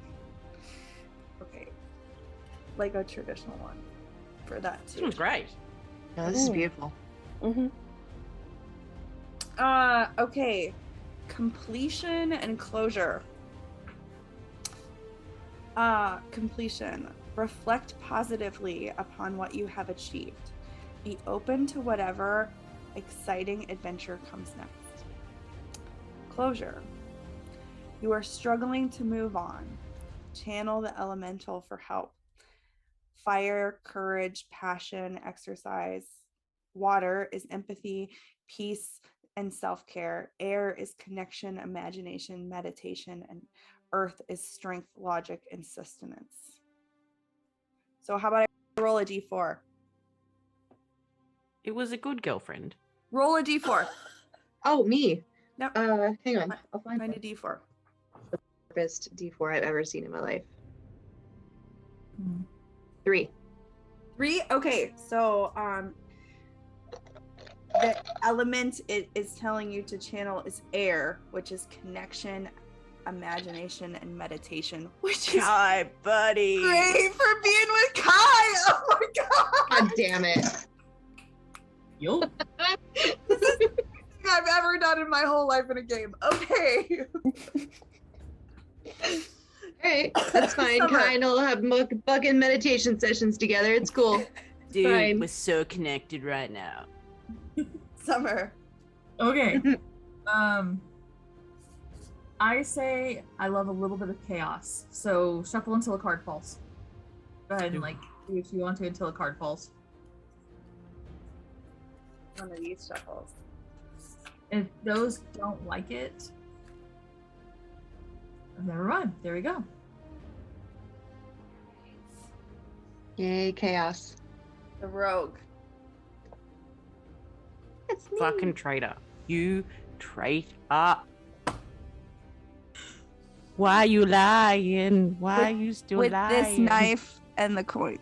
Okay. Like a traditional one for that This too. was great. No, this is beautiful. Okay. Completion and closure. Completion. Reflect positively upon what you have achieved. Be open to whatever exciting adventure comes next. Closure. You are struggling to move on. Channel the elemental for help. Fire, courage, passion, exercise. Water is empathy, peace, and self-care. Air is connection, imagination, meditation, and earth is strength, logic, and sustenance. So how about I roll a d4? It was a good girlfriend. Roll a d4. Oh, me. Yep. Hang on. I'll find Find a the d4. best D4 I've ever seen in my life. Hmm. 3. 3? Okay, so the element it is telling you to channel is air, which is connection, imagination, and meditation, which is Hi, buddy. great for being with Kai. Oh my god. God damn it. Yo. This is the best thing I've ever done in my whole life in a game. Okay. Alright, that's fine. Summer. Kai and I'll have fucking meditation sessions together. It's cool. Dude, Fine. we're so connected right now. Summer. Okay. I say I love a little bit of chaos. So shuffle until a card falls. Go ahead and do what you want to until a card falls. One of these shuffles. If those don't like it, never mind. There we go. Yay, chaos. The rogue. It's me. Fucking traitor. You traitor. Why you lying? Why you still With lying? this knife and the coins.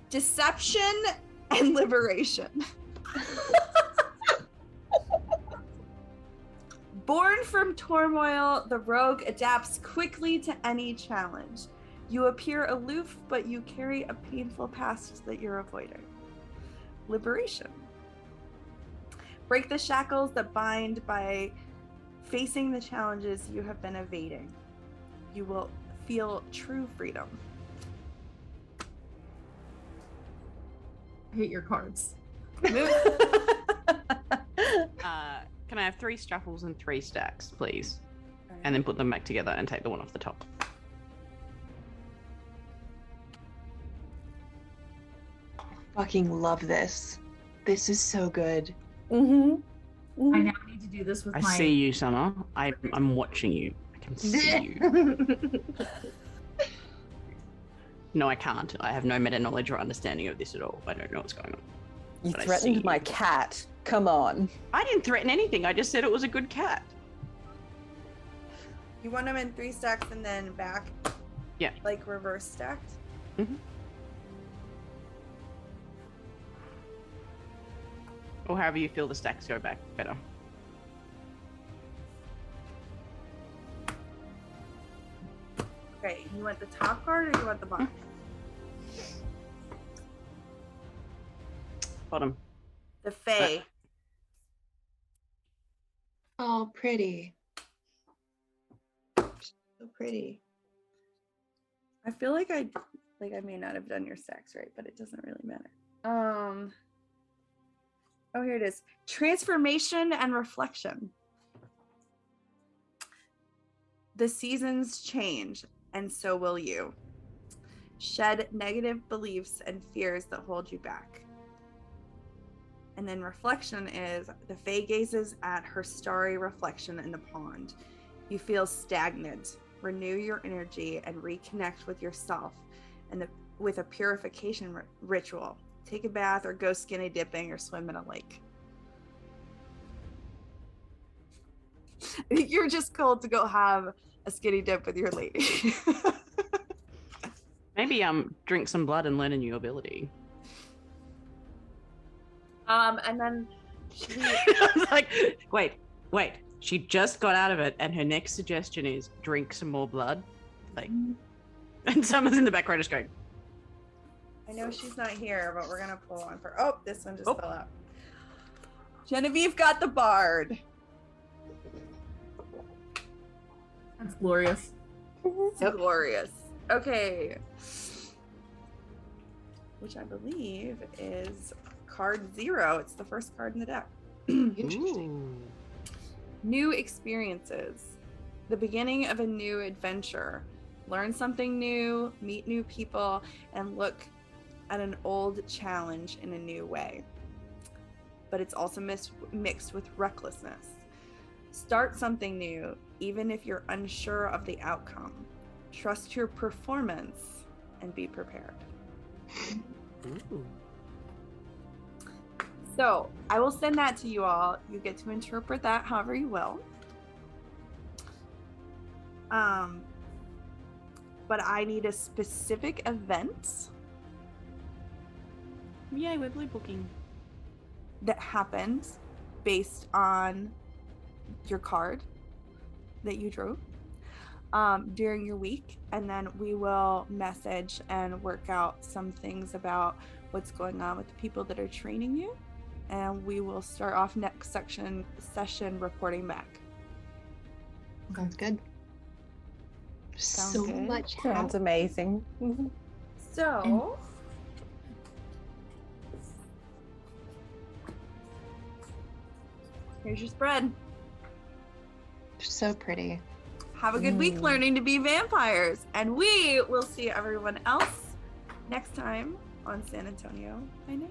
Deception and liberation. Born from turmoil, the rogue adapts quickly to any challenge. You appear aloof, but you carry a painful past that you're avoiding. Liberation. Break the shackles that bind by facing the challenges you have been evading. you will feel true freedom. I hate your cards. Move. Can I have 3 shuffles and 3 stacks, please? And then put them back together and take the one off the top. Fucking love this. This is so good. Mm-hmm. I now need to do this with I my. see you, Summer. I'm watching you. I can see you. No, I can't. I have no meta knowledge or understanding of this at all. I don't know what's going on. You But I threatened see my you. cat. Come on. I didn't threaten anything. I just said it was a good cat. You want them in 3 stacks and then back? Yeah. Like reverse stacked? Mm-hmm. Or however you feel the stacks go back better. Okay, you want the top card or you want the bottom? Bottom. The Fae. Oh, pretty. So pretty. I feel like I may not have done your stacks right, but it doesn't really matter. Oh, here it is. Transformation and reflection. The seasons change, and so will you. Shed negative beliefs and fears that hold you back. And then reflection is the Fae gazes at her starry reflection in the pond. You feel stagnant. Renew your energy and reconnect with yourself and with a purification ritual. Take a bath or go skinny dipping or swim in a lake. You're just called to go have a skinny dip with your lady. Maybe drink some blood and learn a new ability. And then I was like, wait. She just got out of it, and her next suggestion is drink some more blood. Like, and someone's in the background just going. I know she's not here, but we're gonna pull on for. Oh, this one just fell out. Genevieve got the bard. That's glorious. It's glorious. Okay. Which I believe is card 0. It's the first card in the deck. Interesting. New experiences. The beginning of a new adventure. Learn something new, meet new people, and look at an old challenge in a new way. But it's also mixed with recklessness. Start something new, even if you're unsure of the outcome. Trust your performance and be prepared. Ooh. So I will send that to you all. You get to interpret that however you will. But I need a specific event Yay, we're blue booking. that happened based on your card that you drew during your week, and then we will message and work out some things about what's going on with the people that are training you, and we will start off next session reporting back. Sounds good. Sounds so good. much. Sounds amazing. So here's your spread. So pretty. Have a good week learning to be vampires, and we will see everyone else next time on San Antonio by Night.